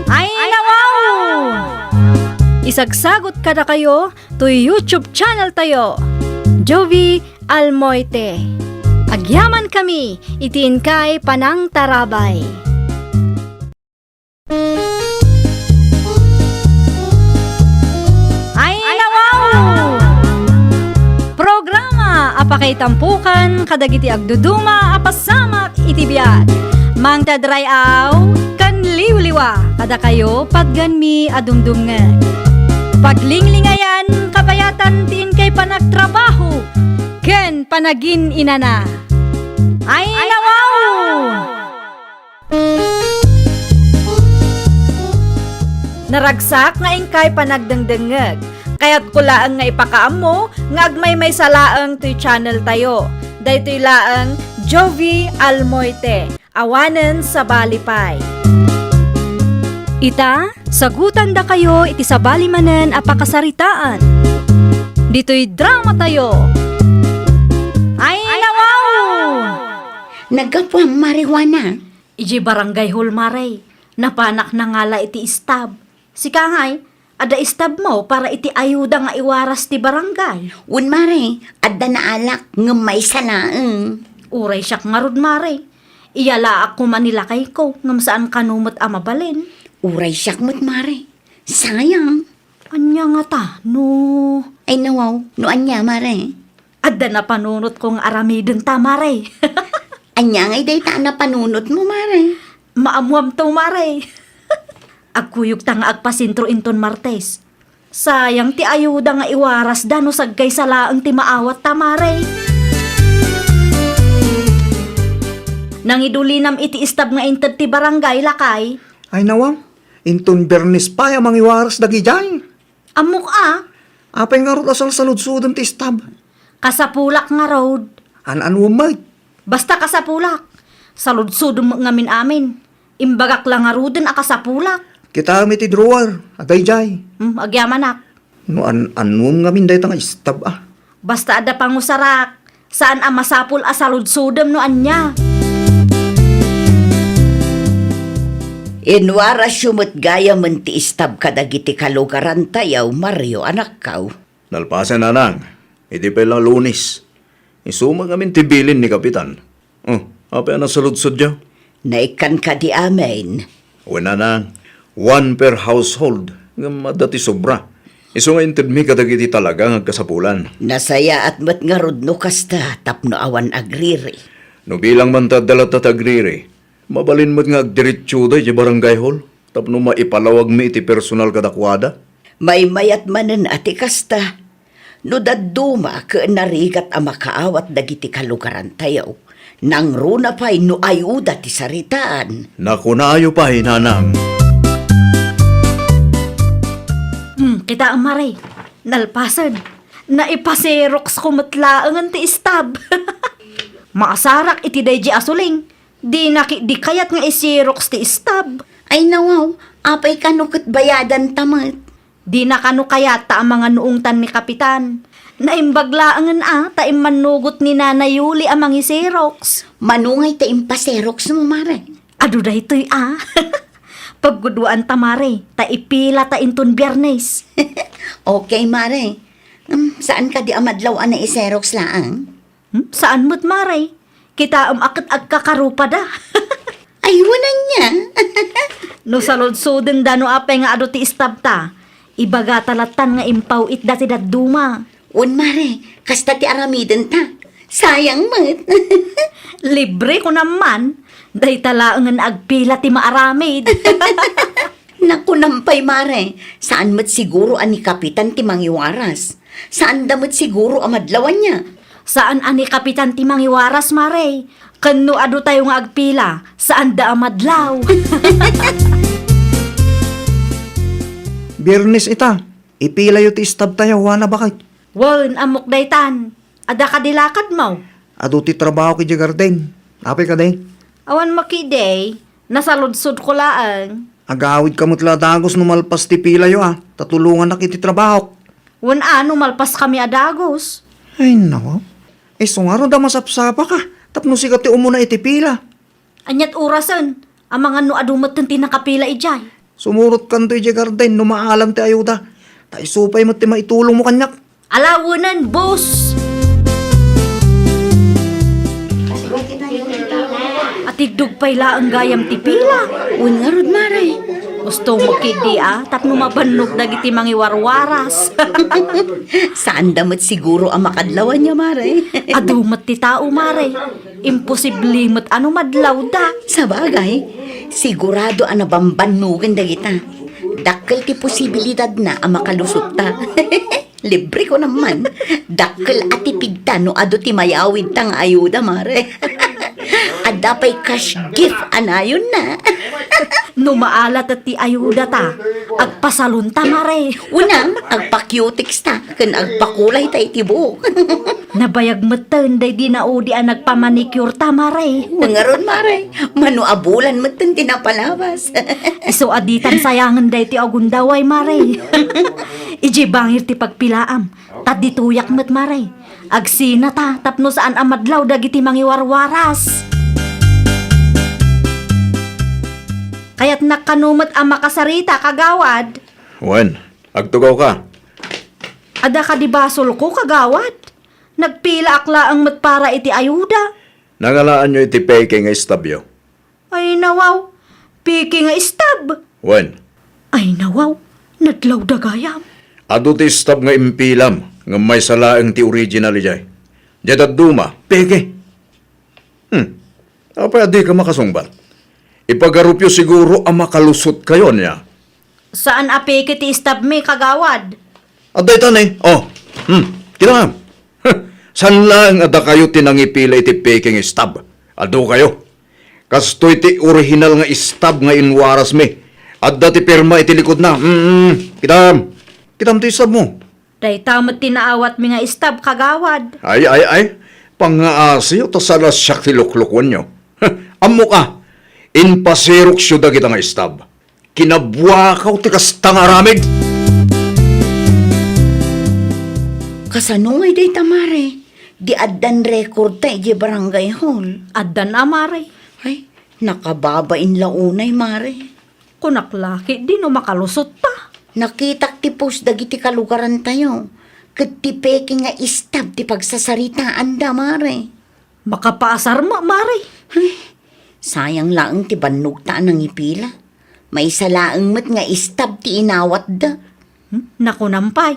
Ay, nawaw! Isagsagot kada kayo to YouTube channel tayo. Jovi Almoite. Agyaman kami, itiin kay Panang Tarabay. Ay, nawaw! Programa apakay tampukan kadagiti agduduma apasamak iti biag. Mang tadrayaw kan liwliwa kada kayo pagganmi adumdumngeg. Paglinglingayan kapayatan tin kay panagtrabaho ken panagin inana. Ay, nawaw! Naragsak nga ingkay panagdengdengeg. Kaya't kulaang nga ipakaam mo, nga agmay may salaang to'y channel tayo. Daytoy laang Jovi Almoite, awanen sa balipay. Ita, sagutan da kayo iti sabali manen a pakasaritaan. Dito'y drama tayo. Ay, nawaw! Nagkapwang marijuana. Iji barangay hall maray, napanak na ngala iti istab. Si Kangay, ada istab mo para iti ayuda nga iwaras ti barangay. Un mare, adda na alak ng may salaang. Uray siyak nga rod maray. Iyala ako manilakay ko ngam saan kanumot amabalin. Uray siyak mo't mare. Sayang. Anya nga ta, no... Ay nawaw, noan niya mare. Adda na panunot kong aramidon ta maray. Anya ngay day ta na panunot mo mare. Maamuam to maray. Agkuyog ta nga agpasintro inton Martes. Sayang ti ayuda nga iwaras dano sagkay salaang ti maawat ta maray. Nangidulinam iti istab nga inted ti barangay lakay. Ay nawang, inton Bernis pa yung mga iwaras dagi dyan. Amok Apay nga rot asal salud-sudon ti istab. kasapulak nga road. An-an wumay. Basta kasapulak. Saludsud mo nga min amin. Imbagak lang nga ruden a kasapulak. Kita kami ti drawer, agay jay. Agyamanak. No an-anum nga min day nga istab Basta ada pangusarak. Saan ang masapul a saludsudem no anya. Inwara sumut gaya menti istab kadagiti kalugaran tayaw, Mario, anak kaw. Nalpasan na nang. Hindi pa lang Lunis. Isuma kami tibilin ni Kapitan. Apa na saludsod niya? Naikan ka di amin. Wala nang. One per household. Nga madati sobra. Iso nga inted mi kadagiti talaga nga kasapulan. Nasaya at mat nga rudno kasta tapno awan agriri. No bilang man ta dalat tagriri. Mabalin mo't nga agdiritsyuda di barangay hall. Tapno maipalawag mi iti personal kadakwada. May mayat manen ati kasta. No daduma ka narigat ang makaawat dagiti kalugaran tayaw. Nang runa pa'y no ayuda ti saritaan. Nakunaayo pa hinanang. Kita ang maray. Nalpasan. Naipaserox kumatlaangan ti istab. Maasarak iti dayji asuling. Di kayat nga isirox ti istab. Ay nawaw, apay kanukot bayadan tamat. Di na kanu kayat ta ang mga nuungtan ni Kapitan. Naimbaglaangan taim manugot ni Nanay Yuli ang mga isirox. Manungay ta impaserox mo mare. Ado da ito'y Pagguduan ta mare, ta ipila ta inton Biyernes. Okay mare. Saan ka di amadlaw na iserox laang? Saan mo't mare? Kita akit agkakarupa da. Ay, wanan niya. No salod-sudin da no apay nga ado ti istab ta. Ibaga talatan nga impaw it dati daduma. Un mare, kasta ti aramiden ta. Sayang mat. Libre ko naman. Day talaangan agpila ti maaramid. Naku nampay mare, saan mat siguro ani Kapitan ti mangiwaras? Saan damot siguro amadlawan niya? Saan ani Kapitan ti mangiwaras mare? Kano ado tayo nga agpila? Saan da amadlaw? Biyernes ita. Ipila yu ti istab tayo, wana bakit? Wan, amok daytan. Ada ka dilakad mo. Ado ti trabaho ki Jagarden. Apay ka day. Awan makiday, nasaludsod ko laang. Agawid kamot la dagos numalpas ti pila yu Tatulungan na kiti trabaho. Wan malpas kami adagos. Ay nako. Sungaro da masapsapa ka. Tapno sikat ti umuna iti pila. Anyat orasan, ang mga no adumat ng tinakapila ijay. Sumurot kanto iti Jagarden, numaalam ti ayuda. Ta isupay mo ti maitulong mo kanyak. Alawanan, boss! At idug pa'y laang gayam ti pila. Ungarod, Maray. Gusto mo kidi tapno mabannog dagiti mangiwarwaras. Saan damat siguro ang makadlawan niya, Maray? Adumat ti tao, mare. Imposible mat ano madlaw da. Sa bagay, sigurado ang nabambanugan dagita. Dakkel ti posibilidad na ang makalusot ta. Libre ko naman. Dakkel at tipigta no ado ti mayawid tang ayuda, Mare. Ada pa'y cash gift anayon na. No maalat at ti ayuda ta. Agpasalun ta, mare. Unang, agpa-cutics ta. Kan agpakulay ta itibo. Nabayag matan day di na o di ang nagpamanicure ta, mare. Nangaron, Mare. Manuabulan mo itong tinapalabas. Iso aditan sayangan day ti agundaway, mare. Iji bangir ti pagpilaam. Tadituyak met, mare. Agsina ta, tapno saan amadlaw dagiti mangiwarwaras. Kaya't nakanumat ang makasarita, kagawad. Wen, agtugaw ka. Ada ka di basol ko, kagawad. Nagpila akla ang matpara iti ayuda. Nangalaan nyo iti peke nga istabyo. Ay nawaw, piki nga istab. Wen, Ay nawaw, nadlaw dagayam. ado ti istab nga impilam nga may salaang ti original ijay. Jadad duma, peke. Apa adi ka makasungbat? Ipagarupyo siguro ang makalusot kayo niya. Saan apeke ti istab me, kagawad? Aday tanay, kinangam. San lang ada kayo tinangipila iti peking istab? Ado kayo. Kasto iti original nga istab nga inwaras me. Adda ti pirma iti likod na. Kitam. Kitam ti istab mo. Day tamat tinaawat mi nga istab, kagawad. Ay. Pangaasi o tasalas siya ti luklukwan nyo. Amo ka. Inpasirok siya da kita nga istab. Kinabwakaw ti kastang aramid. Kasanungay day tamare. Di addan record ta iji barangay hall. Addan amare. Ay, nakababain launay, Mare. Kunaklaki, di no makalusot pa. Nakitak ti post dagiti kalugaran tayo. Kat ti peke nga istab ti pagsasaritaan da, Mare. Makapaasar mo, mare. Sayang lang ti bannog taan ng ipila. May salaang mat nga istab ti inawat da. Naku nampay.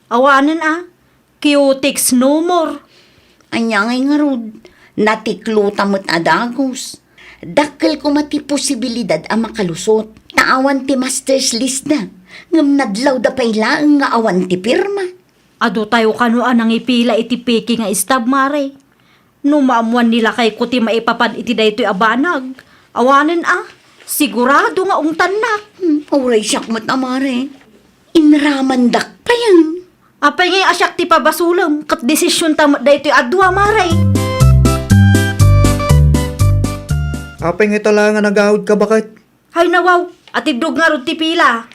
Awanan Cutics no more. Anya ngay nga rod. Natikluta mo't adagos. Dakkel ko mati posibilidad ang makalusot. Taawan ti master's list na. Ngam nadlaw da pay laang nga awan ti pirma. Ado tayo kanuan ang ipila iti peki nga istab, mare. Numaamuan nila kay kuti maipapan iti daytoy abanag. Awanan sigurado nga ungtan na. Uray siyak mo't amare. Inramandak pa yan. Apay ngay asyak ti pabasulam, kat desisyon tamat daytoy adwa, mare. Apay nga talangan nagawid ka bakit? Hay nawaw, at idug nga rod ti pila.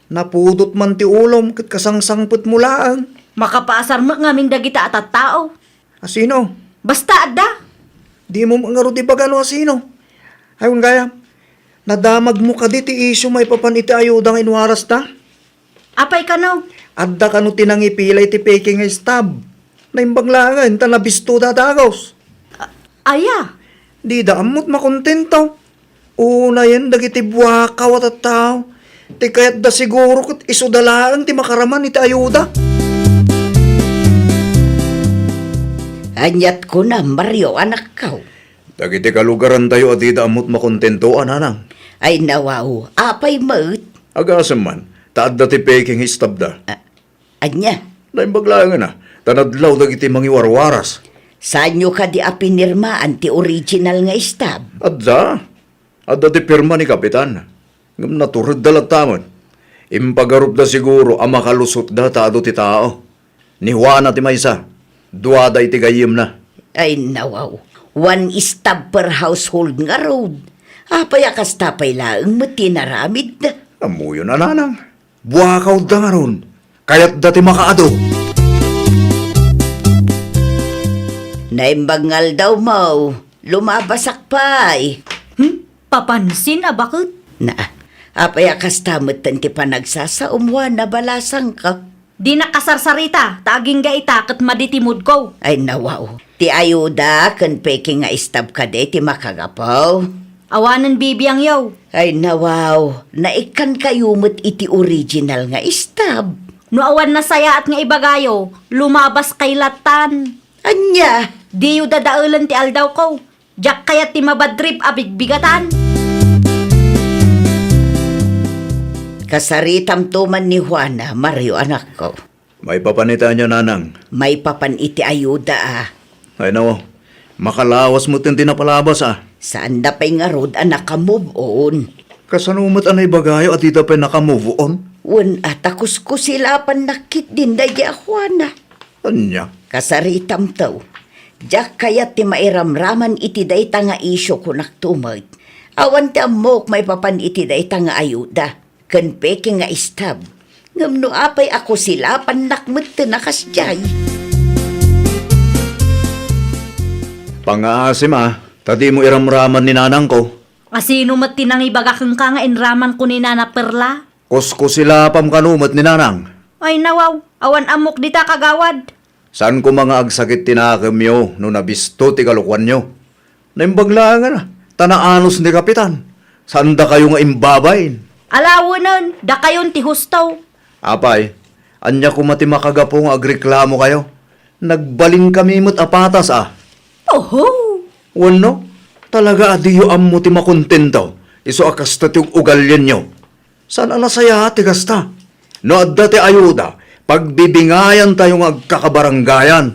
Napudot man ti ulom kat kasangsangput mo laang. Makapaasar mo nga min dagita at tao. Asino? Basta adda. Di mo nga ti bagano asino. Ayun gaya, nadamag mo ka di ti isyo may papan iti ayudang inwaras ta. Apay ka no. Adda ka no tinangipila iti peking nga stab. Naimbaglangan, tanabisto dadagos. Aya. Di da amot makontento. Una yan, dagiti buwakaw at tao. Ti kayat da siguro kat isudalaan ti makaraman iti ayuda. Anyat ko na, Mario, anak ka. Dagiti kalugaran tayo at di da amot makontento, ananang. Ay nawaw, apay maut. Agasam man, taad da ti peking istab da. Anya, Naimbaglangan na, tanadlaw dagiti mangiwarwaras. saan nyo ka di apinirmaan ti original nga istab? Adda ti pirma ni Kapitan. Ngam naturod dalat tamon. Impagarup da siguro ang makalusot da tado ti tao. Ni Juana ti maysa, duwada iti gayim na. Ay nawaw, one stab per household nga road. Apay akas tapay laang matinaramid na. Amuyo na nanang. Buwakaw da nga ron. Kaya't dati makaado. Naimbangal daw mo, lumabasak pa'y. Papansin bakit? Na, apay akas tamot tanti pa nagsasaumwa na balasang ka. Di nakasarsarita, taaging ga itakat maditimod ko. Ay nawaw, ti ayuda kan peki nga stab ka de ti makagapaw. Awanan bibiyang yaw. Ay nawaw, naikan kayumot iti original nga stab. No awan na saya at nga ibagayo, lumabas kay latan. Anya, Di yu dadaulan ti aldaw ko. Diyak kaya ti mabadrip abigbigatan. kasaritam tuman ni Juana, Mario anak ko. May papanita niya nanang. May papan iti ayuda ah. Ay nawa, makalawas mo tinti na palabas ah. Saan da pa'y nga rod anak ka move on? Kasanumat anay bagayo at ita pa nakamove on. Wan atakus ko sila panakit din da Juana. Anya? Kasaritam taw. Diyak kaya ti mairamraman iti dayta nga isyo ko naktumag. Awan ti amok may papan iti dayta nga ayuda. Kan peke nga istab. Ngamno apay ako sila panakmet nakasjay. Pangaasim ah, tadi mo iramraman ni nanang ko. Asino mat tinang ibagakang ka nga inraman ko ni Nana Perla? Kusko sila pam kanumat ni nanang. Ay nawaw, awan amok dita kagawad. Saan ko mga agsakit tinakam yo no nabisto ti kalukwan nyo? Naimbaglangan na, tanaanos ni kapitan. Saan da kayo nga imbabayin? Alawanan, da kayon ti hustaw. Apay, anya ko mati makagapo nga agreklamo kayo. Nagbalin kami mo't apatas ah. Oho! Wano, talaga adiyo ammo ti makontento. Iso akasta ti ugalyan nyo. Saan alasaya ti kasta? No adda ti ayuda, pagbibingayan tayo nga agkakabaranggayan.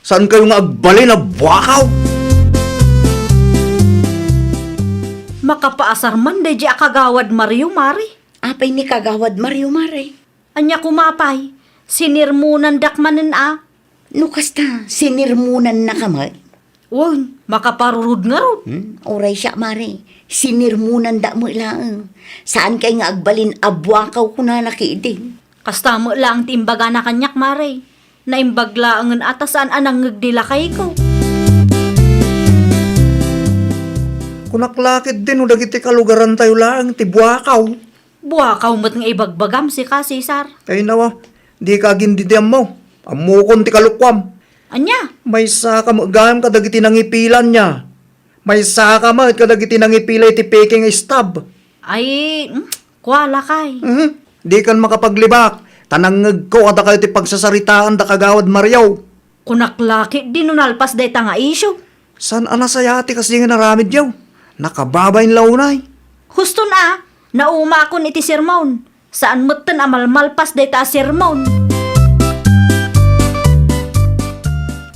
Saan kayo nga agbalin na buwakaw? Makapaasar man da di akagawad Mario Mari. Apay ni kagawad Mario Mare. Anya kumapay, sinirmunan dakmanen a. No kasta, sinirmunan na kamay. Uy, makaparurud nga rod. Oray siya, Mare. Sinirmunan da mo lang. Saan kay nga agbalin abwakaw ko na nakiiding? Kasta mo lang ti imbaga na kanyak Mari. Naimbagla ang atasaan anang ngagdila kay ko. Kunaklakit din o dagiti kalugaran tayo lang, ti Buakaw. Buwakaw mo't nga ibagbagam si ka, Cesar. Ay nawa, di ka gindidiam mo. Amukon ti kalukwam. Anya? May saka magayam ka dagiti nangipilan niya. May saka mo at kadagiti nangipilay ti peking stab. Ay, kuwala kay. Di kan makapaglibak. Tanangag ko at kayo ti pagsasaritaan da kagawad Mariaw. Kunaklaki di nunalpas day tanga isyo. San anasayati kasi nga naramid yaw? Nakababayin launay. Husto na, nauma akon iti sermon. Saan mo't amalmalpas day ta sermon.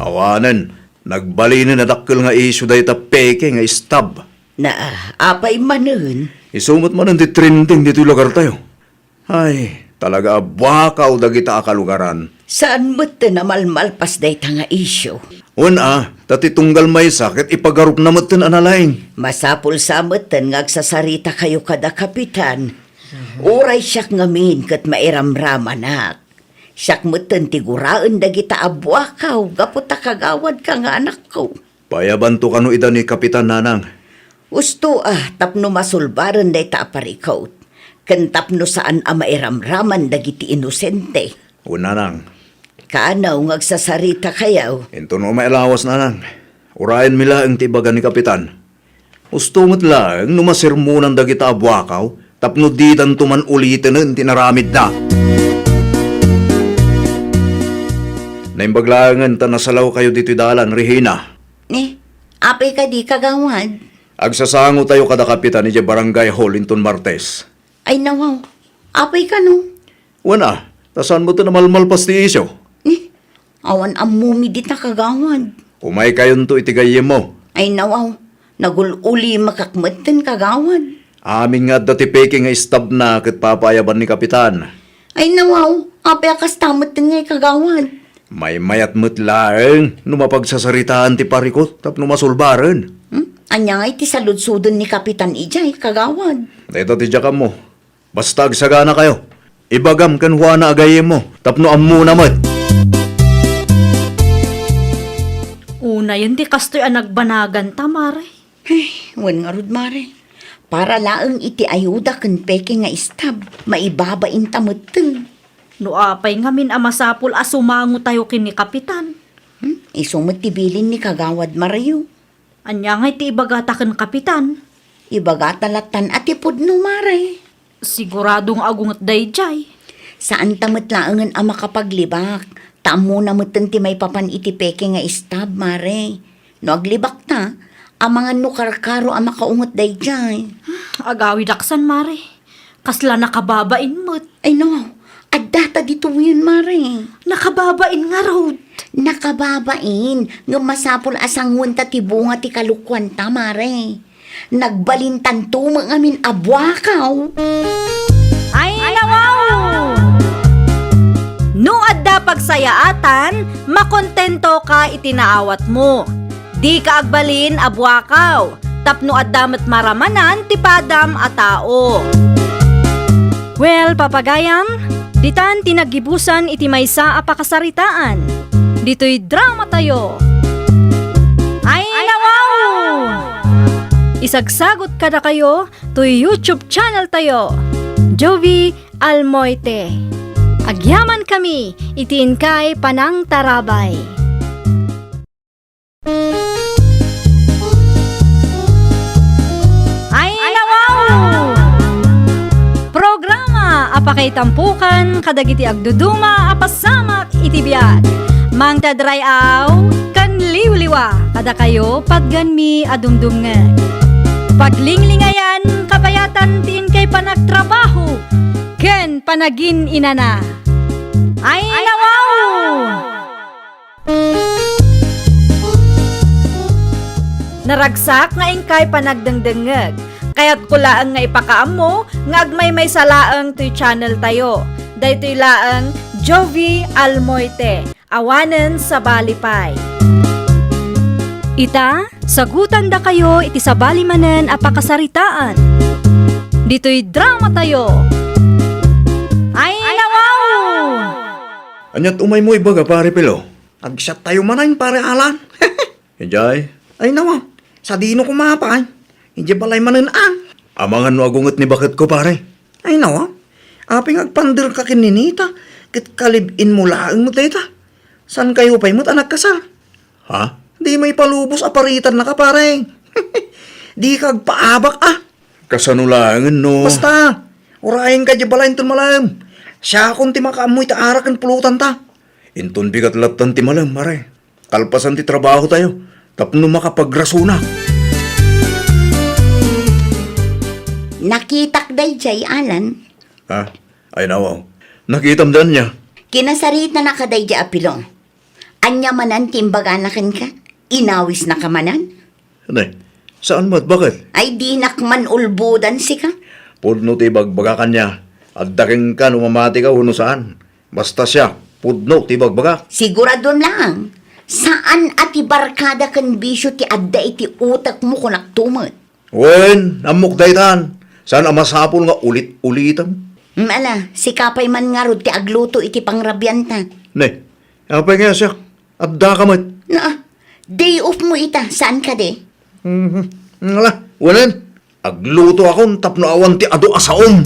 Awanan, nagbalin na dakkel nga isu day ta peke nga stab. Na apay manen. Isumot man ang trending dito lugar tayo. Ay, talaga abwakaw dagita akalugaran. Saan mo na malmalpas day nga isyo? Una, tati tunggal may sakit, ipagarup na matan analaing. Masapul sa matan nga agsasarita kayo kada kapitan. Uray siyak ngamin kat mairamramanak. Siyak matan tiguraan dagita abwakaw, gaputa kagawad ka nga anak ko. Payabanto kano ida ni Kapitan Nanang. Usto tapno masulbaran day ta aparikaw. Kan tapno saan mairamraman dagiti inosente. Una nang, Kaanaw ngagsasarita kayaw. ito no mailawas Nanang. Urayan mila ang tibagan ni Kapitan. Ustumot lang, numasirmunan dagita abwakaw, tapno di dan tuman ulitin ang tinaramid na. Naimbaglangan ta nasalaw kayo dito dalan, Regina. Apay ka di kagawad. Agsasango tayo kada kapitan ni Barangay Hall Inton Martes. Ay nawaw, apay ka no. Wana, tasan mo to na malmalpas ti isyo. Awan ang mumi di na kagawad. Umay kayon to itigayem mo. Ay nawaw, nagululi makakmatan kagawad. Amin nga dati peke nga istab na kat papayaban ni Kapitan. Ay nawaw, apay akas tamot din ngay kagawad. May mayat mutlaeng numapagsasaritaan ti parikot tap numasulbaran. Anya ngay ti saludsudon ni Kapitan Ijay kagawad. Ito ti dyan mo. Basta agsagana kayo. Ibagam kan Juana agayem mo. Tapno ammo naman. Una yun di kastoy ang nagbanagan ta, Mare. Wan nga rod, Mare. Para laang iti ayuda kan peke nga istab, maibabain tamuteng. No apay ngamin amasapul asumango tayo kini Kapitan. Isumot ti bilin ni kagawad Mario. Anya nga iti ibagata kan Kapitan. Ibagatalatan at ipod no, Mare. Siguradong agungat dayjay. Saan tamot laangan ang makapaglibak? Tamo na mutan ti may papan iti peke nga istab, Mare. No aglibak ta, ang mga nukarkaro ang makaungot dayjay. Agawi daksan, Mare. Kasla nakababain mo't. Ay no, adata dito yun, Mare. Nakababain nga road. Nakababain, nga masapol asangun ta ti bunga ti kalukwan ta, Mare. Nagbalintan tumang amin abwakaw. Ay, nawaw! No adda pagsayaatan, makontento ka itinaawat mo. Di ka agbalin abwakaw, tapno addamet maramanan ti padam a tao. Well, papagayam, ditan tinagibusan iti maysa a pakasaritaan. Dito'y drama tayo. Ay, nawaw! Isagsagot kada kayo to YouTube channel tayo. Jovi Almoite. Agyaman kami, itiin kay Panang Tarabay. Ay, nawaw! Programa apakay tampukan kadagiti agduduma apasamak iti biag. Mang tadrayaw kan liwliwa kada kayo pagganmi adumdumngan. Paglinglingayan kapayatan tiin kay panagtrabaho ken panagin inana. Ay, nawaw! Naragsak nga ingkay panagdengdengeg. Kaya't kulaang nga ipakaamo nga agmay may salaang to channel tayo. Daytoy laang Jovi Almoite. Awanen sa Balipay. Ita, sagutan da kayo iti sabali manen a pakasaritaan. Dito'y drama tayo. Ay, nawaw! Anyat umay mo ibaga pare pilo. Agsyat tayo manayin, pare Alan. Enjay. Ay nawa, sa dino kumapay. Hindi balay manan Amangan no agungot ni bakit ko pare. Ay nawa, aping agpandir ka kininita. Kit kalibin mo laang mo teta. San kayo pa'y mo't anak kasal? Ha? Di may palubos aparitan na ka, pare. Di kag paabak Kasanulangan no. Basta, urahin ka di balayin ton malam. Siya kung ti makaamoy ta arak ang pulutan ta. Inton bigat latan ti malam pare. Kalpasan ti trabaho tayo. Tapno makapagrasuna. Nakitak dayjay, Alan. Ha? Ay nawaw. Nakitam dan niya. Kinasarita na ka dayjay apilong. Anya manan timbaganakan ka? Inawis na ka manan? Anay, saan mo at bakit? Ay di nakman ulbudan si ka? Pudno ti bagbagakan niya. At daking ka numamati ka huno saan. Basta siya, pudno ti bagbaga. Sigurado lang. Saan ati barkada kan bisyo ti adda iti utak mo kung naktumot? Wen, amok daytan. Saan amasapol nga ulit-ulitan? Mala, si kapay man nga rod ti agluto iti pangrabyanta. Ne, apay nga siya. Adda ka mat. Na, day off mo ita. Saan ka de? Ngala, wanan. Agluto akong tapno awan ti ado asaom.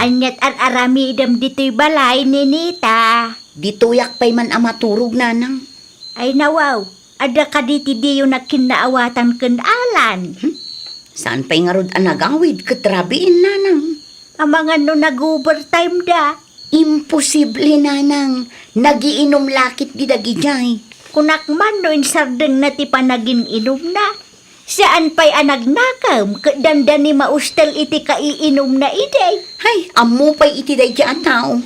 Anyat at arami idam dito'y balay, ninita. Dituyak pa'y man amaturog nanang. Ay nawaw, ada ka diti diyo na kinaawatan ken Alan. Saan pa'y nga rod anagawid katrabiin nanang? Ang mga no nag-overtime da. Imposible nanang. Nagiinom lakit di dagijay. Kunak man no insardeng na ti panagin inom na. Saan pa'y anagnakam, dandan ni maustel iti kaiinom na iday. Hay, ammo pa'y iti day dyan tao.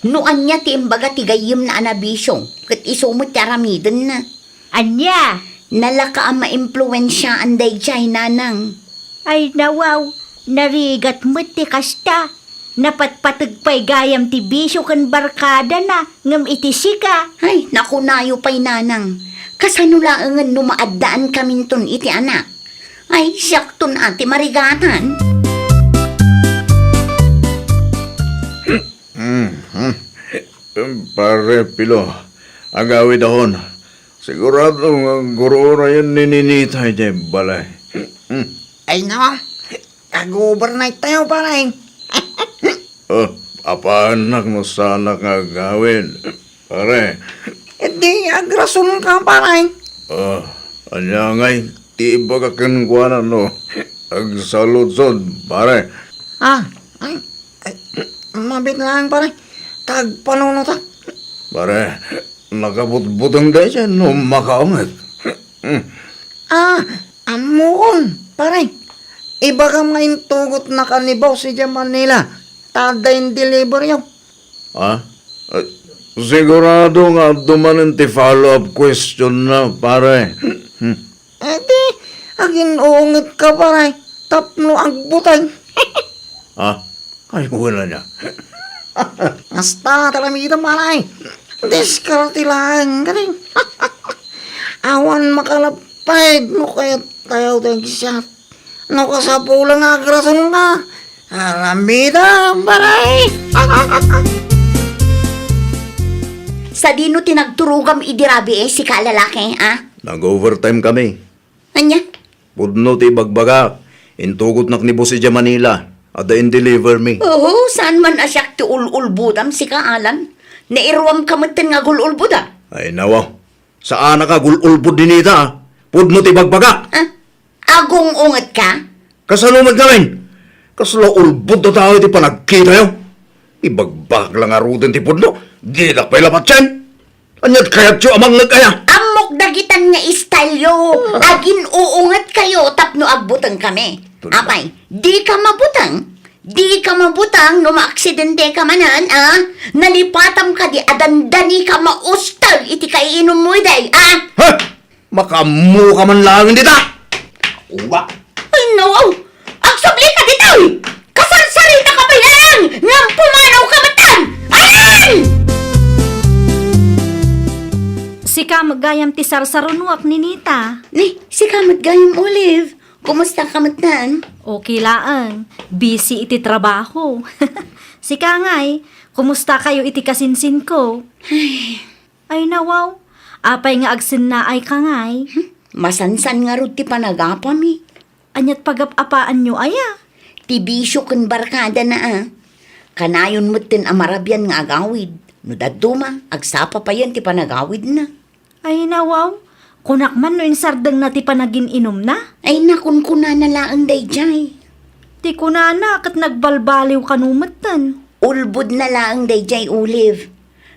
Noan niya ti imbaga ti gayim na anabisyo. Kat isumot ti aramidon na. Anya, Nalaka ang maimpluwensya ang dayjay nanang. Ay nawaw, narigat mo ti kasta. Napatpatagpay gayam ti bisyo kan barkada na ngam iti sika. Ay, nakunayo pa'y nanang. Kasanulaangan numaadaan kaminton iti anak. Ay, siyakton ati marigatan. Pare Pilo, agawid ahon. Sigurado ang guro na yun nininitay niya yung balay. Ay nawa, kag-overnight tayo parang. Apanak mo sana kagawin. Pare, Hindi, agrason ka parang. anya ngay, ti iba ka kinukuha no. Ag saludsod, pare. Ay, mabit lang parang. Tagpanuno ta. Pare, nakabutbutang da siya no makaungat. Amukon, parang. Iba ka ngayon tugot na kanibaw si Manila. Tada yung deliver yun. Sigurado nga dumanin ti follow-up question na, pare. Di, agin uungit ka parang. Tapno ang butay. Ay, wala niya. Hasta talamita parang. Diskarte lang ka rin. Awan makalapay mo kaya tayo tayong siya. No kasapulang agrason ka. Alamida parang. Sa dino tinagturugam idirabi si kalalaki, Nag-overtime kami. Anya? Pudno ti bagbaga. Intugot nak ni Boss Ija Manila. Ada in-deliver me. Oo, saan man asyak ti ululbudam si kaalan? Nairuam kamatin nga gululbuda. Ay nawa. Saan ka gululbud dinita? Pudno ti bagbaga. Agong ungat ka? Kasalumad kami. Kaslo ulbud na tao iti panagkita yun. Ibagbag lang aruden ti pudno. Di na pa'y lapat siyan. Anyat kayat siyo amang nagkaya. Amok dagitan nga istalyo. Agin uungat kayo tapno agbutang kami. Apay, di ka mabutang. Di ka mabutang no maaksidente ka manan, Nalipatam ka di adandani ka maustag iti kaiinom mo day, Ha? Makamu ka man lang dita. Uwa. Ay, no! Agsubli ka dito! Kasarsarita ka ba yan? Ngam pumanaw ka matan! Ayan! Si kamagayam ti sarsarunuak ni Nita. Ni, si Kamat Gayam Olive. Kumusta kamatan? Okay laang, busy iti trabaho. Si Kangay, kumusta kayo iti kasinsin ko? Ay nawaw, apay nga agsin na ay Kangay. Masansan nga ro ti panagapa mi. Anyat pagapapaan nyo aya. Ti bisyo kun barkada na Kanayon mo't tin amarabyan nga agawid. No daduma, agsapa pa yan ti panagawid na. Ay nawaw, kunak man no insardeng na ti panagin inom na. Ay nakunkuna na laang dayjay. Ti kunana kat nagbalbaliw kanumatan. Ulbud na laang dayjay Olive.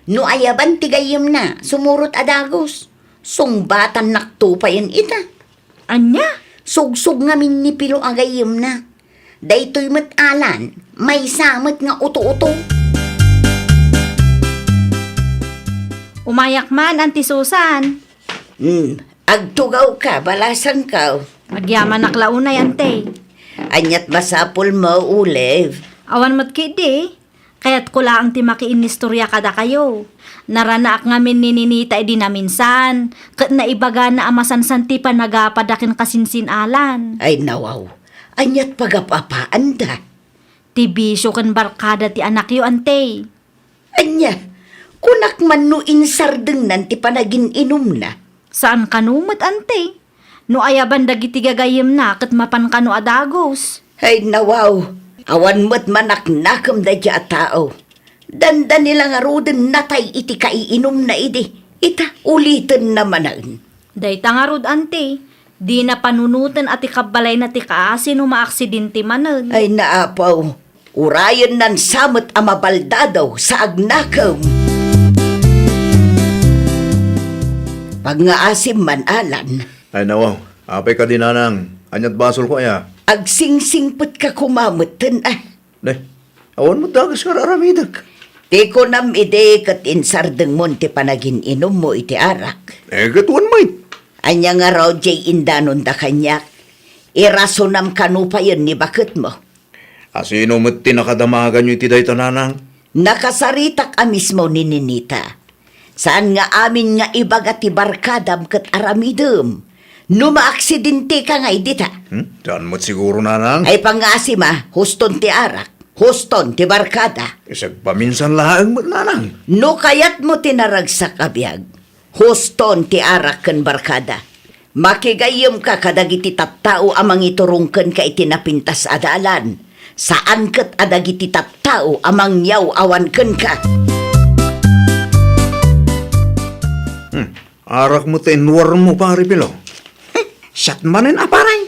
No ayaban ti gayem na, sumurot adagos. Sungbatan nakto pa yan ita. Anya? Sugsug ngamin ni Pilo agayem na. Daytoy matalan, may samot nga uto-uto. Umayak man, Auntie Susan. Agtugaw ka, balasan ka. Agyaman naklaunay, ante. Anyat masapol mo, Olive. Awan mo't kidi. Kaya't kula ang timakiin nistorya kada kayo. Naranaak ngamin nininita edi na minsan. Kat naibaga na amasansan ti panagapadakin kasinsin-alan. Ay nawaw, anyat pagapapaan da. Ti bisyo kan barkada ti anak yo, ante. Anya, kunak man no insardeng nan ti panagin inom na. Saan kanumot, ante? No ayaban dagiti gagayem na kat mapan kano adagos. Ay nawaw, awan mo't manaknakam da dya tao. Danda nila nga ruden natay iti kaiinom na idi. Ita, ulitin naman. Day tangarod, ante. Di na panunutan at ikabalay na ti kaasin no maaksidente manan. Ay naapaw, urayan nan samot amabaldadaw sa agnakaw. Pag nga asim man alan, Ay nawaw, apay ka dinanang. Anyat basol ko aya. agsingsingput ka kumamutan Ne, awan mo dagas ka raramidag. Di ko nam ide kat insardeng mon ti panagin inom mo iti arak. Gatuan mo Anya nga raw jay indanon da kanyak. Irasonam kanu pa yun ni bakit mo. Asino mo't tinakadamagan nyo iti dayta nanang? Nakasaritak a mismo ni Ninita. Saan nga amin nga ibaga ti barkadam ket aramidem. No maaksidente ka nga idita. Saan mo't siguro nanang? Ay pangasi ma, huston ti arak. Huston ti barkada. Isag paminsan laang mo't nanang. No kayat mo tinaragsak abiyag. Huston ti arak ken barkada. Makigayom ka kadagiti tattao amang iturungken ka itinapintas adalan. Saan ket adagiti tattao amang yaw awan ken ka. Arak mo tinwar mo pare pilo. Siyat manin aparay.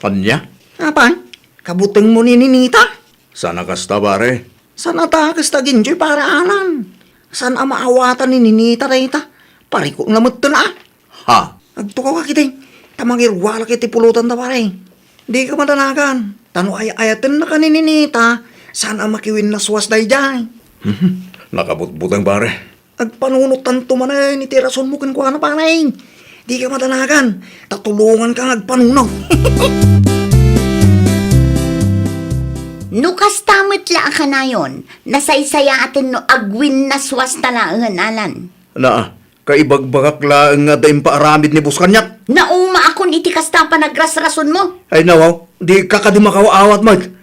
Kanya? Apay, kabuteng mo ni Ninita. Sana kasta pare. Sana takas taginjoy para alan. San amaawatan ni Ninita rayta. Pariko nga matan Ha? Agtukaw ka kiting. Tamangirwala kiti pulutan da paray. Di ka madanagan. Tano ayatin na ka ni Ninita. Sana makiwin na suwas day jay. Nakabutbutang pare. Agpanunutan tumanay ni tirason mo kan kuha na paray. Di ka madanagan. Tatulungan ka agpanunaw. No kastamit la ka na yon, nasaysaya atin no agwin na swas talaangan alan. Na, kaibagbagak laang nga dayong paaramid ni Buskanyak. Nauma akon iti kasta pa nagrasrason mo. Ay nawaw, di ka makawawat mag.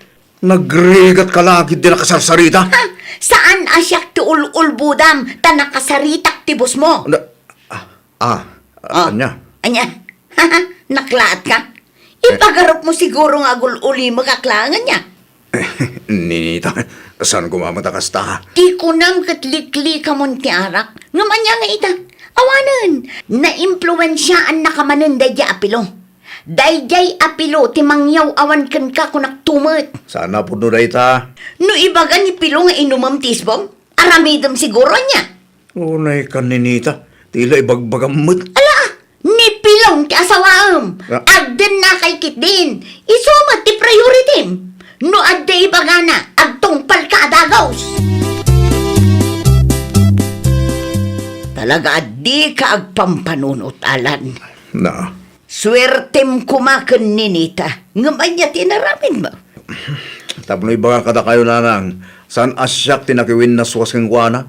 Nagrigat ka lagi din nakasarsarita. Ha? Saan asyak ti ulbudam ta nakasaritak ti bus mo? Kanya. Anya, naklaat ka? Ipagarap mo siguro nga uli makaklangan niya. Ninita, saan gumamata kasta? Di ko nam katlikli ka mon ti arak. Ngaman niya nga ita. Awanan, na-impluensyaan na kamanan dayjay apilo. Dayjay apilo ti mangyaw awan ken ka kunak tumet. Sana po no dayta. No ibaga ni pilo nga inumam tisbom, aramidam siguro niya. Unay ka, Ninita. Tila ibagbagam mo't. Ala, ni pilong ti asawaam. Ah. Agden na kay kit din. Isumat ti priority. No adde ibaga na, agtungpal ka adagaws. Talaga di ka agpampanunot alan. Na, Swertem kumaken Ninita. Ngaman niya tinaramin mo. tapno ibaga kada kayo nanang. Saan asyak tinakiwin na suwas kang guana?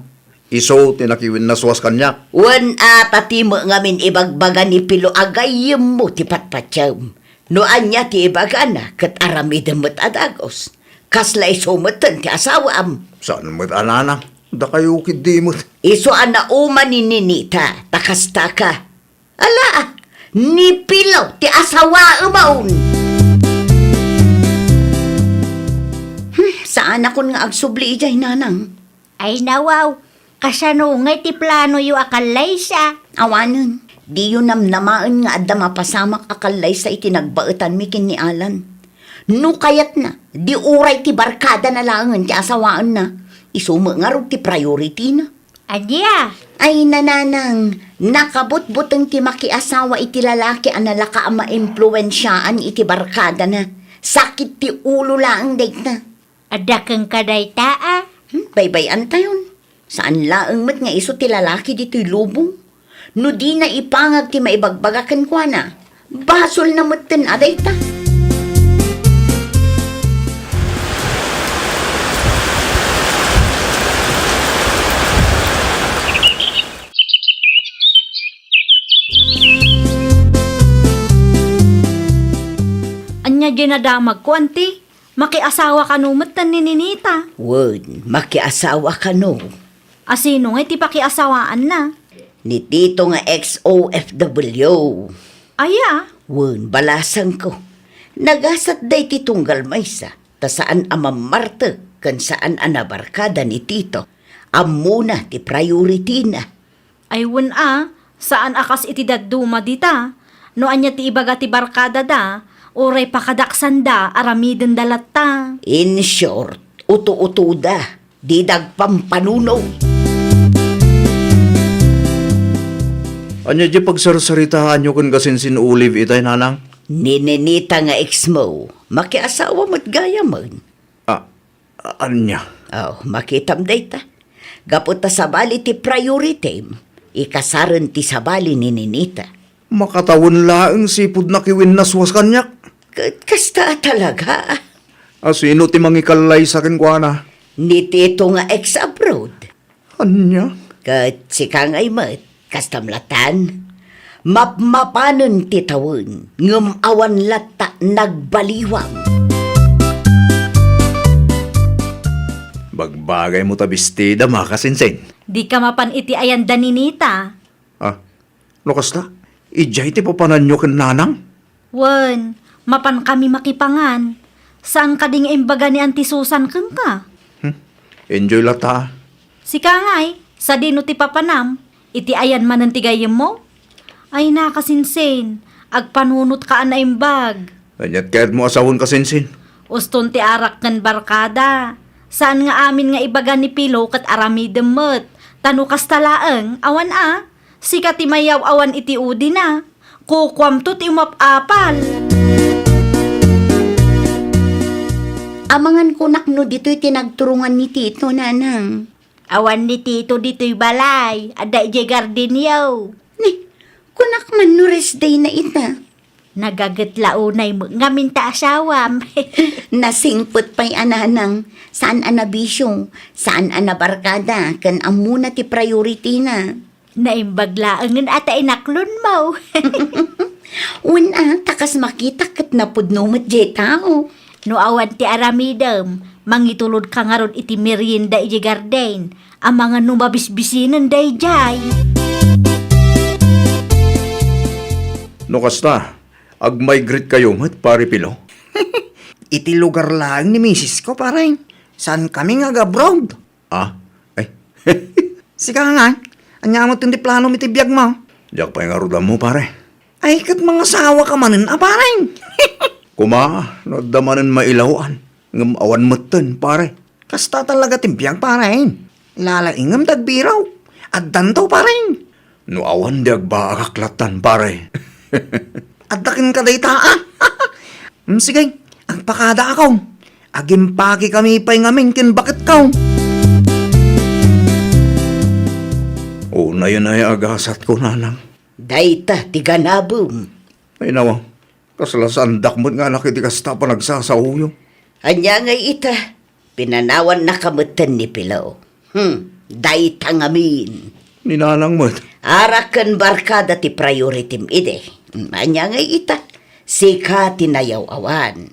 Iso tinakiwin na suwas kanya. Wan atati mo ngamin ibagbaga ni Pilo agayem mo ti patpatyam. No anya ti ibaga na kat aramidem mo't adagos. Kaslay sumatan ti asawam. Saan mo't ananang? Da kayo kidi mo't. Iso ana uma ni Ninita, takasta ka. Ala, ni Pilo ti asawa umaon. Saan akon nga agsubli ijay nanang? Ay nawaw, kasano ngay ti plano yu akalay siya. Awanan, di yun namnamaan nga adda mapasamak akalay sa itinagbaetan mi kin ni Alan. No kayat na, di uray ti barkada na langan ti asawaan na. Isumo nga ro ti priority na. Adya, Ay nananang, nakabot-buteng ti makiasawa iti lalaki ang nalaka ang maimpluensyaan iti barkada na. Sakit ti ulo laang date na. ada kang kadayta ah. Baybayan tayon. Saan laang mat nga iso ti lalaki dito'y lubong? No di na ipangag ti maibagbagakan kwa na. Basol na maten aday ta. Anya ginadamag ko, auntie. Makiasawa ka numatan ni Ninita. Wan, makiasawa ka no. Asino nga ti pakiasawaan na. Ni Tito nga ex-OFW. Aya, Wan, balasan ko. Nagasat day ti tunggal maysa. Ta saan amam Marta, kan saan anabarkada ni Tito. Amuna ti priority na. aywan saan akas iti daduma dita. No anya ti ibaga ti barkada da, oray pakadaksan da, aramiden dalatta. In short, uto-utuda. Di dagpampanunaw. Anya di pagsarsaritahan nyo kun kasinsin Olive itay nanang? Ninenita nga ex mo, makiasawa mo't gaya man. Anya? Makitam dayta. Gapot ta sabali ti priority, ikasaran ti sabali ni Ninita. Makatawon laang sipod na kiwin naswas kanyak. Kasta talaga. Sino ti mangikalay sa akin kwa na? Ni tito nga ex-abroad. Anya? Kat si kang ay mat, kastamlatan. Mapmapanon titawon, ngam awan lata nagbaliwang. Bagbagay mo tabistida makasinsin. Di ka mapan iti ayan daninita. No kasta? Ijay ti papananyo ken nanang? Wen, mapan kami makipangan. Saan ka ding imbaga ni Auntie Susan kang ka? Enjoy lata. Si Kangay, sa dino ti papanam, iti ayan manantigayem mo? Ay nakasinsin, agpanunot ka na imbag. Anyat kahit mo asawon kasinsin. Uston ti arak kan barkada. Saan nga amin nga ibaga ni Pilo kat arami demot. Tano kastalaeng, awan sika ti mayaw awan iti udi na. Kukwam to ti umapapal. Amangan ko nakno dito'y tinagturungan ni Tito, nanang. Awan ni Tito dito'y balay, ada ije garden yaw. Ni, kunak man no rest day na ita. Nagagatlaunay mo nga minta asawam. Nasingpot pa'y ananang, saan anabisyo, saan anabarkada, kan amuna ti priority na. Naimbaglaangan ata inaklon mo. Una, takas makita kat napudnumat jay tao. No awan ti aramidam, mangitulod ka nga ron iti merienda ije garden. Ang mga numabisbisinan day jay. No kasta? Ag-migrate kayo mat pare Pilo? Iti lugar lang ni misis ko, parang. Saan kami nga abroad? Ay. Si Kangay, anya mo tundi plano miti biyag mo. Diyak pa yung arudan mo pare. Ay, kat mga sawa ka manin, parang. Kuma, no damanan mailawan. Ngam awan matan pare. Kasta talaga timbiyag, parang. Lalaingam dagbiraw. At danto, parang. No awan diag ba akaklatan pare. At dakin ka daytaan. Sige, agpakada ako. Agimpaki kami pa'y ngamin kin bakit kaw. Na yun ay agasat ko nanang. Dayta, tiganabong. Ay nawa, kasalasandak mo't nga nakiti kasta pa nagsasahuyo. Anya nga ita, pinanawan na kamutan ni Pilaw. Dayta ngamin. Ninanang mo't. Arakan barkada ti priority ide. Anya nga ita, sika tinayaw awan.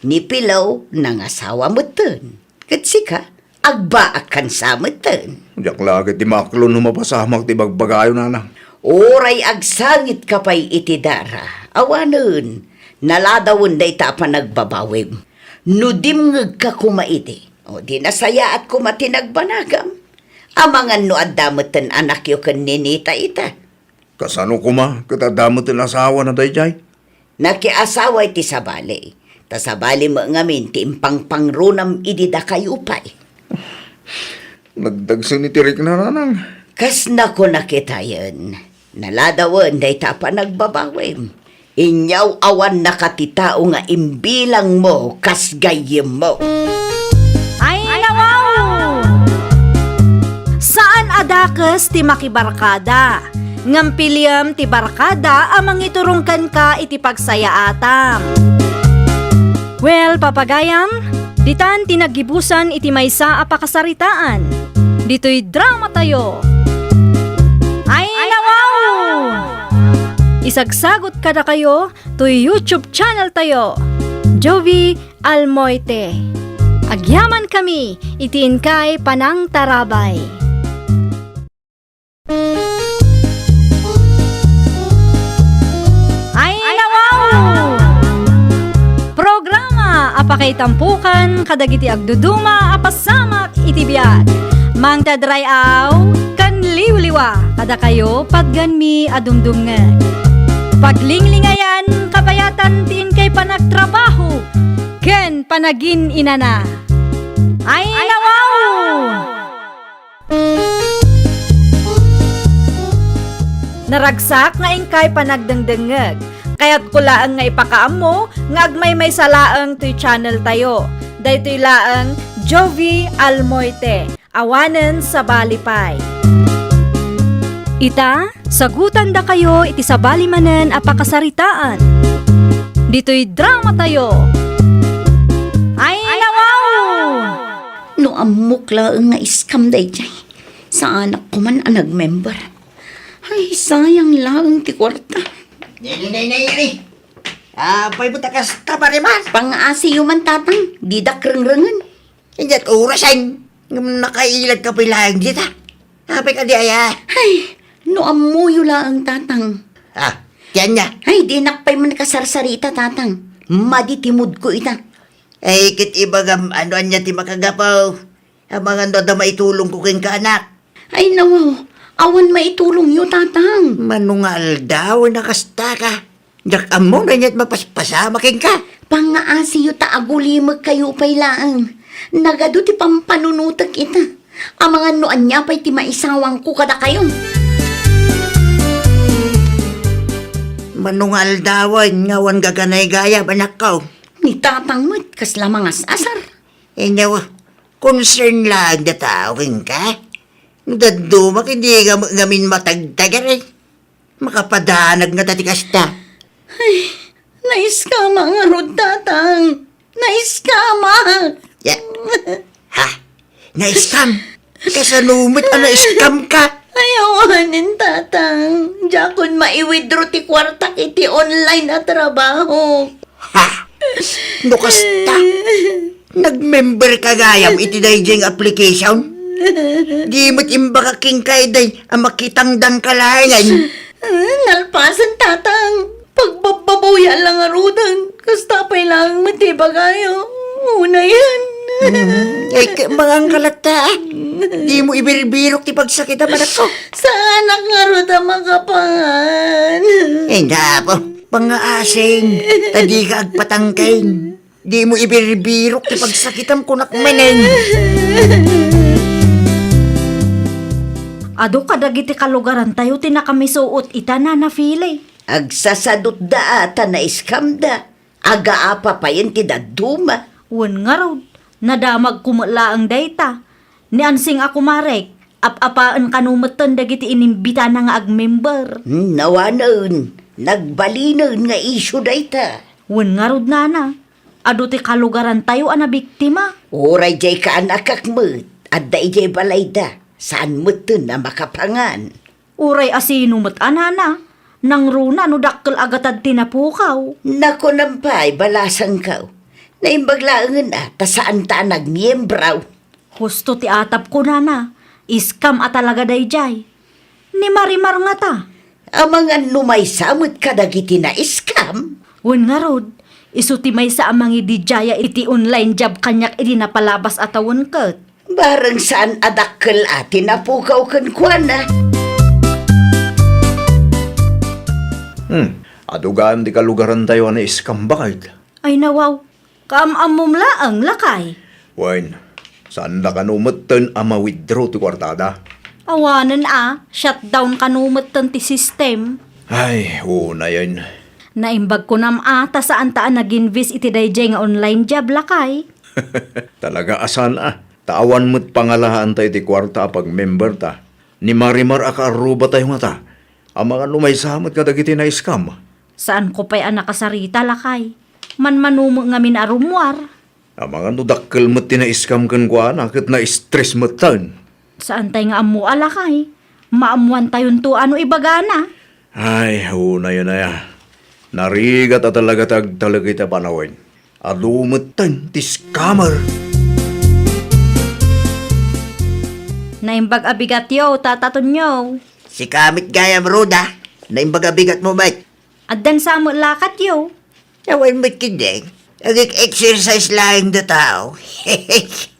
Ni Pilaw nangasawa mutan. Kat sika, agba akan sa mutan. Diyak lagi ti maklon humapasamak ti bagbagayo nanang. Oray agsangit ka pa'y itidara. Awanon, naladawon da ita pa nagbabawim. Nudimngag ka kumaiti. O di nasaya at kumatinagbanagam. Amangan no addamutan anak yo kan ninita ita. Kasano kuma, katadamot ang asawa na dayjay. Nakiasawa iti sabali. Ta sabali mo ngamin ti impang pangrunam idida kayo pa'y. Nagdagsan ni Tirik na nanang. Kas na ko nakita yun. Naladawon da ita pa nagbabawim. Inyaw awan nakatitao nga imbilang mo kas gayem mo. Ay, nawaw! Saan adakas ti makibarkada? Ngampiliam ti barkada amang iturungkan ka iti pagsayaatam. Well, papagayam, ditan tinagibusan iti maysa a pakasaritaan. Dito'y drama tayo. Ay, nawaw! Isagsagot kada kayo to YouTube channel tayo, Jovi Almoite. Agyaman kami, itiin kay Panang Tarabay. Ay, nawaw! Programa apakay tampukan kadagiti agduduma apasamak itibiyag. Mang tadrayaw kan liwliwa kada kayo pagganmi adumdumngan. Paglinglingayan kapayatan tiin kay panagtrabaho ken panagin inana. Ay, nawaw! Naragsak nga ingkay panagdengdengeg. Kaya't kulaang nga ipakaamo nga agmay may salaang to'y channel tayo. Daytoy laang Jovi Almoite. Awanen sa Balipay. Ita, sagutan da kayo iti sabali manen a pakasaritaan. Dito'y drama tayo. Ay, nawaw! No amukla nga iskam day jay. Sa anak ko man ang nag-member. Ay, sayang lang ti kwarta. Nay. Pay buta ka sa Marimar. Pang-asi man tatang, di da kreng-rengen. Hindi at orasan. Nakailag ka pilang dita. Apay ka di aya. Ay, no amuyo lang tatang. Yan niya. Ay, di nakpay man kasarsarita tatang. Maditimod ko ita. Ay, kit ibagam ano anya ti makagapaw. Ang mga noda maitulong ko king kaanak. Ay, nawaw. Awan maitulong yo tatang. Manungal daw nakasta ka. Jak amo na niya't mapaspasama king ka. Pang-aasi yo taagulimag kayo pay laang. Nagado ti pampanunutak ita. Ang mga noan niya pa'y ti maisawang ko kada kayo. Manungal dawan ngawan gaganay gaya banak ko. Ni tatang mo't kasla mga asar. Inyaw, concern lang na tao king ka. Dadumak hindi ngamin matagtagar eh. Makapadanag na tatikasta. Naiskama nga rod tatang. Naiskama. Ya. Ha? Na-scam? Kasalumit na na-scam ka? Ayawanin tatang. Jakon maiwithdraw ti kwarta iti online na trabaho. Ha? Nukasta? Nag-member ka gayam iti dayjeng application? Di mo't imbaka king kay day ang makitang dang kalayan. Nalpasan tatang. Pagbababuya lang arudan. Kastapay lang matiba kayo. Una yan. Mga kalata, di mo ibiribirok ti pagsakit naman ako. Sa anak nga ruda makapangan. Na po, pangaasing, tadi ka agpatangkain. Di mo ibiribirok ti pagsakitam ko nakmeneng. Ado kadagiti kalugaran tayo tinakamissuot ita na nafili. Agsasadot da ata na iskam da. Aga-apa pa yun ti daduma. Wan nga raw, nadamag kumula ang data. Ni ansing ako marek, ap-apaan kanumatan dagiti inimbita na nga ag-member. Nawanon, nagbalinon nga isyo da ita. Wan nga raw nana, ado ti kalugaran tayo ana biktima. Oray jay ka anak akmet, at da ijay balay da. Saan mo na makapangan? Uray asino mat anana, nang runa no dakkel agatad tinapukaw. Nako nampay, balasan ka. Naimbaglaangan ta saan ta nagmiyembraw. Husto ti atap ko nana, iskam at talaga dayjay. Ni Marimar nga ta. Ang mga numay samot ka dagiti na iskam. Wan nga rod, isu ti may sa amang idijaya iti online job kanyak iti napalabas atawon ket. Barang saan adakkel ati napukaw kan kuana. Adugaan di kalugaran tayo na iskam bakit? Ay nawaw, kaamamom laang lakay. Wain, saan da kanumatan ama withdraw ti kwartada? Awanan shutdown kanumatan ti system. Ay, una yan. Naimbag ko nam ata saan taan nag-invest iti dayjay nga online job lakay. Talaga asan Tawan mo't pangalahaan tayo ti kwarta pag member ta. Ni Marimar akaaruba tayo nga ta. Ang mga lumaysamot ka dagiti na iskam. Saan ko pa'y nakasarita lakay? Manmanumo nga minarumwar. Ang mga nudakkel mo't tinaiskam kan kwa nakit na stress mo't tan. Saan tayo nga amu alakay? Maamuan tayon to ano ibagana? Ay, una yun na ya. Narigat at talaga talaga ita panawin. Alumot tan, ti scammer. Naimbag abigat yo, tataton yo. Si kamit gayam roda. Naimbagabigat mo ba't? Addan sa mo lakat yo. Awan mo't kindeng. Nag-exercise lang da tao.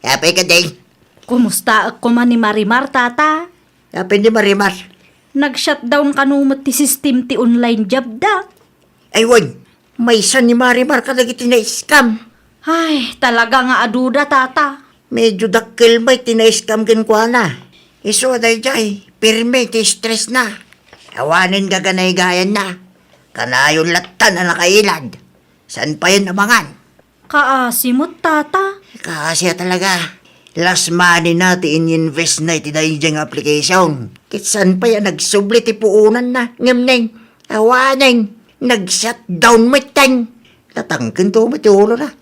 Hapay ka ding. Kumusta ako man ni Marimar tata? Hapay ni Marimar. Nag-shutdown kanumot ti system ti online job da. Aywan, may san ni Marimar ka nagiti na scam. Ay, talaga nga aduda tata. Medyo dakkel may tina-scam kin kwa na. Iso day jay, pirme ti stress na. Awanin ka ganay gayan na. Kanayon latan na nakailad. San pa yan amangan? Kaasimot tata. Kasi talaga, last money natin in-invest na iti dayjeng application. Kitsan pa yan nagsubli ti puunan na. Ngamneng, awaneng, nag-shutdown matang. Tatangkin to matulo na.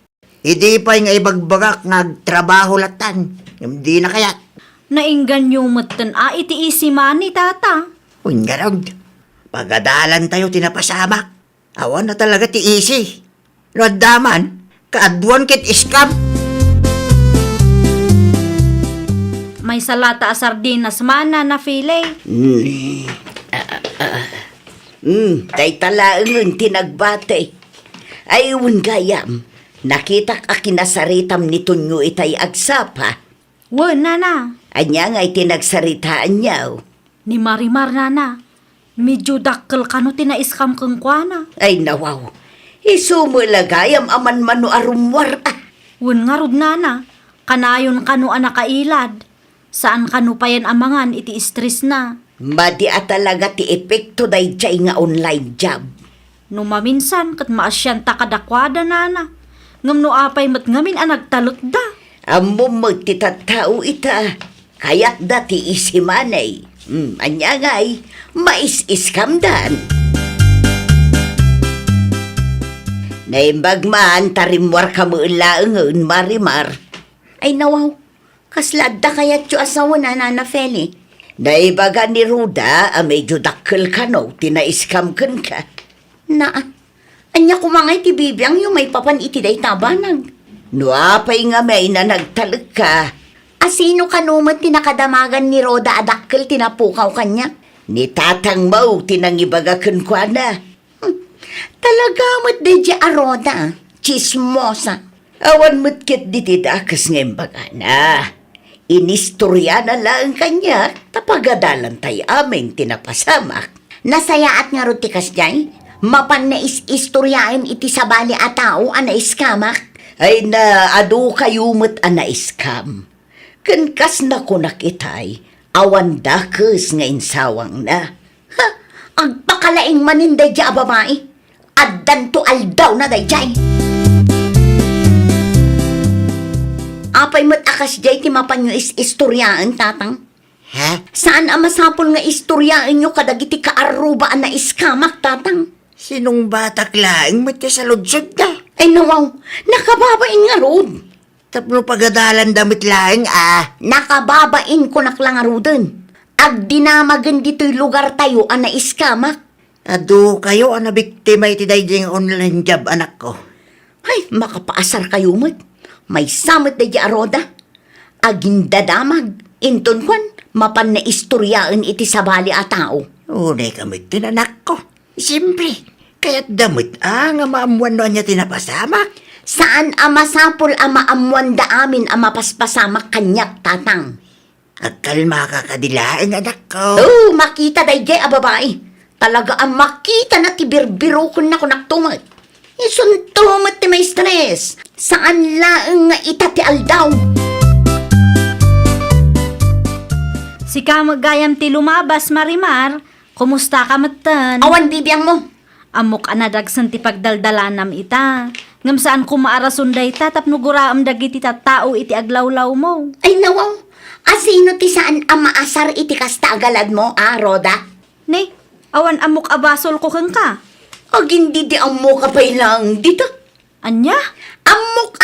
Hindi pa yung ibagbagak nagtrabaho latan. Hindi na kaya. Nainggan yung matan iti isi mani tata. Ungarag, pagadalan tayo tinapasamak. Awan na talaga ti isi. Nadaman, kaadwan kit iskam. May salata a sardinas mana na file. Tay talaangon tinagbate. Ayun gayam, nakitak a kinasaritam ni Tunyo itay agsapa. Wen nana, Anya nga'y tinagsaritaan niyaw. ni Marimar nana. Medyo dakkel kano tinaiskam keng kuana. Ay nawaw, isumulagayam aman mano arumwar ah. Wen nga rod nana, kanayon kano anakailad. Saan kano pa yan amangan iti stress na. Madi a talaga ti epekto day jay nga online job. No maminsan kat maasyanta kadakwada nana. Ngam no apay mat ngamin ang nagtalot da. Amo magtitatao ita, kayat dati isimanay. Anya nga'y, mais-iskamdan. Naimbagman, tarimwar ka mo ilaangon, Marimar. Ay nawaw, kasladda kaya tiyo asawa na Nana Feli. Naibaga ni Ruda, medyo dakkel ka no, tinaiskam ka. Na, anya kumangay ti bibiyang yung may papan iti day tabanag. No apay nga may na nagtalag ka. Asino kanumat tinakadamagan ni Roda adakkel tinapukaw kanya? Ni tatang mau, tinangibaga kwa na. Talaga mo't di aroda, chismosa. Awan mo't kit ditidakas ng baga na. Inistorya na lang kanya, tapagadalan tay aming tinapasamak. Nasayaat nga rutikas jay, mapan na istoryain iti sabali a tao ana iskamak. Ay na adu kayo mo't anaiskam. Kankas na ko nakitay, awan dakes nga insawang na. Ha, agpakalaing maninday dya babae. Addan to aldaw na day jay. Apay mo't akas jay ti mapan nyo istoryaan tatang. Ha? Saan ang masapol nga istoryaan nyo kadagiti kaarubaan na iskamak tatang? Sinong batak laing mati sa ludsod na? Ay nawaw, nakababain nga rod. Tapno pagadalan damit laing Nakababain ko naklangaruden. Ag dinamagan dito'y lugar tayo ana iskamak. Ado kayo ang nabiktima iti dayding online job anak ko. Ay, makapaasar kayo mo't. May samot na di aroda. Agindadamag. Inton kwan, mapan na istoryaan iti sabali a tao. Unay kamit tinanak ko. Siyempre, kaya't damit nga maamuan noon niya tinapasamak. Saan ama sapol ama amuan da amin ama paspasamak kanyak tatang. Agkalma ka kadilaing anak ko. Oh, makita day jay a babae. Talaga ang makita na tibirbiro ko na kunaktumat. Isuntumat ti may stress. Saan laang nga itati aldaw. Si kamagayam ti lumabas Marimar, kumusta ka matan? Awan bibiyang mo. Amok anadagsan ti pagdaldalanam ita. Ngam saan kumaarasunday ta tapno guraam dagiti tattao iti aglawlaw mo. Ay nawaw, asino ti saan ang maasar iti kasta agalad mo, Roda? Ne, awan amok abasol ko kang ka. Agin di ang mo kapay lang dito. Anya? Amok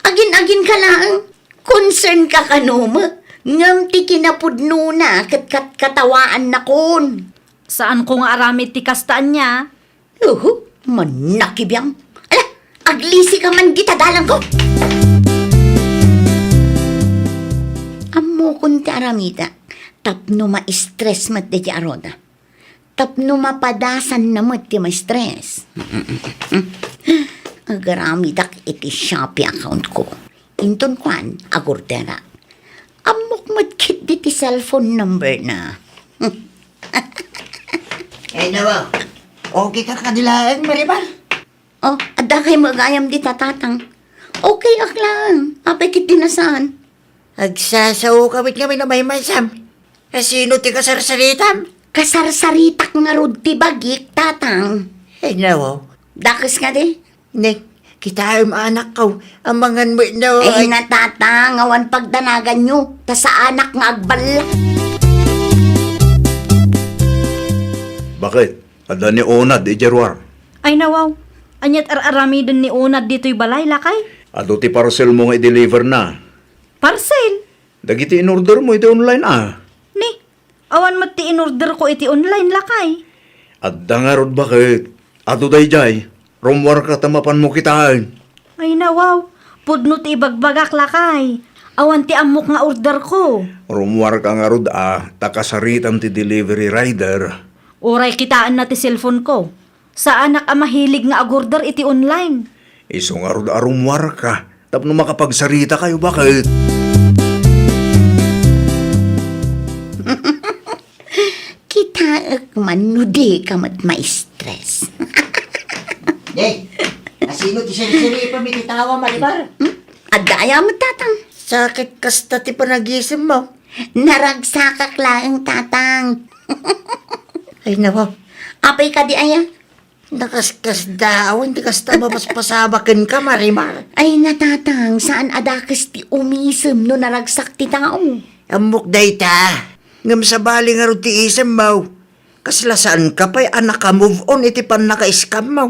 agin-agin ka lang. Concern ka kanuma. Ngam ti kinapudno na katawaan na kon. Saan ko nga aramid ti kastaan niya? Manakibiyang. Ala, aglisi ka man di tadalang ko. Amo kun ti aramida. Tapno ma-stress mat di aroda. Tapno mapadasan na mat ti ma-stress. Agaramidak iti Shopee account ko. Inton kwan, agordera. Amok madkit di ti cellphone number na. Eh nawa, okay ka kadilaing Marimar? Oh, ada kay magayam di tatatang. Okay ak lang. Apay kit dinasaan. Agsasaw kami na may masam. Sino ti kasarsaritam? Kasarsaritak nga rod ti bagik, tatang. Eh nawa, Dakas nga di. Nek, kita yung anak ko. Amangan mo na Ay natatang, awan pagdanagan nyo. Ta sa anak nga agbala. Bakit? Ada ni Onad, Ijerwar. Ay nawaw, anyat ararami din ni Unad dito'y balay lakay. Ado ti parcel mo nga i-deliver na. Parcel. Dagiti in-order mo, iti online Ni, awan mat ti in-order ko iti online lakay. Adda nga rod bakit? Ado day jay, rumwar ka tamapan mo kitaan. Ay nawaw, pudno ti ibagbagak lakay. Awan ti amok nga order ko. Rumwar ka nga rod takasaritam ti delivery rider. Oray kitaan na ti cellphone ko. Sa anak ang mahilig nga agorder iti online. Iso nga rod rumwar ka. Tapno makapagsarita kayo, bakit? Kita manudi ka mat ma-stress. Day, asino ti siri-siri pa mititawa maribar? Adaya mo tatang. Sakit kasta ti panagising mo. Naragsakak laang tatang. Ay nawa, Apay ka di aya? nakaskas dawan ti kasta mapaspasabakin ka marimar. Ay natatang, saan adakas ti umisem no naragsak ti tao? Amok day ta. Ngam sa bali nga ro ti isem mo. Kaslasaan ka pa'y anak ka move on iti pan naka-scam mo.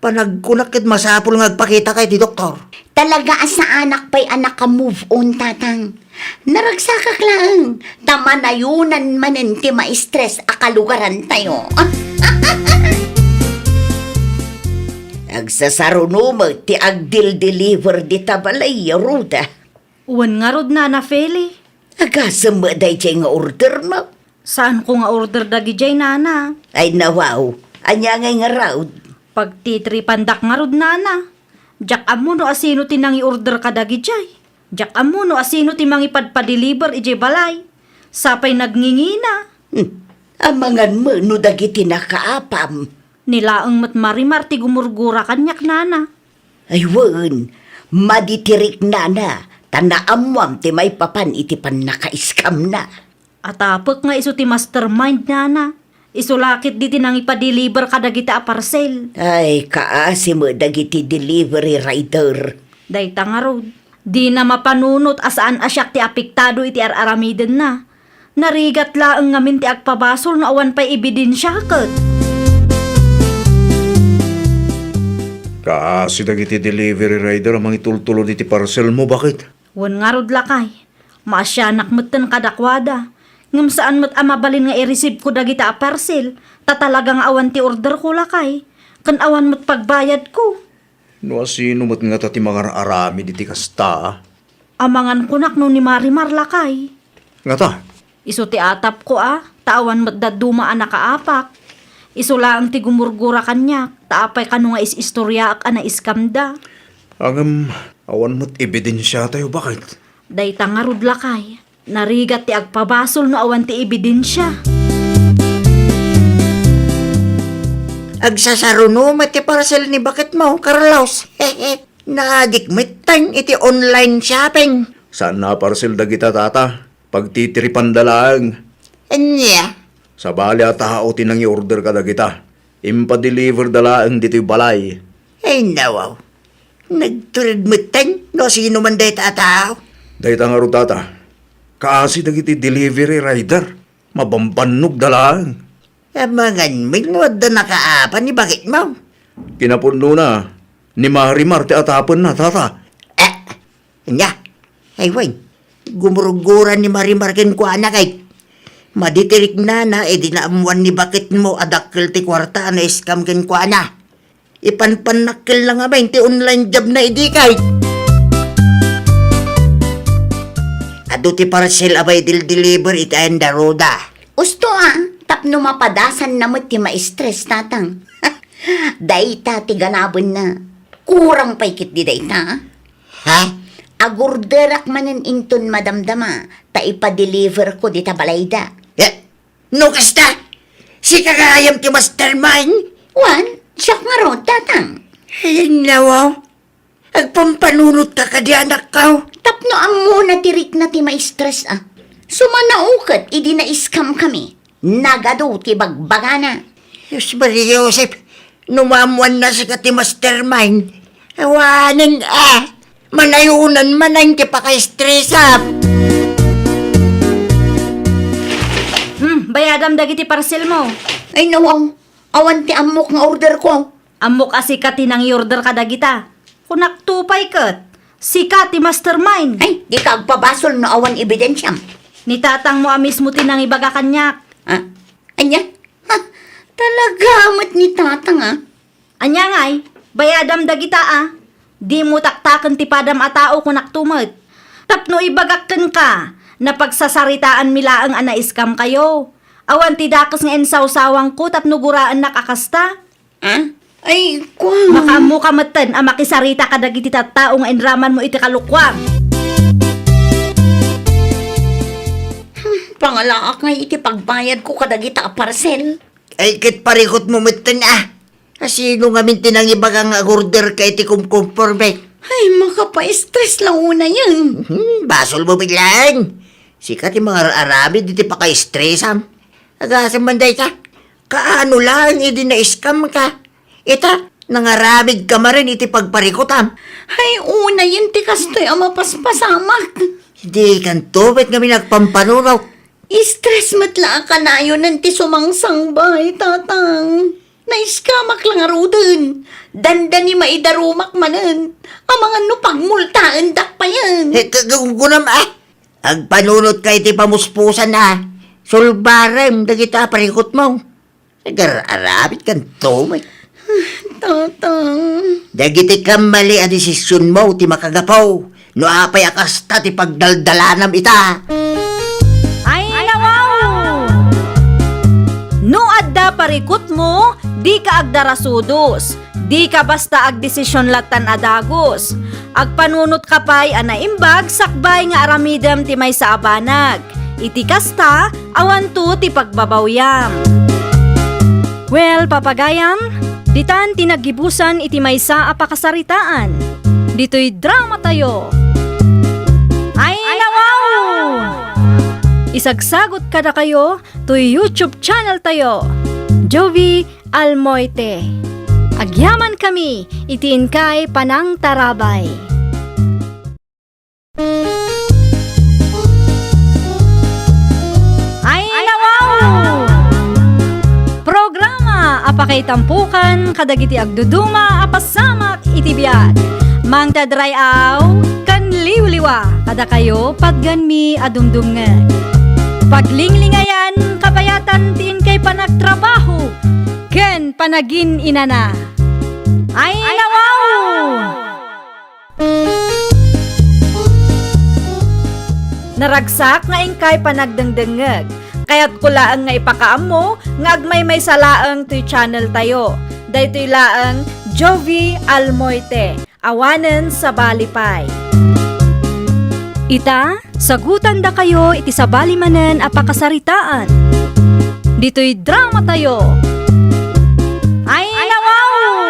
Panagkunakit masapul nga agpakita kay ti doktor. Talaga sa anak pa'y anak ka move on tatang. Naragsakak lang. Tamanayunan manen ti ma-stress akalugaran tayo. Agsasaruno ti agdil-deliver di tabalay, Ruda. Uwan nga rod na Feli. Agasam mo day nga order mo. Saan ko nga order dagi jay nana? Ay nawaw, anya nga raw. Pag titripandak nga rod nana. Jak amo no asino ti nang i-order ka dagi jay. Jak amo no asino ti mangi padpa-deliver ijay balay. Sapay nagngingina. Amangan mo no dagiti nakaapam. Nilaang mat marimar ti gumurgura kanyak nana. Ay wan, maditirik na. Tanaamwam ti may papan iti pan nakaiskam na. Atapok nga iso ti mastermind nana. Isulakit di ti nang ipa-deliver ka dagiti a parcel. Ay, kaasi mo dagiti delivery rider. Dayta nga rod. Di na mapanunot asaan asyak ti apektado iti aramiden na. Narigat laang ngamin ti agpabasol no awan pa'y ebidensya ket. Kaasi dagiti delivery rider ang mga itultulo diti parcel mo, bakit? Wan nga rod lakay. Maasyanak mo't kadakwada. Ngam saan mo't amabalin nga i-receive ko dagita a parcel. Tatalagang awan ti order ko lakay. Kan awan mo't pagbayad ko. No asino mat nga tati mga arami diti kasta. Amangan kunak no ni Marimar lakay. Nga ta, Iso ti atap ko Tawan mo't daduma a nakaapak. Iso laang ti gumurgura kanya. Taapay kano nga is-istorya ak ana iskamda. angam awan mo't ebidensya tayo, bakit? Dayta nga rod lakay. Narigat ti agpabasol no awan ti ebidensya. Agsasaruno ti parcel ni bakit mo, Carlos. Naadikmit tang iti online shopping. Saan na parcel dagita tata? Pagtitiripan dalang. Anya, Sa bali at tao tinang i-order ka dagita. Impa-deliver dalang dito'y balay. ay nawaw. Nagtulad mo tang, no sino man day tatao. Dahita nga ro tata. Kaasi dagiti delivery rider. Mabambanog dalang. Amangan minwad na nakaapan ni bakit mo. Kinapuno na. Ni Marimar ti atapon na tata. Anya, ay way, gumuruguran ni Marimar ken ko anak ay. Maditirik na edi naamuan ni bakit mo adakkel ti kwarta na iskam ken ko ana. Ipanpanakkel lang nga ba ti online job na idi kay. Ado ti parcel abay deliver iti anda roda. Usto tapno mapadasan na mo ti ma-stress tatang. Dayta ti ganabon na. Kurang paikit di dayta. Ha? Agurderak manen inton madamdama. Ta ipa-deliver ko di tabalayda. No kasta, si kagayam ti mastermind. Wan, siyak nga ro tatang. Ay nawaw, agpampanunot ka di anak ka. Tapno ang muna tirik na ti ma-stress Sumanaukat, idi na iskam kami. Nagado ti bagbagana. Diyos Maria Joseph, numamuan na sa kati mastermind. Awanan manayunan manang ti paka-stress up. Bayadam dagiti parcel mo. Ay nawaw, awan ti amok nga order ko. Amok asika tinang order kadagita. Kunak tupay kat. Sika ti mastermind. Ay, di ka agpabasol no awan ebidensyam. Ni tatang mo amis mo tinang ibaga kanyak. Ha? Anya? Ha? Talaga amat ni tatang ah. Anya ngay, bayadam dagita ah. Di mo taktakan ti padam a tao kunak tumad. Tapno ibagakken ka, na pagsasaritaan mila ang anaiskam kayo. Awan ti dakas nga ensawsawang ko tapno guraan nakakasta. Ha? Ay, kung... Makamu kamatan ang makisarita ka dagiti tattao nga enraman mo iti kalukwang. Pangalaak nga iti pagbayad ko kadagita a parcel. Ay, kit parikot mo matan ah. Sino nga minti nang ibagang order kay ti kumkumporme? Ay, makapa-stress lang una yan. Basol mo biglang. Sikat yung mga Arabi, di ti pa ka-stressam. Agasam manday ka. Kaano lang, hindi na-scam ka. Ita, nangaramid ka marin iti pagparikotam. Ay, una yun ti kastoy ang mapaspasamak. Hindi kanto, ba't kami nagpampanuraw? Stress matla ka na yun nanti sumangsang bay, tatang. Naiskamak lang arudin. Dandani maidarumak manan. Ang mga nupang multaan dak pa yan. Gunam ah. Agpanunot kay ti pamuspusan na. Sulbarem, dagita parikot mo. Nagar-arabit kanto, may. Tatang. Dagiti kamali a desisyon mo, ti makagapaw. No apay akasta ti pagdaldalanam ita. Ay, nawaw! No adda parikot mo, di ka agdarasudos. Di ka basta agdesisyon latan adagos. Agpanunot ka pa'y anaimbag sakbay nga aramidem ti may sa abanag. Iti kasta, awan to ti pagbabawyam. Well, papagayam, ditan tinagibusan iti maysa a pakasaritaan. Dito'y drama tayo. Ay, nawaw! Isagsagot kada kayo to'y YouTube channel tayo. Jovi Almoite. Agyaman kami, itiin kay Panang Tarabay. Ay, nawaw! Programa apakay tampukan kadagiti agduduma apasamak iti biag. Mang tadrayaw kan liwliwa kada kayo pagganmi adumdumngeg. Paglinglingayan kapayatan tiin kay panagtrabaho ken panagin inana. Ay, nawaw! Naragsak nga ingkay panagdengdengeg. Kaya't kulaang nga ipakaam mo, nga agmay may salaang to'y channel tayo. Daytoy laang Jovi Almoite, awanen sa Balipay. Ita, sagutan da kayo iti sabali manen a pakasaritaan. Dito'y drama tayo. Ay, nawaw!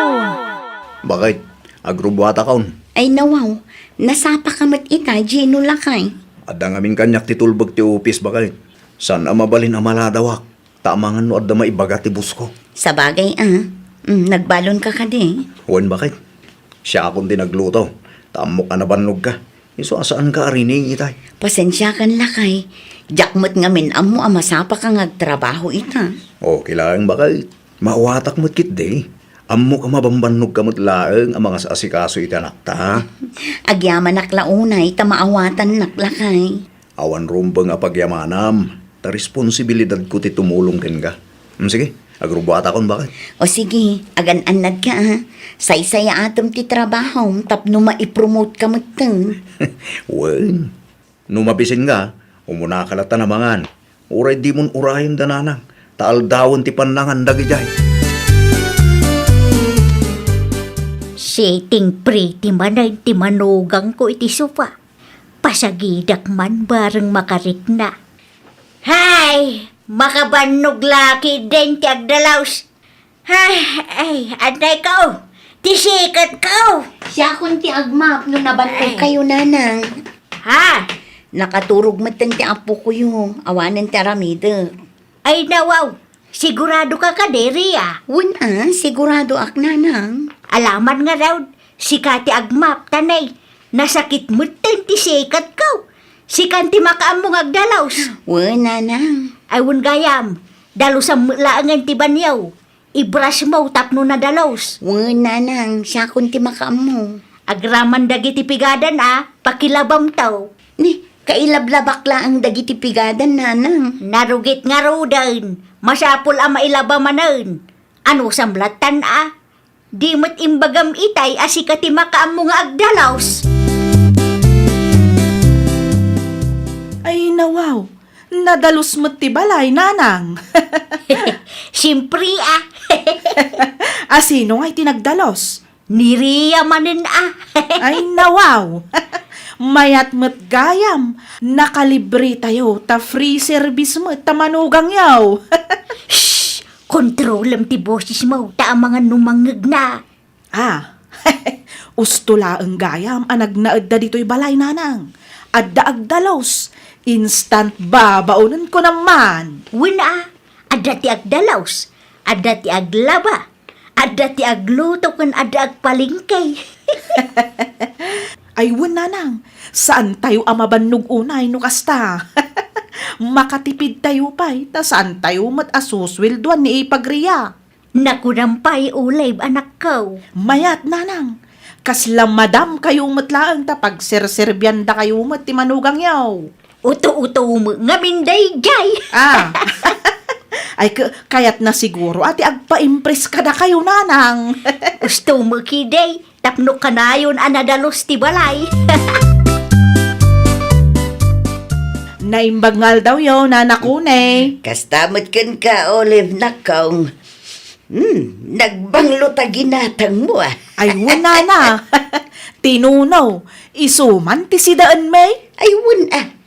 Bakit? Agrubwata kaon. Ay nawaw, nasapa ka mat ita, Gino lakay. Adda ngamin kanyak ti tulbag ti upis bakit? San mabalin amaladawak? Tamangan no adda maibaga ti busko. Sa bagay nagbalon ka kadi. Huwag bakit? Siya akong dinagluto. Tamok ka na banlog ka. Iso asaan ka arining itay? Pasensya kan lakay. Jakmat nga min amo amasapa ka ngagtrabaho ita. O, kilaang bakit? Mauwatak mo't kit day. Amo ka mabambanog ka mo't laeng ang mga asikaso itanak ta. Agyaman naklaunay, tamaawatan naklakay. Awan rumbang apagyamanam. Ta responsibilidad ko ti tumulong ken ka. Sige, agrubata kon bakit? O sige, agan-anad ka ha. Say-saya atom ti trabaho, tapno maipromote ka mo ten. Wen, numabisin nga, umuna ka lata namangan. Uray di mon urahin dananang. Taal dawon ti panangan dagijay. Setting pretty man ay ti manugang ko iti sopa. Pasagidak man bareng makarik na. Hay! Makabanog laki din ti agdalaws. Ay, anday ka Tisikat ka Siya kun ti agmap no nabantay kayo nanang. Ha? Nakaturog matan ti apo ko yung awanan ti aramida. Ay nawaw, sigurado ka kaderi ah. Wala, sigurado ak nanang. Alaman nga raw, si Kati agmap tanay. Nasakit mo ti sikat ka. Si Kanti makaamong agdalaws. Wala nanang. Aywon gayam, Dalusam laangan ti banyaw. Ibras mo tapno na dalos. Wala nang, siya kun ti makamu. Agraman dagiti pigadan pakilabam taw. Ni, kailablabak la ang dagiti pigadan, nanang. Narugit nga rodan. Masapul mailabamanan. Ano samlatan Di mat imbagam itay asikati makaam mo nga agdalaws. Ay nawaw, nadalus mo't ti balay, nanang. Siyempre Sino nga'y tinagdalos? Niriya manin Ay nawaw, mayat mo't gayam, nakalibre tayo, ta free service mo, ta manugang yaw. Kontrolam ti boses mo, ta ang mga numangag na. Ustula ang gayam, anag naadda dito'y balay, nanang. Adda agdalos, instant babaunan ko naman. Wina, adda ti agdalaws, adda ti aglaba, adda ti agluto kan adda agpalingkay. Ay, nanang, saan tayo amabannog unay no kasta? Makatipid tayo pa'y, ta saan tayo mat-asuswilduan ni ipagriya. Nakunampay ulay anak ko. Mayat, nanang, kaslang madam kayo matlaang ta pagserserbyan da kayo mat ti manugang yaw. Uto-uto mo nga minday jay. Ay, kayat na siguro, ati agpa-impress ka na kayo, nanang. Gusto mo kiday, tapno ka na yun anadalos ti balay. Naimbangal daw yaw, nanakune. Kastamot kan ka, Olive, nakaw. Nagbanglo ta ginatang mo Ay, na. Tinunaw, isuman ti sidaan may. Ay,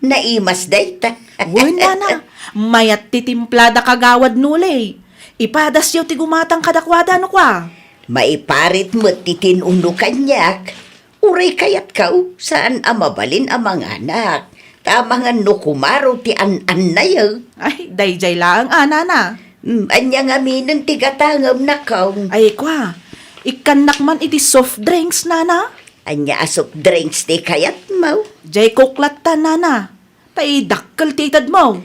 naimas day ta. Na. Mayat ti timplada kagawad nulay. Ipadas yaw ti gumatang kadakwada no kwa. Maiparit mo titinuno kanyak. Uray kayat kau, saan amabalin ang mga anak? Tamangan no kumaro ti an-an na yaw. Ay, dayjay lang, na. Anyang aminin ti gatangam na kau. Ay, kwa. Ikanak man iti soft drinks, nana. Anya asok drinks ti kayat mo. Jay koklat ta, nana. Tay dakkel ti itad mo.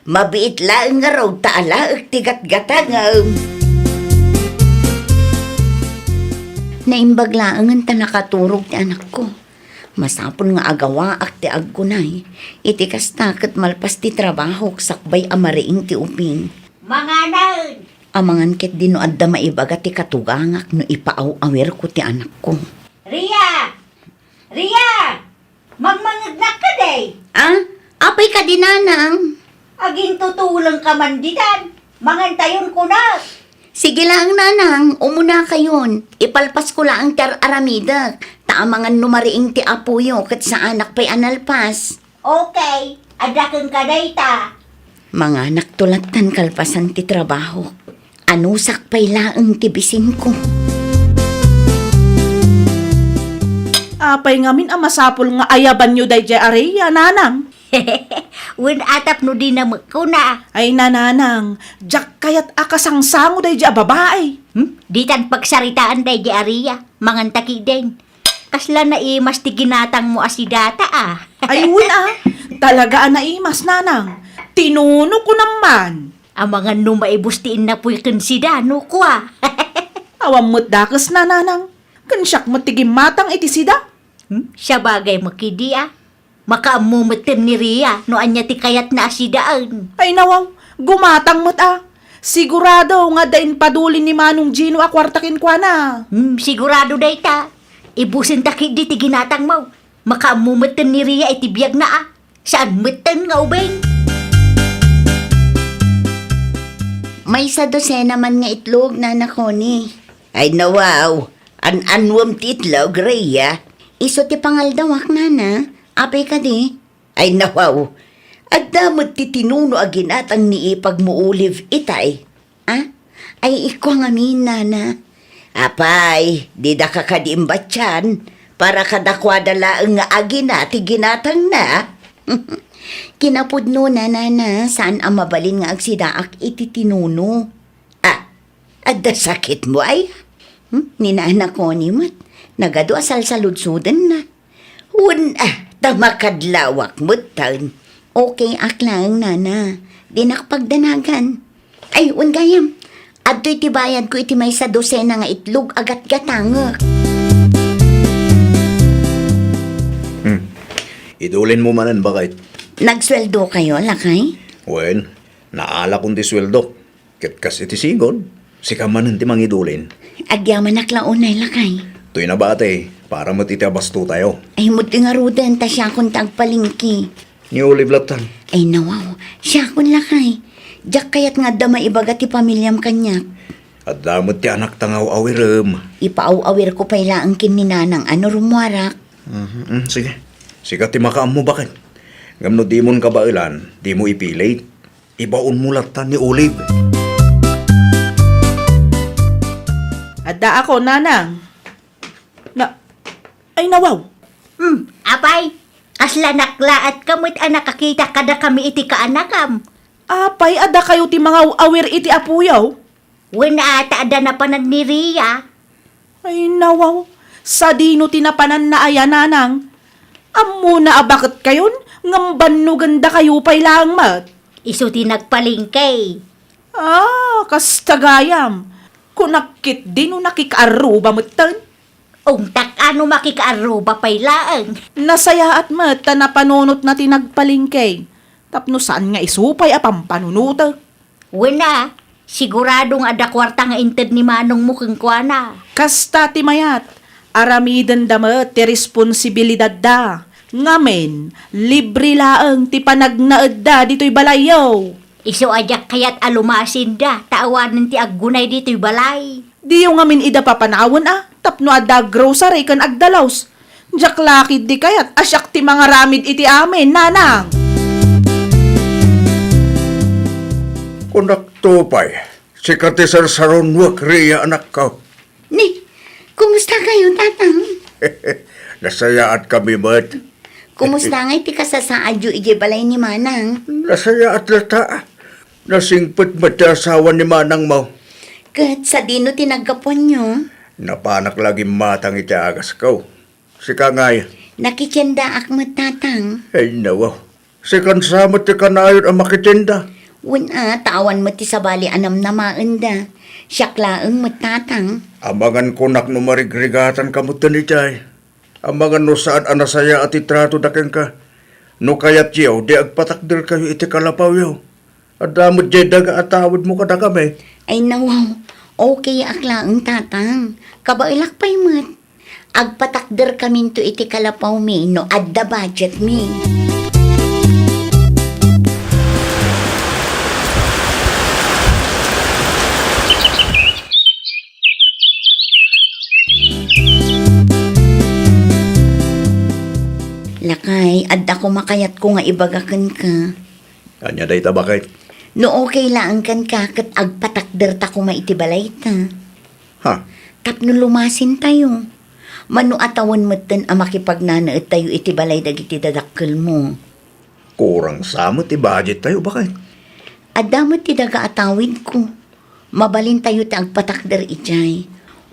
Mabiit lang nga raw taalaag ti gatgatangam. Naimbag laangan ta nakaturog ti anak ko. Masapon nga agawa ak ti agkunay. Iti kastakot malpas ti trabaho sakbay amariing ti uping. Manganan! Amangan ket di no adda maibaga ti katugangak no ipaaw-awer ko ti anak ko. Ria! Magmangagnak ka day! Apay ka dinanang. Aging tutulang ka man ditan. Mangantayon ko na. Sige lang nanang, umuna kayon. Ipalpas ko lang tar aramida. Taamangan numariing ti apuyo kat sa anak pa'y analpas. Okay, adakan ka day ta. Mga anak tulatan kalpasan ti trabaho. Anusak pa'y laang ti bisin ko. Apay ngamin ang masapol nga ayaban nyo day jay areya, nanang. Wen atap no di na ko na. Ay, nananang, jak kayat akasangsango day jay babae. Ditan pagsaritaan day di ariya. Mangantaki din. Kasla na imas ti ginatang mo asidata Ay, talaga naimas, nanang. Tinuno ko naman. Ang mga numaibustiin na po'y kansidano ko Awam mo't dakas, nananang. Kansyak mo't tigimatang iti sida. Siya bagay makidi Makaamumutin ni Ria no anya ti kayat na asidaan. Ay, nawaw, gumatang mo't Sigurado nga dain padulin ni Manong Gino akwartakin kwa na. Sigurado day ta. Ibusin takid di ti ginatang mo. Makaamumutin ni Ria iti biyag na Saan mutin nga ubeng? May sa dosena man nga itlog na nakoni. Ay nawaw, an-anwam ti itlog, Rhea. Iso ti pangaldawak na. Apay ka di. Ay nawaw, at damot ti tinuno aginatang ni ipagmuuliv itay. Ay iko nga min, nana. Apay, di da ka kadimbatyan, para kadakwada laang nga aginati ginatang na. Kinapudno na, nana, saan ang mabalin nga agsidaak iti tinuno. Adda sakit mo ay? Ninaanak ko ni mat. Nagado asal sa ludsudan na. Tamakadlawak mo tan. Okay, aklang, nana. Di nakapagdanagan. Ay, gayam. Adto'y tibayan ko iti may sa dosena nga itlog agat gatangak. Idulin mo manan bakit? Nagsweldo kayo, lakay? Wen, naala kong ti sweldo. Ket kas iti sigon. Si kamanan ti mangidulin. Agyaman naklaunay, lakay. To'y nabate, para matitiabasto tayo. Ay, muti nga ruden, ta siya kong tagpalingki. Ni Olive Latan. Ay, nawaw, siya kong lakay. Diyak kayat nga da maibaga ti pamilyam kanyak. At damot ti anak tangaw awirem. Ipaaw-awir ko pala ang kininanang ano rumwarak. Sige. Sikat ti makaam mo bakit? Ngamno di mon kabailan, di mo ipilit. Ibaon mo latan ni Olive. Adda ako, nanang. Ay nawaw. Apay, asla nakla at kamot nakakita kada kami iti kaanakam. Apay, adda kayo ti mga awir iti apuyaw. Wala ata ada na panag ni Ria. Ay nawaw. Sa dino tinapanan na aya, nanang. Amo na abakit kayon, ngamban no ganda kayo pa'y lang mat. Isu ti nagpalingkay. Kastagayam. Kunakit din o nakikaruba matan. Ungtak ano makikaaruba pa'y laang. Nasaya at mata na panunot na tinagpalingkay. Tapno saan nga isupay apang panunuta. Wala, siguradong ada kwarta nga inted ni Manong mukhang kuana. Kasta ti mayat. Aramidan damat ti responsibilidad da. Ngamen, libre laang ti panagnaed da dito'y balayaw. Isu ajak kayat alumasin da, taawanan ti aggunay dito'y balay. Di yung ngamin ida papanawon tapno adda grocery kan agdalaws. Diyak lakid di kayat asyak ti mga ramid iti amin, nanang. Kunak tupay. Sikat ti sarsaron wak Ria anak ko. Ni, kumusta kayo, tatang? Nasaya at kami mat. Kumusta nga iti kasasaadyo ije balay ni Manang? Nasaya at lata. Nasingpit mati asawa ni Manang mo. Kat sa dino tinagkapon nyo, Napanak lagi matang iti agas ko. Si kangay. nakikyanda akmat tatang. Ay nawaw. Si kansamot ti kanayon ang makitinda. Wala, tawan mo ti sabali anam na maanda. Siyaklaang matatang. Amangan kunak no marigrigatan kamutan ni Jay. Amangan no saan anasaya at itrato daking ka. No kayat yaw, di agpatakdir kayo iti kalapaw yaw. Adamot jay daga atawad mo kada kami. Ay nawaw, okay aklaang tatang. Kabailak pa'y mat. Agpatakder kami to iti kalapaw mi, no adda budget mi. Lakay, adda ko makayat ko nga ibagakan ka. Kanya day tabakay. No okay lang kan ka kat agpatakder ta ko maitibalay ta. Ha? Tapno lumasin tayo. Mano atawan matan ang makipagnanaet tayo itibalay dagiti dadakkel mo. Kurang samot ti budget tayo bakay. Adamot ti daga atawid ko. Mabalin tayo ti agpatakder ijay.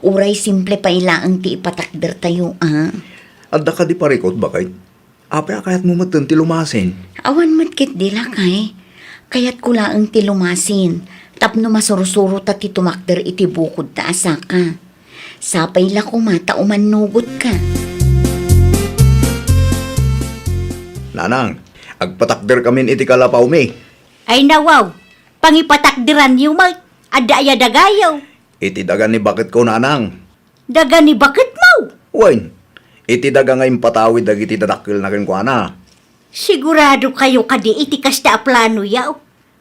Uray simple pa ilaang ti ipatakder tayo Adda ka di parikot bakay. Apay akayat mo matan ti lumasin. Awan matkit di lakay. Kayat ko laang ti lumasin. Tapno masurusuro ta ti tumakder iti bukod ta asaka. Sapay la ko mata umanugot ka. Nanang, agpatakder kamin iti kalapaw mi. Ay nawaw, pangipatakdiran yung mag, ada aya dagayaw. Iti daga ni bakit ko nanang. Daga ni bakit mo? Wain, iti daga nga impatawid dagiti dadakkel na kenkwana. Sigurado kayo kadi iti kasta plano yaw.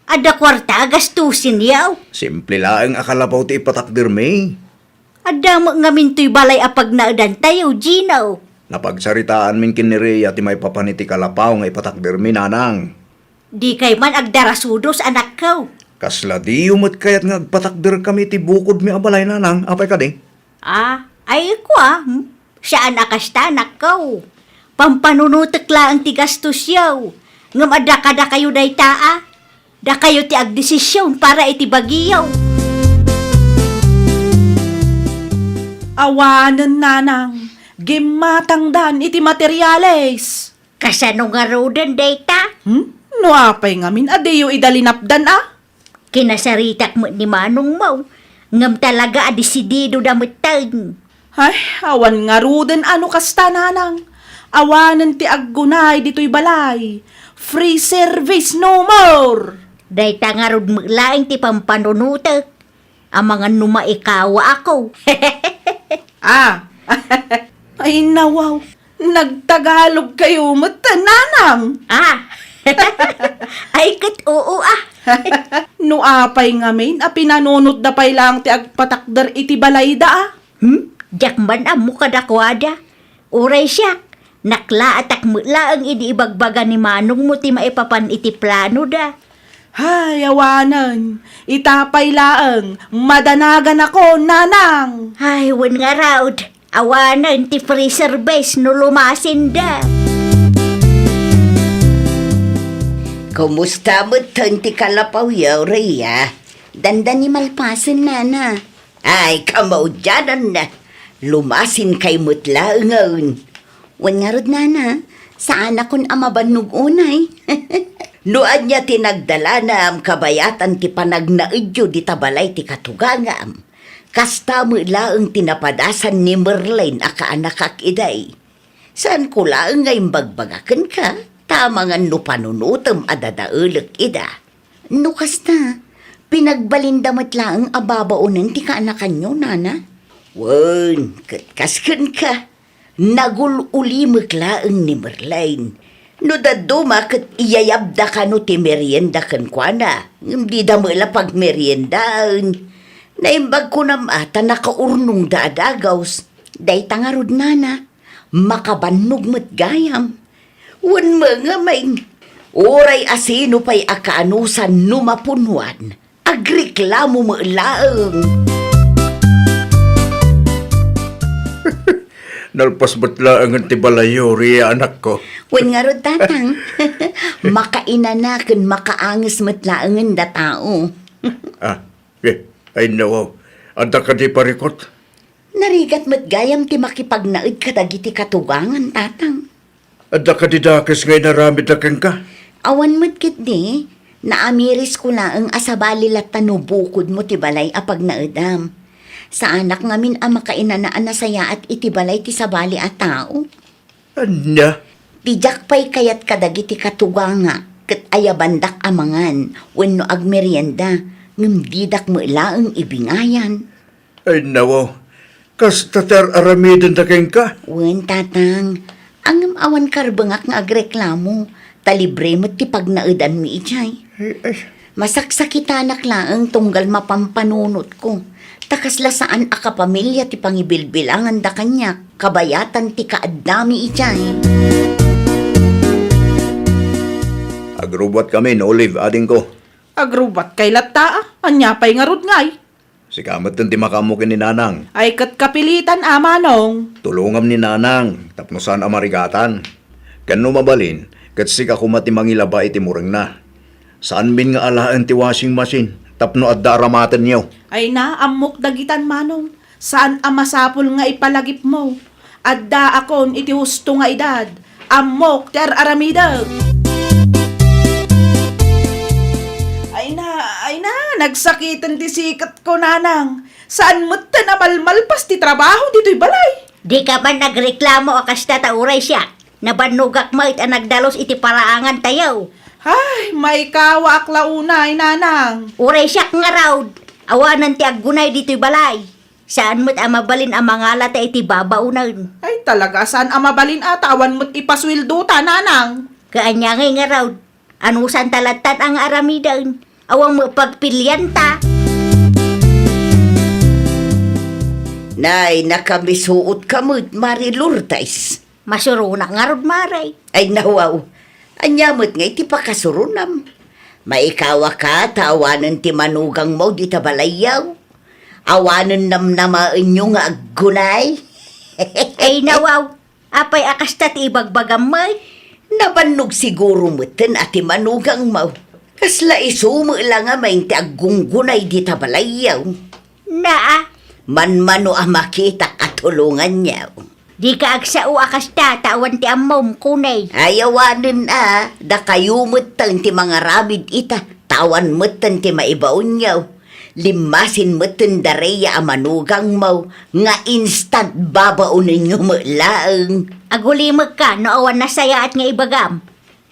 Ada kwarta gastusin yaw. Simple laeng akalapaw ti ipatakder mi. Ada mo nga minto'y balay apag naadan tayo, Gino. Napagsaritaan min kinireya ti may papaniti kalapaw nga ipatakder mi nanang. Di kay man agdarasudos anak ko. Kasla di umot kayat nga agpatakder kami ti bukod mi abalay nanang. Apay ka di? Ay ko Saan akasta anak ko? Pampanunutek lang ti gastos yaw. Ngam ada kada kayo day taa. Da kayo ti agdesisyon para iti bagiyaw. Awanan, nanang. Gimatangdan iti materyales. Kasano nga roden day ta? No apay ngamin, adeyo idalinapdan Kinasaritak mo ni Manong mo. Ngam talaga adisidido da mutan. Ay, awan nga ruden ano kasta nanang. Awanan ti aggunay dito'y balay. Free service no more. Day tangarod mo laing ti pampanunutek. Ang mga numaikawa ako. Ah, ay nawaw. Nagtagalog kayo mutan nanang. Ah, ay kat oo ah. No apay ngamin, pinanunod da pay lang ti agpatakder iti balay da ah. Jakman amo kadakwada. Uray siya. Nakla at akmula ang idiibagbaga ni Manong mo ti maipapan iti plano da. Hay, awanan. Itapay laang. Madanagan ako, nanang. Ay, wan nga raud. Awanan ti free service no lumasin da. Kumusta mo ti kalapaw yaw, Rhea? Dandan ni malpasan nana. Ay, kamaudyanan na. Lumasin kay mutla ngayon. Wan nga rod nana. Saan akon amabannog unay? Noan niya tinagdala na am kabayatan ti panagnaidyo di tabalay ti katugangam. Kasta mo laang tinapadasan ni Merlin akaanak iday. Saan ko laang ngayong bagbagakan ka? Tamangan no panunutom adadaulok ida. No kasta. Pinagbalindamat laang ababaunan ti kaanakan nyo, nana. Wan, katkaskan ka. Nagululimik laang ni Merlin. No daduma kat iyayabda ka no ti merienda kan kwa na. Hindi da mo pag meriendaan. Naimbag ko na mata nakaurnong daadagaws. Day tangarod, nana. Makabannog mo't gayam. Wan mga main. Oray asino pa'y akaanusan numapunwan. Agreklamo mo laang. Nalpas ba't lang ang tibalayo, Rhea, anak ko? Wan nga rod, tatang. Makainanakan, makaangis matlaangan da tao. Ay nawaw. Anda ka di parikot? Narigat matgayam ti makipagnaid kadagiti katugangan, tatang. Anda ka di dakis ngay naramid na ka? Awan matkit di, naamiris ko laang asabali lat tanubukod mo ti balay apag naedam. Sa anak ngamin ang makainanaan na saya at itibalay ti sabali at tao. Anya? Tijak pa'y kayat kadagiti katuganga, kat ayabandak amangan, wenno agmerienda, ngumdidak mo ilaang ibingayan. Ay nawaw. Kas tatar aramidin na ka? Wen, tatang, ang awan karbangak nga agreklamo, talibre mo't ti pagnaedan mi ichay. Masaksakitanak laang tunggal mapampanunot ko. Takasla saan akapamilya ti pangibilbilangan da kanya, kabayatan ti kaadami ichay. Agrubat kami, no, Olive, ading ko. Agrubat kay latta, anya pa'y nga rod ngay. Si kamat ti makamukin ni Nanang. Ay kat kapilitan amanong. Tulungam ni Nanang, tapnosan amarigatan. Kano mabalin, kat sika kumati mangilaba iti mureng na. Saan min nga alaan ti washing machine, tapno at daramatan niyo. Ay na, amok dagitan manong. Saan ang masapol nga ipalagip mo? Adda akon iti husto nga edad. Amok ter aramida. Ay na, nagsakitan ti sikat ko, nanang. Saan mo't na malmalpas ti trabaho dito'y balay? Di ka man nagreklamo akas tatauray siya. Nabanugak mo it nagdalos iti paraangan tayaw. Ay, may kawa aklaunay, nanang. Uray siya nga raud. Awanan ti aggunay dito'y balay. Saan mo't amabalin ang mga lata iti babaunan. Ay talaga, saan ang mabalin atawan mo't ipaswildo ta, nanang? Kaanya nga raud. Anusan talatan ang aramidan. Awang mo pagpilyan ta. Nay, nakamisuot kamot, Marilurtais. Masuruna nga raud, maray. Ay nawaw. Anyamot nga iti pakasurunam. Maikawa ka, tawanan ti manugang mo di tabalayaw. Awanan namnamaan nyo nga aggunay. Ay nawaw. Apay akasta ti ibagbagam may. Nabannog siguro mo tin ati manugang mo. Kasla isumo lang nga may ti aggunggunay di tabalayaw. Naa. Manmano ang makita katulungan niya. Di ka agsao akasta tawan ti amom kunay. Ayawanan da kayo mo ti mga rabid ita. Tawan meten ti maibaon yaw. Limasin meten dareya amanugang mo nga instant babaunin nyo laeng. Agulimag ka, no awan na saya at nga ibagam.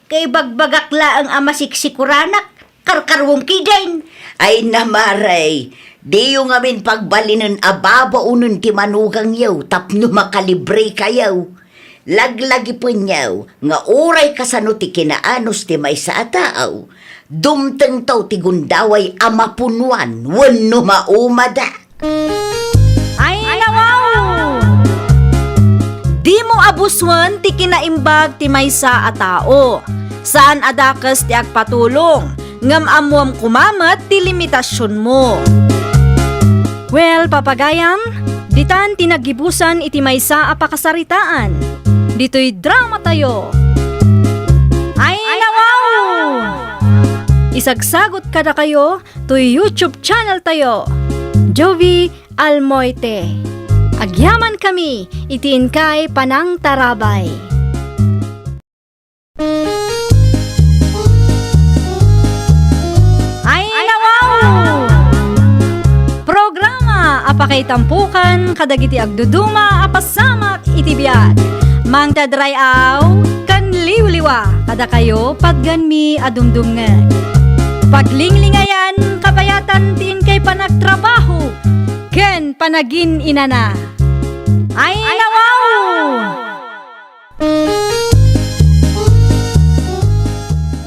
Kay bagbagak laang amasiksikuраnak, karkarwong kidain. Ay namaray, di yung amin pagbalinan ababaunin ti manugang yaw tapno makalibre kayaw. Laglagi po niyaw, nga oray kasano ti kinaanos ti may sa ataaw. Dumteng taw ti gundaway amapunuan, wano maumada. Ay, nawaw! Di mo abuswan ti kinaimbag ti maysa a tao. Saan adakas ti agpatulong, ngam amuam kumamat ti limitasyon mo. Well, papagayam, ditan tinagibusan iti maysa a pakasaritaan. Dito'y drama tayo. Ay, nawaw! Isagsagot kada kayo to YouTube channel tayo. Jovi Almoite. Agyaman kami, itiin kay Panang Tarabay. Ay, nawaw! Programa apakay tampukan kadagiti agduduma apasamak itibiyag. Mang tadrayaw kan liwliwa kada kayo pagganmi adumdumngeg. Paglinglingayan kapayatan tin kay panagtrabaho ken panagin inana. Ay, nawaw!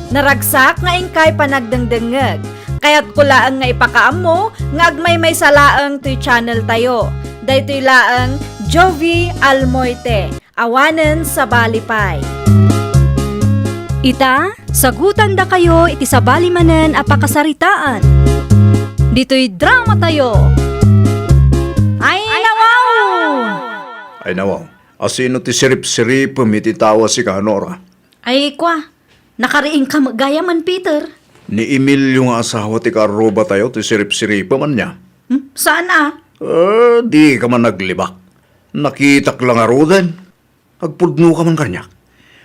Naragsak nga ingkay panagdengdengeg. Kaya't kulaang nga ipakaam mo, nga agmay may salaang to'y channel tayo. Daytoy laang Jovi Almoite, awanen sa balipay. Ita, sagutan da kayo iti sabali manen a pakasaritaan. Dito'y drama tayo. Ay, nawaw! Ay nawaw, asino ti sirip-sirip mititawa si Kanora. Ay, kwa. Nakariing ka magayaman, Peter. Ni Emilio nga asawa ti karuba tayo, ti sirip-sirip man niya. Saan ah? Di ka man naglibak. Nakitak lang arudan. Agpudno ka man kanya.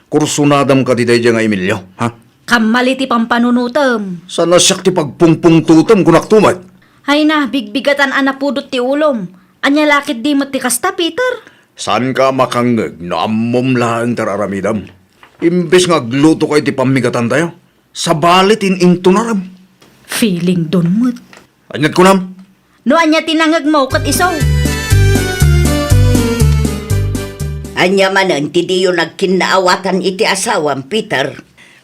Kursunadam ka ti dayja nga Emilio, ha? Kamaliti pang panunutam. Sana siyak ti pagpungpung tutam kunaktumat. Hay na, bigbigatan anapudot ti ulom. Anya lakit di mo ti kasta, Peter. Saan ka makangag na ammom lang tararamidam? Imbes nga gluto kayo ti pamigatan tayo. Sa balit in tunaram. Feeling dun mo. Anyat ko nam. No, anya tinangag mo kat isaw. Anya manan ti diyo nagkinaawatan iti asawam, Peter.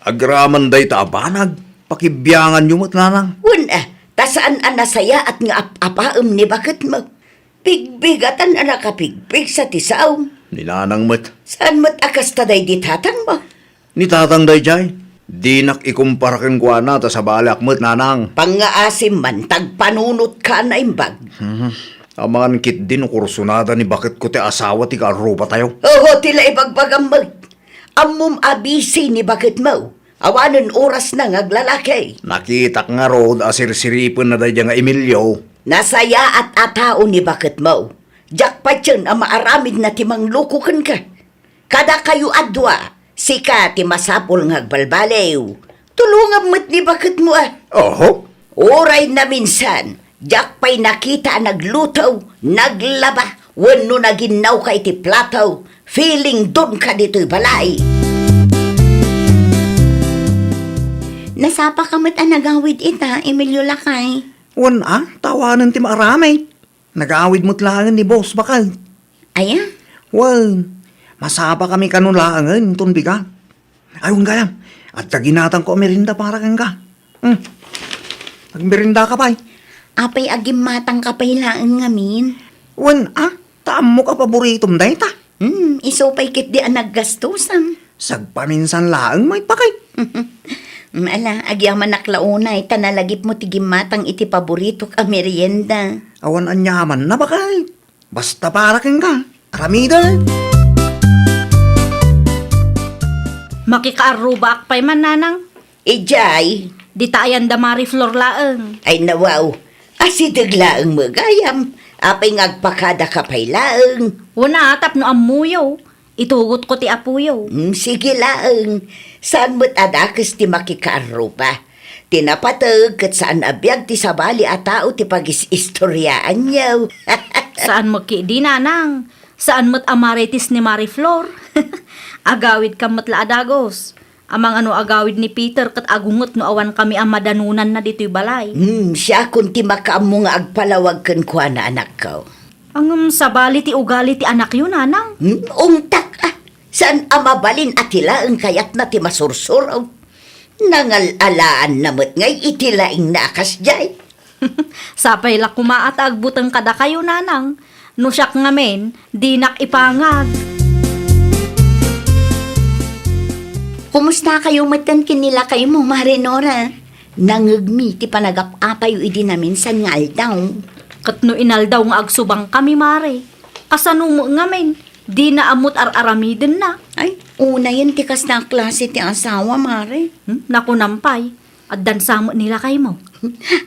Agraman day taabanag. Pakibiyangan nyo mo't nanang. Tasaan anasaya at nga apaam ni bakit mo? Bigbigatan anak kapigbig sa tisaw. Ninanang mo't. Saan mo't akas taday di tatang mo? Ni tatang day jay. Di nak ikumpara kang kuwana ta sa balak mo't nanang. Pangaasim man, tagpanunot ka na imbag. Amangan kit din kursunada ni bakit ko ti asawa ti karuba tayo. Oo, tila ibagbagam mo. Amum abisi ni bakit mo. Awanan oras na ngaglalaki. Nakitak nga rod asirsiripon na day nga Emilio. Nasaya at atao ni bakit mo. Jak pa dyan ang maaramid na timang lukukan ka. Kada kayo adwa, sika ti masapol ngagbalbalew. Tulungan mo't ni bakit mo ah. Oho. Oray na minsan, jak pa'y nakita naglutaw, naglaba, wano naginaw ka iti plataw, feeling doon ka dito'y balay. Nasapa ka mo't anagawid ita, Emilio Lakay. Wan tawanan ti maaramay. Nag-awid mo't langan ni boss bakal. Aya? Well, masaba kami kanulangan, tunbiga. Ayun gayam, at kaginatang ko merinda para kang ka. Nagmerinda ka pa Apay agimatang kapailaan ngamin. Wan taam mo ka paboritom day ta. Isopay kit di ang naggastusan. Sagpaminsan laang may pakay. Ala, agyaman naklaunay, tanalagip mo tigimatang iti paborito ka merienda. Awan anyaman na bakay. Basta para kang ka. Aramida. Makikaarubak pa'y man nanang. Ijay, Di tayan damari flor laeng. ay nawaw, asidag laang magayam, apay ngagpakada kapay laang. Wana atap no amuyaw. Itugot ko ti apuyaw. Sige laang, saan mo't adakas ti makikaaro pa? Tinapatag kat saan abiyag ti sabali a tao ti pag-istoryaan niyaw. Saan mo ki di nanang? Saan mo't amaritis ni Marie Flor? Agawid ka mo't laadagos. Amang ano agawid ni Peter kat agungot no awan kami ang madanunan na dito'y balay. Siya kung ti makaam nga agpalawag kan kwa na anak ko. Ang sabali ti ugali ti anak yun, nanang. Ungtak saan amabalin at hilaang kayat na ti masursuraw. Nangalalaan namot ngay itilaing nakas jay. Sapay la kumaat agbutang kada kayo, nanang. No siyak ngamen, di nak ipangag. Kumusta kayo matan kinila kayo mo, Marinora? Nangagmi ti panagap-apay idi namin sa ngaldaw. Kat no inaldaw nga agsubang kami, mare. Kasano mo ngamen, di na amot ar-aramiden na. Ay, una yan tikas na klase ti asawa, Mare. Naku nampay, at dansamo nila kayo mo.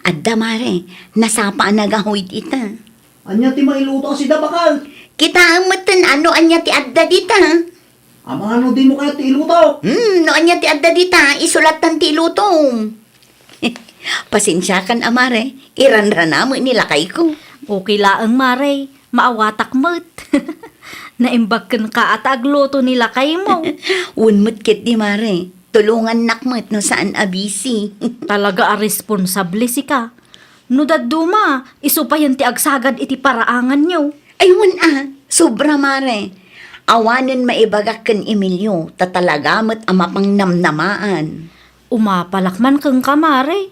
Adda, Mare, nasapa nagahoy ita. Anya ti mailuto si Dabakal. Kita ang matan ano anya ti adda dita. Amang ano di mo kaya ti iluto? No anya ti adda dita, isulatan ti ilutong. Pasensya kan, Amare, iranrana mo nila kay ko. Okay laang, mare. Maawatak mo't. Naimbagkan ka at agluto nila kayo mo. Unmut kit di, Mare. Tulungan nakmat no saan abisi. Talaga a responsable si ka. No daduma, iso pa yan ti agsagad iti paraangan nyo. Ayun sobra, Mare. Awanan maibagak kan Emilio, tatalagamat amapang namnamaan. Umapalakman kang kamare.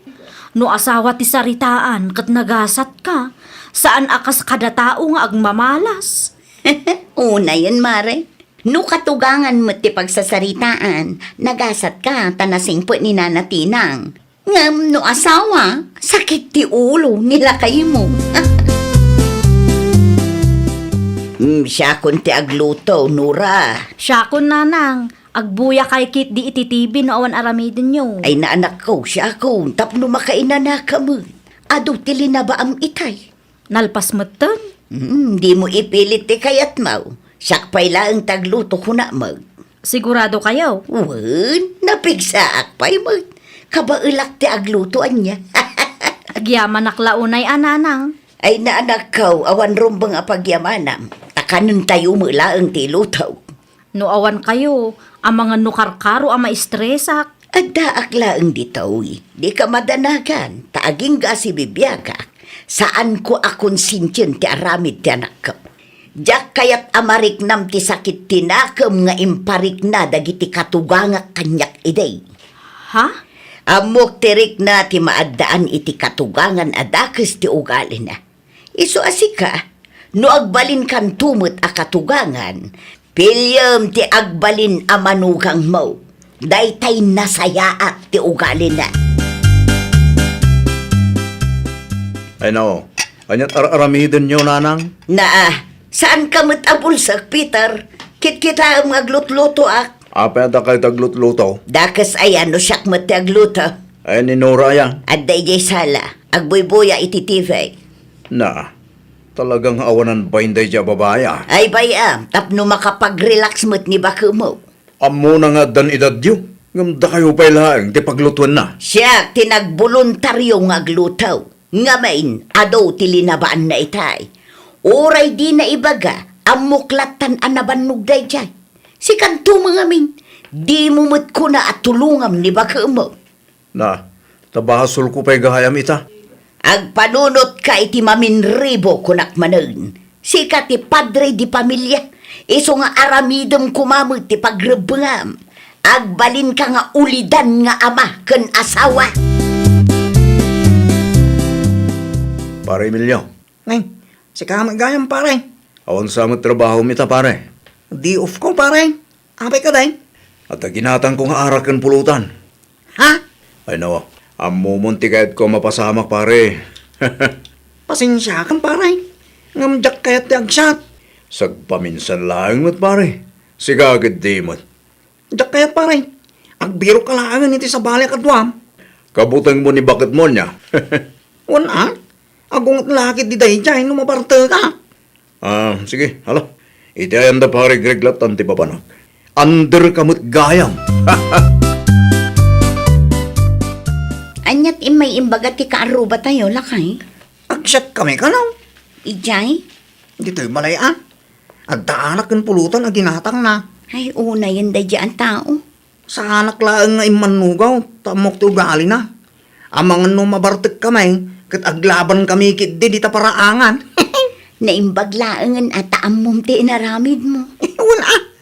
No asawa ti saritaan kat nagasat ka. Saan akas kada tao nga agmamalas? Una yun, Mare. No katugangan mo ti pagsasaritaan, nagasat ka tanasing po ni Nanatinang. Ngam no asawa, sakit ti ulo nila kayo mo. Siya kung ti agluto, Nora. Siya kun nanang, agbuya kay kit di ititibi no awan aramidin nyo. Ay naanak ko, siya ko, tapno makaina na ka mo. Ado tili na ba am itay? Nalpas matan. Di mo ipilit ti kayat mau. Siyak pa'y laang tagluto ko na mag. Sigurado kayo. Wan, napigsaak pa'y mag. Kabailak ti aglutoan niya. Agyaman naklaunay ananang. Ay naanak ko, awan rumbang apagyamanam. Takanon tayo mo laang ti lutaw. No awan kayo, ang mga nukarkaro ang maistresak. Adda aklaang ditaw, di ka madanagan. Taaging ga si bibiyaka. Saan ko akong sinsyon ti aramid ti anak ko. Diyak kayat amarik nam ti sakit tinakam nga imparik na dagiti katuganga kanyak iday. Ha? Amok tirik na ti maaddaan iti katugangan adakes ti ugali na. Iso asika, no agbalin kan tumot a katugangan, pilyam ti agbalin a manugang mo. Daytay nasayaat ti ugali na. Ay no, anyat aramidin nyo, nanang? Saan ka matabulsak, Peter? Kit-kita ang maglutluto ak. Apa da kayo taglut-luto? Dakas ayan no siyak matagluto. Ay ni Nora yan. At dayjay sala, agboy-boya iti TV. Na, talagang awanan ba hindi dya babaya? Ay bayam, tapno makapag-relax mo't ni bako mo. Amo na nga dan edad yu. Ngamda kayo pa'y laang, di paglutuan na. Siya, tinagboluntaryo nga glutaw. Ngamain, adaw tilinabaan na itay. Oray di na ibaga, amuklatan anabannog day jay. Si kanto mga min, di mo mo't ko na at tulungam ni baka mo. Na, tabahasol ko pa'y gahayam ita. Agpanunot ka iti maminribo kunak manon. Si ka ti padre di pamilya. Iso nga aramidom kumamot ti pagrebengam. Agbalin ka nga ulidan nga ama ken asawa. Pare Emilio, Ngay, si kamag gayam pare. awan sa mga trabaho mita pare. Di off ko pare. Apay ka day. At ginatang kong arakan pulutan. Ha? Ay no, amo munti kahit ko mapasamak pare. Pasensya kan pare. Ngamjak kaya ti agsat. Sagpaminsan lang mat pare. Sigagad di mat. Jak kaya pare. Agbiro ka laangan iti sa balik at wam. Kabutang mo ni bakit mo niya. Wana? Agungot lakit di day jay lumaparte ka. Sige, hala. Iti ayan da pare greglat anti papanak. Under kamot gayam. Anya Kaya't imay imbaga ti kaaruba tayo, lakay. Agsyat kami ka now. Ijay? Dito'y balay At daanak ng pulutan ang ginatang na. Ay, una yan da ang tao. Sa anak laang nga imanugaw, tamok ti ugali na. Amangan no mabartek kami, kat aglaban kami kit di ta paraangan. Naimbaglaangan at taamom ti inaramid mo. Wala.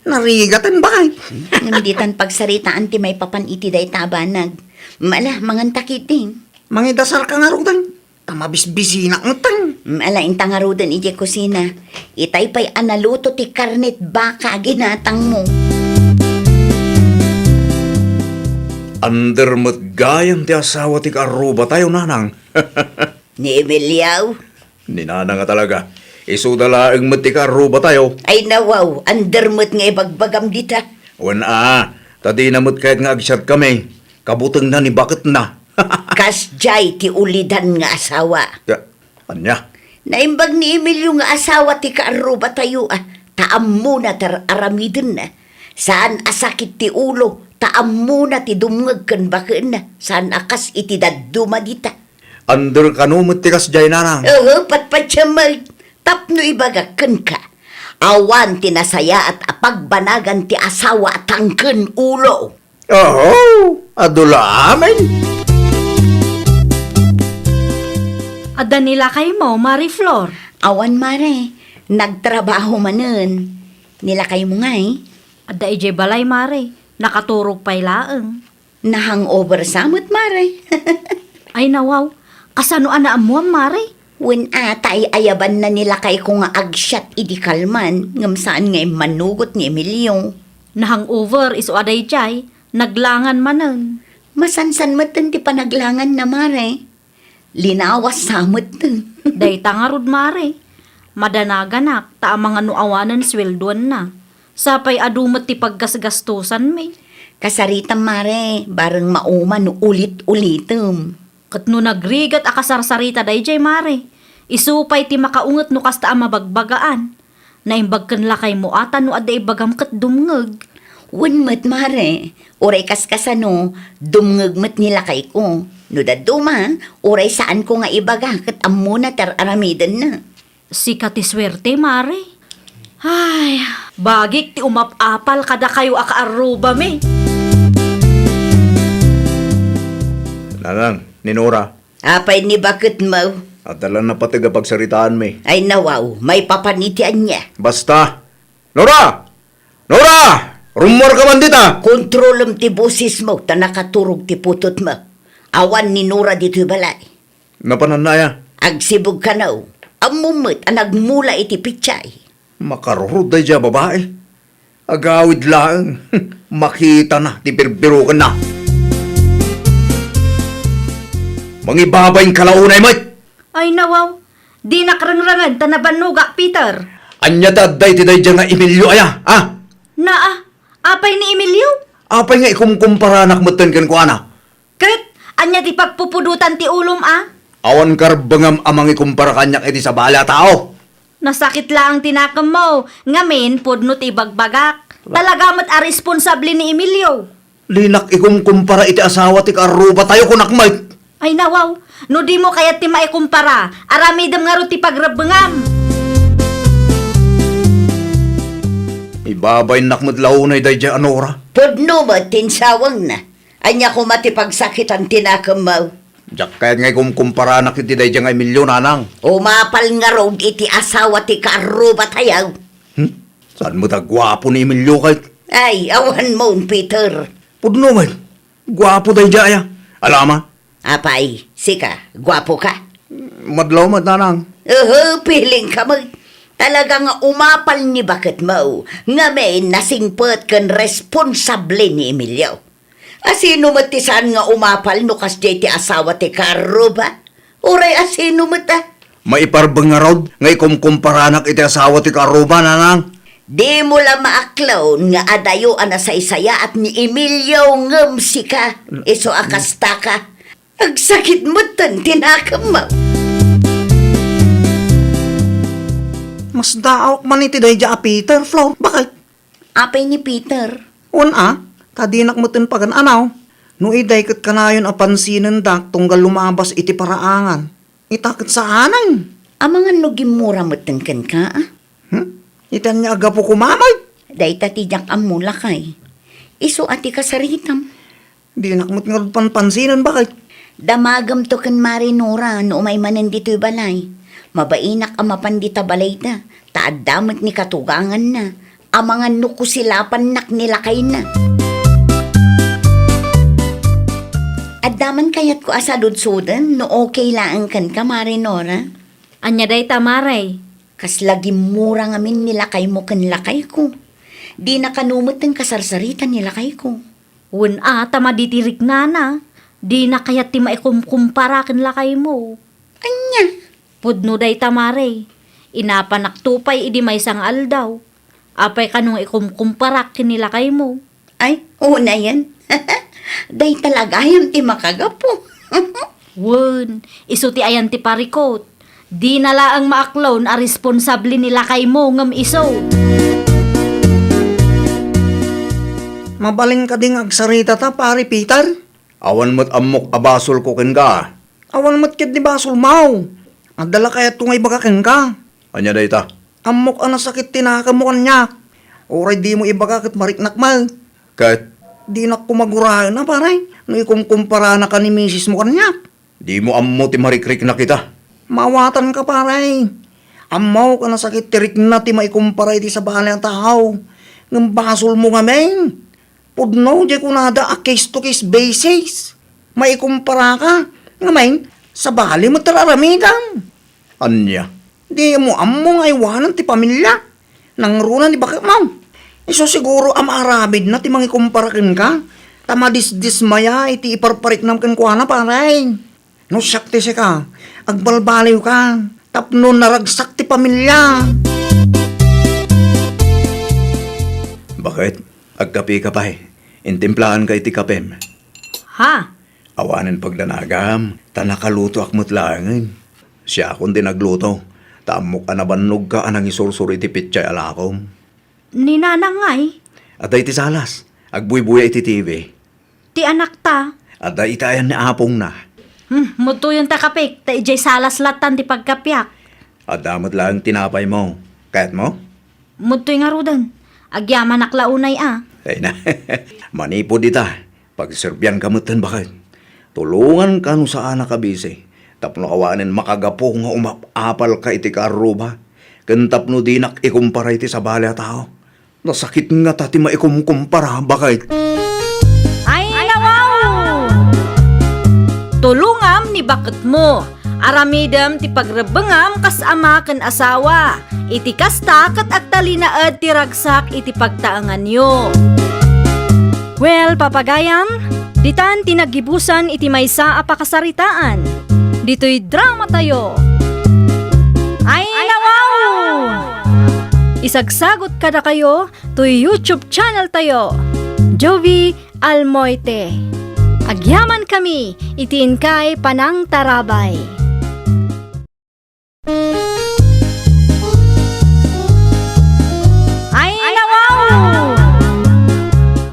Narigatan ba kay? Namiditan pagsaritaan ti may papan iti day tabanag. Mala, mangan takiting. Mangidasar ka nga rutan. Tamabisbisina ang tang. Mala, intangarudan iti kusina. Itay pa'y analuto ti karnet baka ginatang mo. Undermat gayam ti asawa ti kaaruba tayo, nanang. Ni Emilio? Ninana nga talaga. Isudalaang mat ti kaaruba tayo. Ay nawaw, undermot nga ibagbagam dita. Wana, tadi namot kahit nga agsyat kami. Kabutang na ni bakit na. Kasjay ti ulidan nga asawa. Anya? Naimbag ni Emilio nga asawa ti kaaruba tayo taam muna tar aramidin na. Saan asakit ti ulo, taam muna ti dumngag kan baken na. Saan akas iti dadduma dita. Under kanumot ti kasjay, nanang. Oo, patpatsyamay. Tapno ibagaken ka. Awan ti nasaya at apagbanagan ti asawa at tangken ulo. Adula amin. Adda nila kay mo, Marie Flor. Awan mare, nagtrabaho manen. Nila kayo mo nga Adda ije balay, Mare. Nakaturog pa'y laeng. Nahangover samot mare. Ay nawaw, kasano ana amuam, Mare? When atay ayaban na nila kay kung nga agsyat idi kalman, ngam saan nga manugot ni Emilio. Nahangover iso aday jay, naglangan manen. Masansan matan ti panaglangan na mare. Linawas samot ten. Day tangarod, Mare. Madanaganak, ta mga nuawanan sweldoan na. Sapay adumat ti paggasgastusan may. Kasaritam mare, bareng mauman no ulit-ulitem. Kat no nagrigat akasarsarita day jay, Mare. Isupay ti makaunget no kasta ang mabagbagaan. Naimbagkan lakay mo ata no aday bagam kat dumngeg. Wenmet mare, oray kaskasano, dumngegmet nila kay ko. No daduma, oray saan ko nga ibaga kat amuna tar aramiden na. Sika ti swerte, Mare. Ay, bagik ti umapapal kada kayo akaaruba me. Nanang, ni Nora. Apay ni bakit mo? At talang napatiga pagsaritaan may. Ay nawaw, may papanitian niya. Basta. Nora! Nora! Rumor ka man dita! Kontrolem ti busis mo, ta nakaturog ti putot mo. Awan ni Nora dito'y balay. Napananaya. Agsibog ka na amumit ang nagmula iti pichay. Makarurod day dya babae. Agawid lang. Makita na, ti birbiro ka na. Mangibabayin kalaunay, mate! Ay nawaw, di nakrangrangan tanabanugak, Peter. Anya daday ti day dya nga Emilio aya, ha? Naa, apay ni Emilio? Apay nga ikumkumpara nakmatan kan ko ana. Ket, anya ti pagpupudutan ti ulom Awan karbangam amang ikumpara kanyak iti sa bala tao. Nasakit lang tinakam mo, ngamin pudno ti bagbagak. Talaga mat a responsable ni Emilio. Linak ikumkumpara iti asawa ti karuba tayo kunak, mate. Ay nawaw, no di mo kaya ti maikumpara, aramidam nga ro ti pagrabangam. Ibabay nakmadlaunay day dya, Anora. Pudno ba tinsawang na? Anya ko matipagsakit ang tinakam mo. Diyak kahit nga ikumkumpara na kiti day dya nga Emilio, nanang. Umapal nga road iti asawa ti karuba tayaw. Saan mo gwapo ni Emilio kahit? Ay, awan mo, Peter. Pudno man. Gwapo day dya aya. Alama? Apay, sika, gwapo ka. Madlaw mat, nanang. Piling ka mo. Talaga nga umapal ni bakit mo. Nga may nasingpet kan responsable ni Emilio. Asino matisan nga umapal no kas ti asawa ti karuba? Uray asino mata? Maiparbang nga rod nga ikumkumparanak iti asawa ti karuba, nanang. Di mo lang maaklaw nga adayo ana sa isaya at ni Emilio ngem sika. Iso akasta ka. Agsakit mo tan tinakam mo. Mas daawak man iti day dya, Peter, Flor. Bakit? Apay ni Peter. Tadinak mo tin pagan anaw. No iday kat kanayon apansinan dak tunggal lumabas iti paraangan. Itakit sa anay. Amangan no gimura matenken ka, ah. Itan niya aga po kumamay. Day tatijak amula kay. Iso ati kasaritam. Di nakmut nga panpansinan bakit? Damagam to kan marinora no umay manan dito'y balay. Mabainak ang mapandita balay na. Taadamot ni katugangan na. Amangan no kusilapan nak nilakay na. Addaman kayat ko asadod-sudan no okay lang kan ka marinora. Anya day tamaray. Kas lagi mura ngamin nilakay mo kan lakay ko. Di nakanumot ng kasarsaritan nilakay ko. Wen tama ditirik na. Di na kayat ti maikumkumpara ken lakay mo. Anya? Pudno day tamaray. Inapanak tupay idi may sang aldaw. Apay kanong ikumkumpara ken nilakay mo. Ay, una yan. Day talaga yan ti makagapo. Wen, iso ti ayan ti parikot. Di na laang maaklon a responsable nila kay mo ngam iso. Mabaling ka ding agsarita ta, pare Peter. Awan mo't amok abasol ko ken ka. Awan mat kit di basol mau. Adala kaya tungay bagaken ka. Anya day ta? Amok ang nasakit tinakamukan niya. Oray di mo ibagakit mariknak mal. Kahit Di na kumagurahan na pare. No ikumkumpara na ka ni misis mo kanya. di mo ammo ti marikrik na kita. Mawatan ka pare. Amaw ka nasakit tirik na ti maikumpara iti sa bahala ang tao. Ng basol mo ngamen. Pudno di ko nada a case-to-case basis. Maikumpara ka. Ngamen, sa bali mo tararamidan. Anya? Di mo ammo nga iwanan ti pamilya. Nangrunan di bakit mo. Iso siguro arabid na ti mangikumparakin ka. Tamadis-dismaya iti iparparik nam ken kuana paray. No sakti si ka. Agbalbaliw ka. Tapno naragsak ti pamilya. Bakit? Agkapi ka pa Intimplahan ka iti kapem. Ha? Awanen pagdanagam. Tanakaluto akmot langin. Siya akong dinagluto. Tamok anabannog ka anang isursur iti pitchay alakom. Ni nanangay. At iti salas. Agbuy-buya iti TV. Ti anak ta. At itayan ni apong na. Muto yung takapik. Ta ijay salas latan ti pagkapyak. At damot lang tinapay mo. Kahit mo? Muto yung arudan. Agyaman naklaunay Ay na. Manipod ita. Pagserbyan kamutan bakit? Tulungan ka no sa anak kabisi. Tapno kawanin makagapo nga umapapal ka iti karuba. Kantapno dinak ikumpara iti sa bali a tao. Nasakit nga tati maikumkumpara bakit? Ay, nawaw! Tulungam ni bakit mo. Aramidam ti pagrebengam kas ama ken asawa. Iti kasta ket agtalinaed ti ragsak iti pagtaangan nyo. Well, papagayam, ditan tinagibusan iti maysa a pakasaritaan. Dito'y drama tayo. Ay, nawaw! Isagsagot kada kayo to YouTube channel tayo. Jovi Almoite. Agyaman kami, itiin kay Panang Tarabay. Ay, nawaw!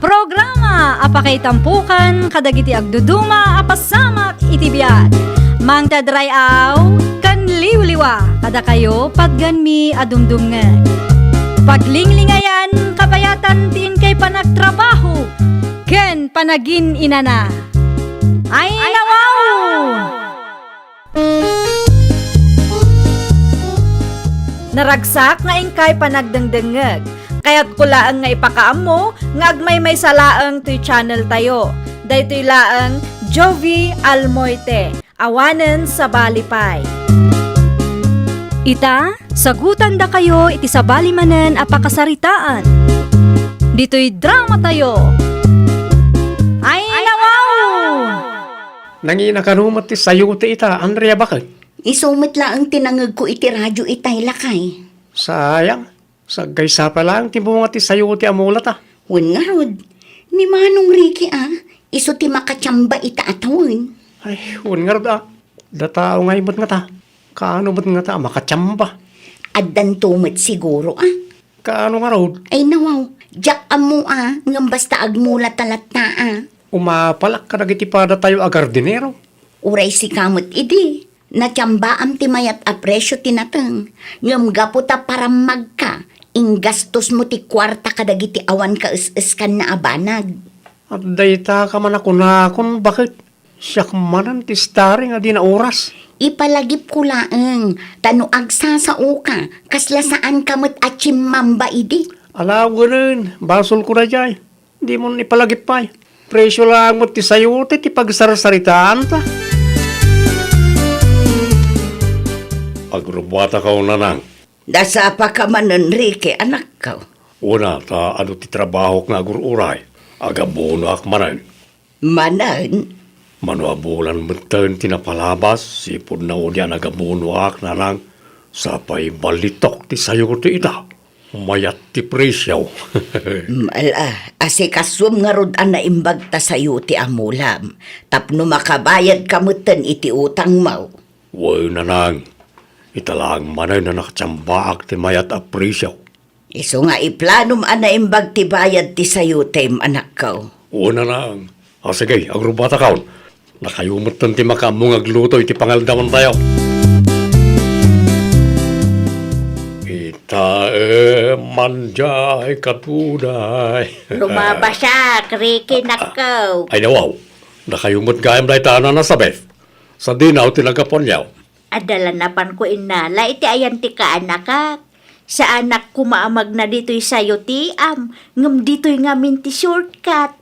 Programa apakay tampukan kadagiti agduduma apasamak itibiyag. Mang tadrayaw kan liwliwa kada kayo pagganmi adumdumngan. Paglinglingayan kapayatan tiin kay panagtrabaho ken panagin inana. Ay, nawaw! Naragsak nga ingkay panagdengdengeg. Kaya't kulaang nga ipakaam mo, nga agmay may salaang to'y channel tayo. Daytoy laang Jovi Almoite. Awanen sa Balipay. Ita, sagutan da kayo iti sabali manen a pakasaritaan. Dito'y drama tayo. Ay, nawaw! Nangina kanumat ti sayo ti ita, Andrea bakit? Isumit lang ang tinangag ko iti radyo itay lakay. Sayang. Sagaysa pa lang ti bunga ti sayo ti amulat Wen nga rod, ni Manong Ricky iso ti makatsamba ita atawin. Ay, un nga rin Datao nga imot nga ta. Kaano ba't nga ta makatsamba? Addan tumit siguro Kaano nga rin? Ay nawaw, jak amo ngam basta agmula talat na Umapalak ka nagiti pada tayo agardinero. Uray si kamot idi. Natyamba am ti mayat a presyo tinateng. Ngam gaputa para magka. Inggastos mo ti kwarta kadagiti awan ka is kan na abanag. At dayta ka man ako na kung bakit siyak manan ti starring adi na oras. Ipalagip ko laeng. Tano agsasao ka. Kasla saan kamot at mamba idi. Alaw ganun, basol ko na jay. Di mo ipalagip pa. Presyo lang mo ti sayote ti pagsarsaritaan ta. Agrubata ka unanang. Dasa pa ka man, Enrique, anak ka. Una, ta ano ti trabaho nga agururay. Agabono ak manan. Manan, Manuabulan meten tinapalabas, sipod na o diyan agabono ak na lang. Sapay balitok ti sayote ita. Mayat ti presyaw. mala, asikasum nga rod ang naimbag ta sayo ti amulam. Tapno makabayad kamutan iti utang mo. Way nanang. Italang manay na nakatsambaak ti mayat a presyaw. Iso nga iplanom ang naimbag ti bayad ti sayo tem anak ko. Una lang. Sige, agrubata kaon. Nakayumutan ti makamong agluto iti pangaldaman tayo. Ita manjay katunay. Lumaba siya, kriki nakaw. Ay nawaw. Nakayumot gayam dahi tahanan na sabeth. Sa dinaw tinagapon yaw. Adalanapan ko inala, iti ayan ti kaanakak. Sa anak ko maamag na dito'y sayo ti am, ngam dito'y ngamin ti shortcut.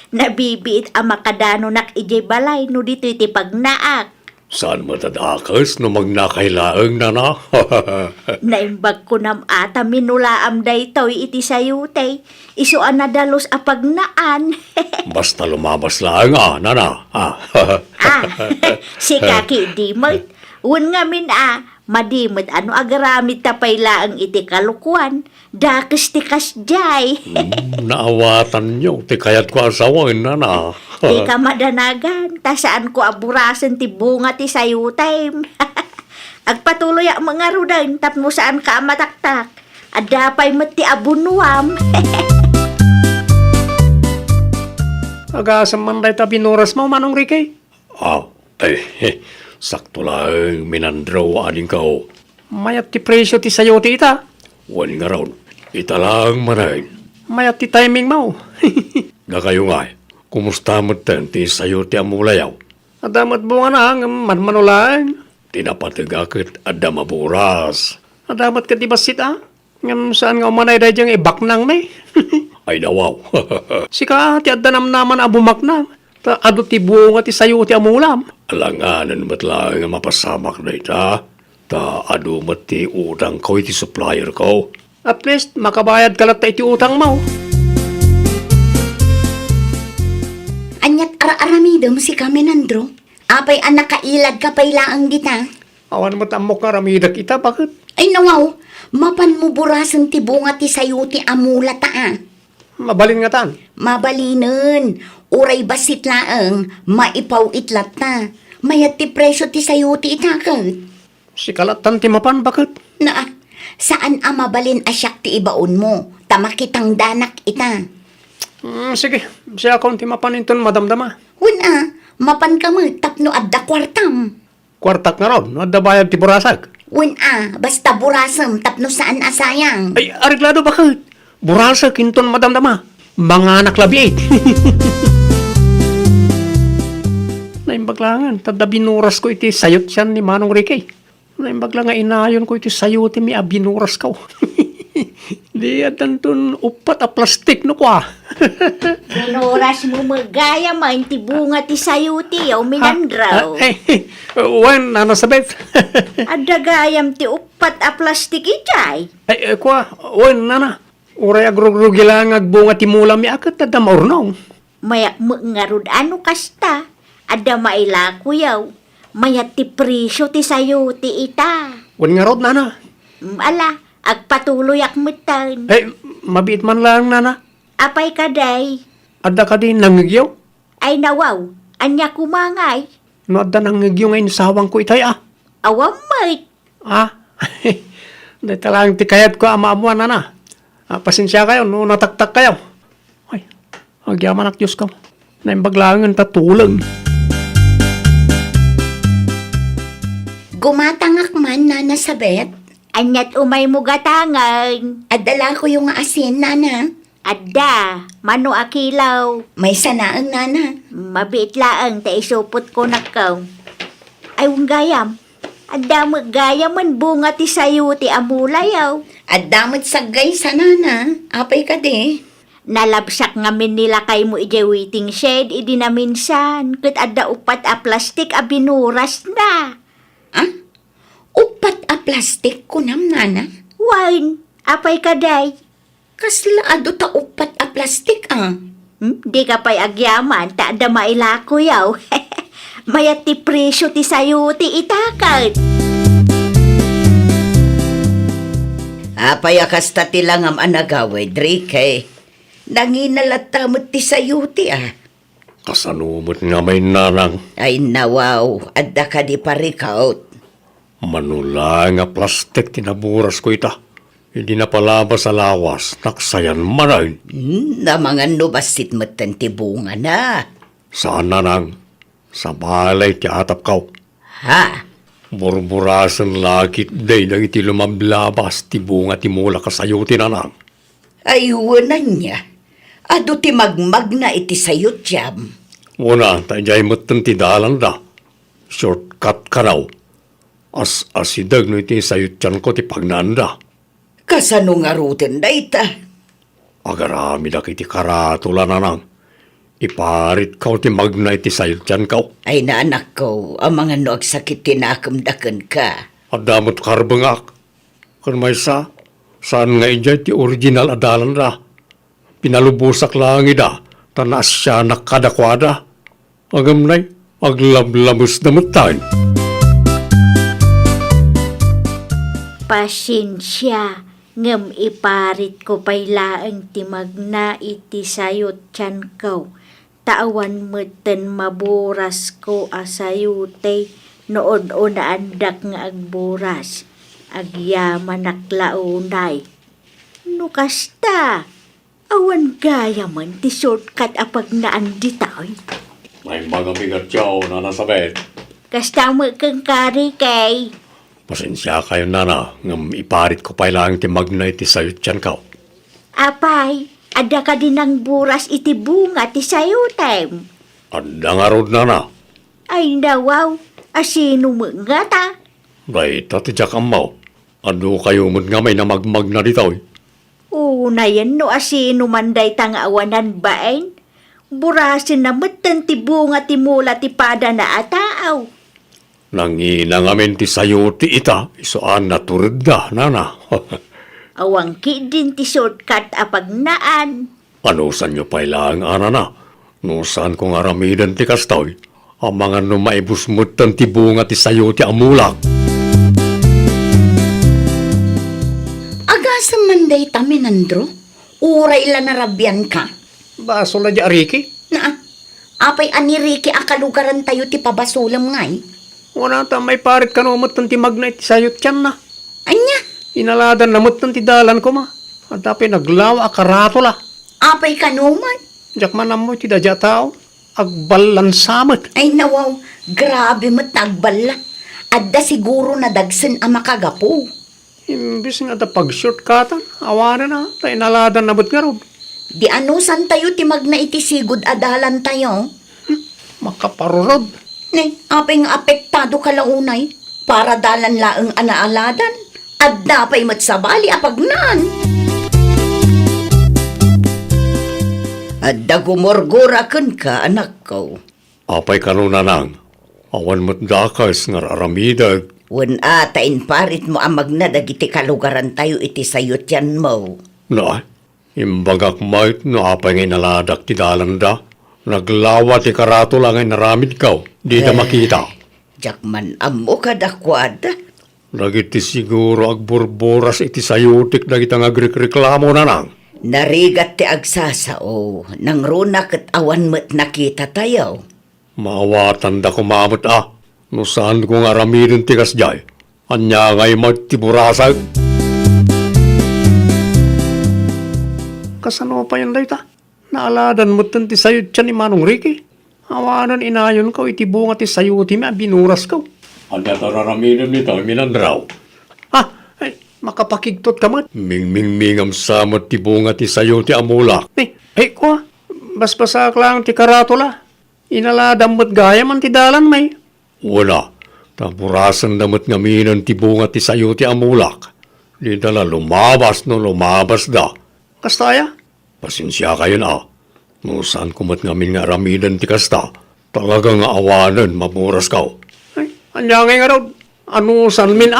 Nabibiit ang makadano nak ijay balay, no dito'y ti pagnaak. Saan matadakas no magnakailaang na na? Naimbag ko nam ata minulaam daytoy iti sayutay, isuan na dalos a pagnaan. Basta lumabas lang nana. Si kaki dimot, un ngamin madimot ano agaramit tapay laang iti kalukuan, dakes ti kasjay. Naawatan nyo, ti kayat ko asawain nana. Di ka madanagan, ta saan ko aburasan ti bunga ti sayutay. Agpatuloy ang mga rudan, tapno saan ka mataktak. Adapay mo ti abunuam. Agasam man dahi ta binuras mo, Manong Ricky? Sakto lang, minandraw ading kao. Mayat ti presyo ti sayote ita. Wan nga raon, ita lang manayin. Mayat ti timing mo. Na kayo nga, kumusta mo ten ti sayote amulayaw? Adamat bunga na ang manmanulaan. Tinapatagakit ada maburas. Adamat ka di basit Ngam saan nga umanay dahi diyang ibaknang may? Ay nawaw. Sika ti adda naman abumaknang. Ta ado ti bunga ti sayo ti amulam. Alanganan mat lang nga mapasamak na ita. Ta ado mat ti utang ko iti supplier ko. At least makabayad ka lang iti utang mo. Anyat ara-aramidom si Kaminandro. Apay anak kailag ka pay laang dita. Awan mo tamok nga ramidak ita, bakit? Ay nawaw, mapan mo burasan ti bunga ti sayo ti amula ta Mabalin nga tan. Mabalinen, uray basit laang, maipaw itlat ta. Mayat ti presyo ti sayo ti itakat. Si kalatan ti mapan, bakit? Na, saan mabalin asyak ti ibaon mo? Tamakitang danak ita. Sige, siya akong ti mapan inton madamdama. Wala, mapan ka mo, tapno adda kwartam. Kwartak nga ron, adda bayag ti burasag. Wala, basta burasam, tapno saan asayang. Ay, ariglado bakit? Burasag inton madamdama. Mga anak labi 8. Naimbaglangan, tada binuras ko iti sayot siyan ni Manong Ricky. Naimbaglang nga inayon ko iti sayot mi binuras ko. Di adan upat a plastik no kwa. Binuras mo magaya man ti bunga ti sayuti o minandraw. Wen, nanasabit. Adda gayam ti upat a plastik ijay. Kwa, wen, nana. Uray agrugrugi lang agbunga ti mula mi akat tada maurnong. Mayak mo nga rod ano kasta. Adda maila kuyaw. Mayat ti presyo ti sayuti ita. Wen nga rod, nana. Ala, agpatuloy akmutan. Mabit man lang, nana. Apay kaday. Adda ka din nangigyaw? Ay nawaw, anya kumangay. No, adda nangigyaw ngayon sawang ko itay, Awam mait. Dahil talang ti kayat ko ama-amuan, nana. Pasensya kayo, no nataktak kayo. Ay, agyaman ak Diyos ko. Na imbaglangan tatulang. Gumatangak man, Nana Sabet. Anyat umay mo gatangan. Adala ko yung asin, Nana. Adda, mano akilaw. May sanaang, Nana. Mabit laang ta isupot ko na kaw. Ay, gayam. Adda mo gayam man bunga ti sayo ti amulayaw. At damot sagay sa Nana. Apay ka di. Nalabsak ngamin nila kay mo ijay waiting shed, idi na minsan. Kat adda upat a plastik a binuras na. Ah? Upat a plastik ko nam, Nana. Wine, apay kaday. Kasla ado ta upat a plastik, ah. Di ka pa'y agyaman, ta adda mailako yaw. Mayat ti presyo ti sayo ti itakat. Apay akasta ti lang am anagaway, Drake. Nanginalatamot ti sayuti Kasanumot nga may nanang. Ay nawaw, adda ka di parikaot. Manula nga plastik tinaburas ko ita. Hindi na palabas sa lawas. Naksayan manayin. Na mga nubasit matan ti bunga na. Saan nanang? Sa balay ti atap kaw. Ha? Burburasan lakit day nang iti lumablabas ti bunga ti mula kasayo ti nanang. Ay wanan niya. Ado ti magmag na iti sayot jam. Una, tayo matan ti dalan da. Shortcut ka raw. Asidag no iti sayot tiyan ko ti pagnanda. Kasano nga ruten da ita? Agarami na kiti karatula nanang. Iparit ka ti magna iti sayot tiyan ka. Ay naanak ko, ang mga nagsakit tinakamdakan ka. Adamot karbangak. Kan may saan nga ijay ti original adalan da. Pinalubusak lang ida, tanas siya nakadakwada. Agam na'y, aglablabos na matayin. Pasensya, ngem iparit ko pa'y laang ti magna iti sayot tiyan kaw. Tawan meten maburas ko asayute noon o naandak nga agburas. Agyaman naklaunay. No kasta, awan gaya man ti shortcut apag naandi tayo. May mga bigat siyaw na nasabit. Kasta mo kang kari kay. Pasensya kayo nana, ngam iparit ko pa lang ti magna iti sayot tiyan ka. Apay, ada ka din ng buras iti bunga ti sayutem. Adda nga rod nana. Ay nawaw, asino mo nga ta? Day tatidyak amaw. Ado kayo mo nga may namagmag na dito. Una yan no asino manday tang awanan baen. Burasin na matan ti bunga ti mula ti pada na ataaw. Nanginangamin ti sayo ti ita, isoan naturid da, nana. Awang ki din ti shortcut apag naan. Ano san nyo pa ilang anana? No saan kong aramidan ti kastoy? Ang mga numaibusmutan ti bunga ti sayo ti amulak. Agasam manday tamin, Andro. Uray la narabyan ka. Baso na di ariki? Na, apay ani Ricky akalugaran tayo ti pabasulam ngay. Wala ta may parit ka numutan ti magna iti sayo tiyan na. Anya, Inaladan namutan ti dalan ko ma. At dapat naglawa akaratula. apay ka naman. Diyak man mo ti dadya tao. Agbalan samot. Ay nawaw, grabe mo't nagbala. Adda siguro na dagsan ang makagapo. Imbis nga da pag-shortcutan, awanan na, tayo naladan na ba't nga rob. Di ano san tayo ti magna iti sigud adalan tayo? Makaparurod. Ne, apay nga apektado ka launay. Para dalan laeng anaaladan. Adda pa'y matsabali apagnan. Adda gumorgurakan ka, anak ko. Apay kanuna nang, awan mo't dakas nga raramidag. Wen atain parit mo ang magnadag iti kalugaran tayo iti sayot yan mo. Na, imbagak mait no apay ngay naladak ti dalan da. Naglawa ti karato lang ay naramid kaw. Di da makita. Jakman amo kadakwada. Nagiti siguro agburburas iti sayutik na kitang agreklamo na nang. Narigat ti agsasao. Nang runak at awan mo't nakita tayo. Maawatan da kumamot No saan ko nga ramidin ti kasjay. Anya ngay magtiburasag. Kasano pa yan dayta? Naaladan mo ti sayot siya ni Manong Ricky. Awanan inayon ko, iti bunga ti sayuti mi, binuras ko. Anda tararaminan nito, minandraw. Ha? Ay, makapakigtot ka man. Mingmingmingam samot ti bunga ti sayuti amulak. Ay, ko, basbasak lang ti karatula. Inaladam mo't gaya man ti dalan may. Wala. Tapurasan damot ngaminan ti bunga ti sayuti amulak. Di dala lumabas no lumabas da. Kastaya? Pasensya kayo na. No saan kumat ngamin nga ramidan ti kasta. Talaga nga awanan, mamuras ka. Ay, anyangay nga raw. Ano saan min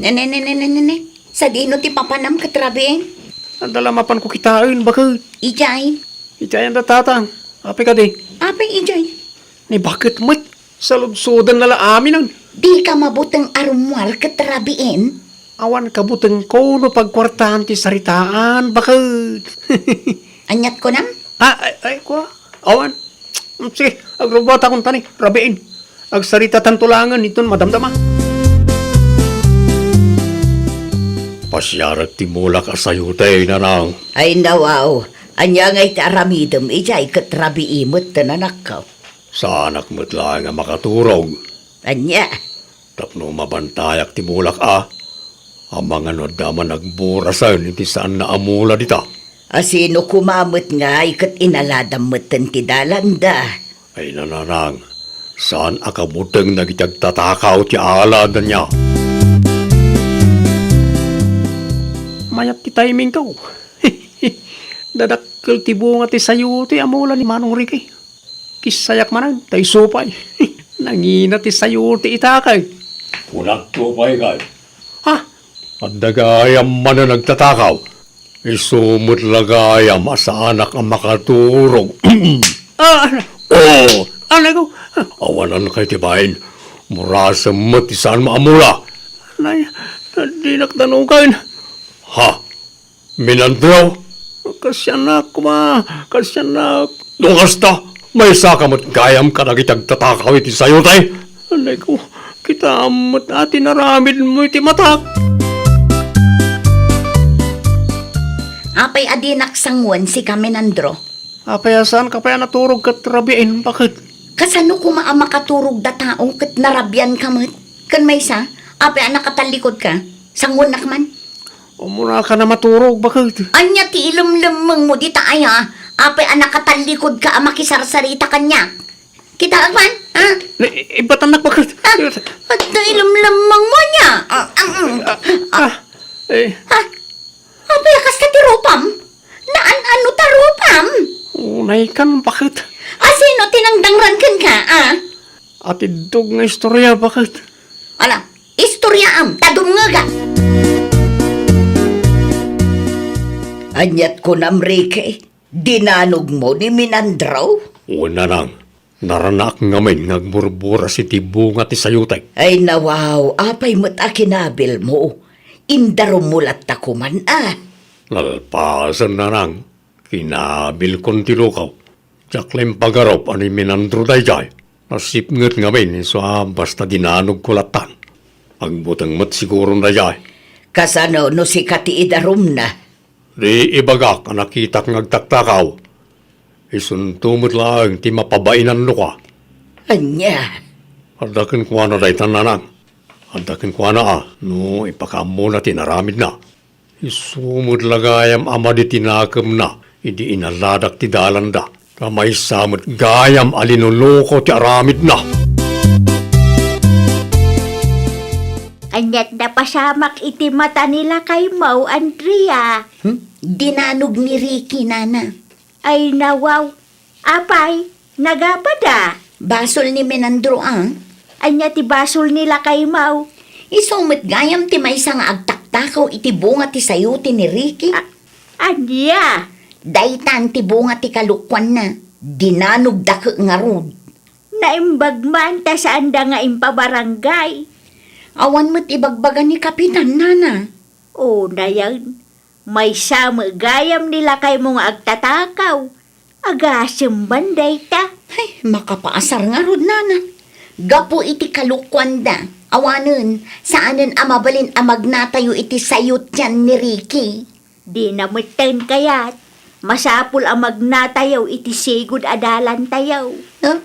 Nene. Sa dino ti papanam katrabi. Andala mapan ko kitain, bakit? Ijay. Itayan na tatang. Api ka di. Apay ijay. Ni bakit mat? Sa lubsodan nala amin ang. Di ka mabutang arumwal katrabiin. Awan kabuteng ko no pagkwartahan ti saritaan, bakit? Anyat ko nam? Ay, ko. Awan. Sige, agrobot akong tani. Rabiin. Agsarita tantulangan iton madamdama. Pasyarat ti mulak asayutay na nang. Ay nawaw, anya nga'y taramidam, ijay katrabi imot tananak ka. Sa anak mo't lang nga makaturog. Anya, Tapno mabantayak ti mulak Amang ano daman nagburasan iti saan na amula dita. asino kumamot nga ikat inaladam mo't ti dalanda. Ay nananang, saan akabuteng nagitagtatakaw ti aladan niya. Mayat ti timing ka. Dadakkel ti bunga ti sayuti amula ni Manong Ricky. Kisayak manan, tay supay. Nangina ti sayuti itakay. Kunak supay kay. Ha? Adagayam man na nagtatakaw. Isumot lagayam asa anak ang makaturog. Ano ko? Awanan kay tibayin. Murasa mo ti saan maamula. Nay, di naktanukan. Ha? Minandraw? Kasyanak ma, kasyanak. Dungasta, may sakamot gayam ka nagitagtatakaw iti sayo tay. Anay ko, kita amot ati naramid mo iti matak. Apay adinak sangwan si Kaminandro. Apayasan ka pa naturog kat rabiin, bakit? Kasano ko makaturog da tao kat narabyan ka mo't? Kan may sa, apay anak katalikod ka. Sangwan nakman. Umuna ka na maturog, bakit? Anya ti ilumlumang mo di taaya. Apay anak katalikod ka makisarsarita kanya. Kita akman, ha? Ibatanak, bakit? At ilumlumang mo niya. Ha? Apay akas ka ti rupam? Naan-ano ta rupam? Unay kan, bakit? Asino tinangdangran kan ka, Atidog nga istorya, bakit? Ala, istoryaam, tadumngaga. Anyat ko namrike, dinanog mo ni Minandraw? Una nang, naranak ngamin ngagburbura si tibunga ti sayutay. Ay nawaw, apay mo't akinabil mo. Indaro mulat ta kuman Lalpasan na nang, kinabil kon ti lukaw. Jaklem pagarop ani Minandro dayjay. Nasipnget ngamin so basta dinanog kulatan. Agbutang mat siguro dayjay. Kasano no si kati idarum na. Di ibagak ang nakitak ngagtaktakaw. Isuntumot lang ti mapabainan no ka. Anya, Adakin ko na day tananang. Adakin ko na no ipakamo na tinaramid na. Isumot lagayam ama di tinakam na. Idi inaladak ti dalanda. Kamay samot gayam alinuloko ti aramid na. Anyat na pasamak iti mata nila kay Mau, Andrea. Dinanog ni Ricky, nana. Ay nawaw. Apay, nagapada. Basol ni Menandro, Anya ti basol nila kay Mau. Isumit gayam ti may nga agtaktakaw iti bunga ti sayuti ni Ricky. Anya. Daytan ti bunga ti kalukwan na. Dinanog dako nga rod. Naimbag man ta saan da nga impabarangay. Awan mo't ibagbagan ni Kapitan, nana. O na yan. May samagayam nila kay mong agtatakaw. Agasem banday ta. Ay, makapaasar nga rod, nana. Gapo iti kalukwan da. Awanen, saanen amabalin amagnatayo iti sayot yan ni Ricky. Di na matan kayat. Masapul ang magnatayaw iti sigod adalan tayaw.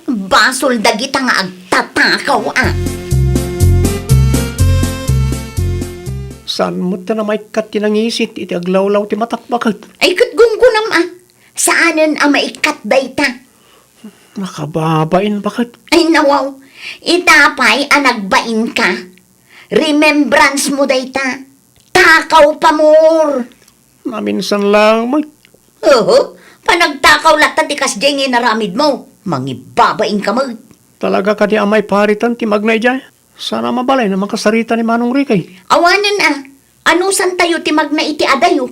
Basol dagita nga agtatakaw Saan mo ta na may kat tinangisit iti aglawlaw ti matakbakat? Ay kutgunggunam Saanan ang maikat dayta? Nakababain bakit? Ay nawaw, itapay ang nagbain ka. Remembrance mo dayta. Takaw pa more. Naminsan lang, may Oo, panagtakaw lata di kasdeng naramid mo. Mangibabain ka mo. talaga ka di amay paritan ti magnay jay. Sana mabalay na makasarita ni Manong Rikay. Awanan Ano san tayo ti magna iti adayo?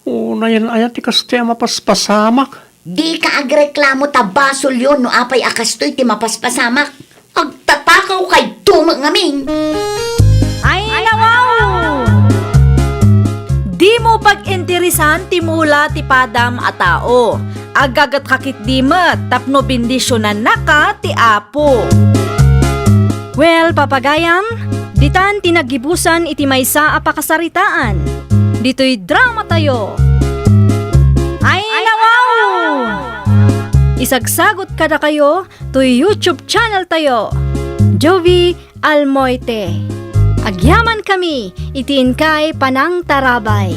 Una yan ayat ti kaste mapaspasamak. Di ka agreklamo ta basol yun no apay akastoy ti mapaspasamak. Agtatakaw kay tumag ngaming. Ay, nawaw! Di mo pag-interesan ti mula ti padam a tao. Agagat kakit dimet tapno bindisyonan na ka ti apo. Well, papagayam, ditan tinagibusan iti maysa a pakasaritaan. Dito'y drama tayo. Ay, nawaw! Isagsagot kada kayo to YouTube channel tayo. Jovi Almoite. Agyaman kami, itiin kay Panang Tarabay.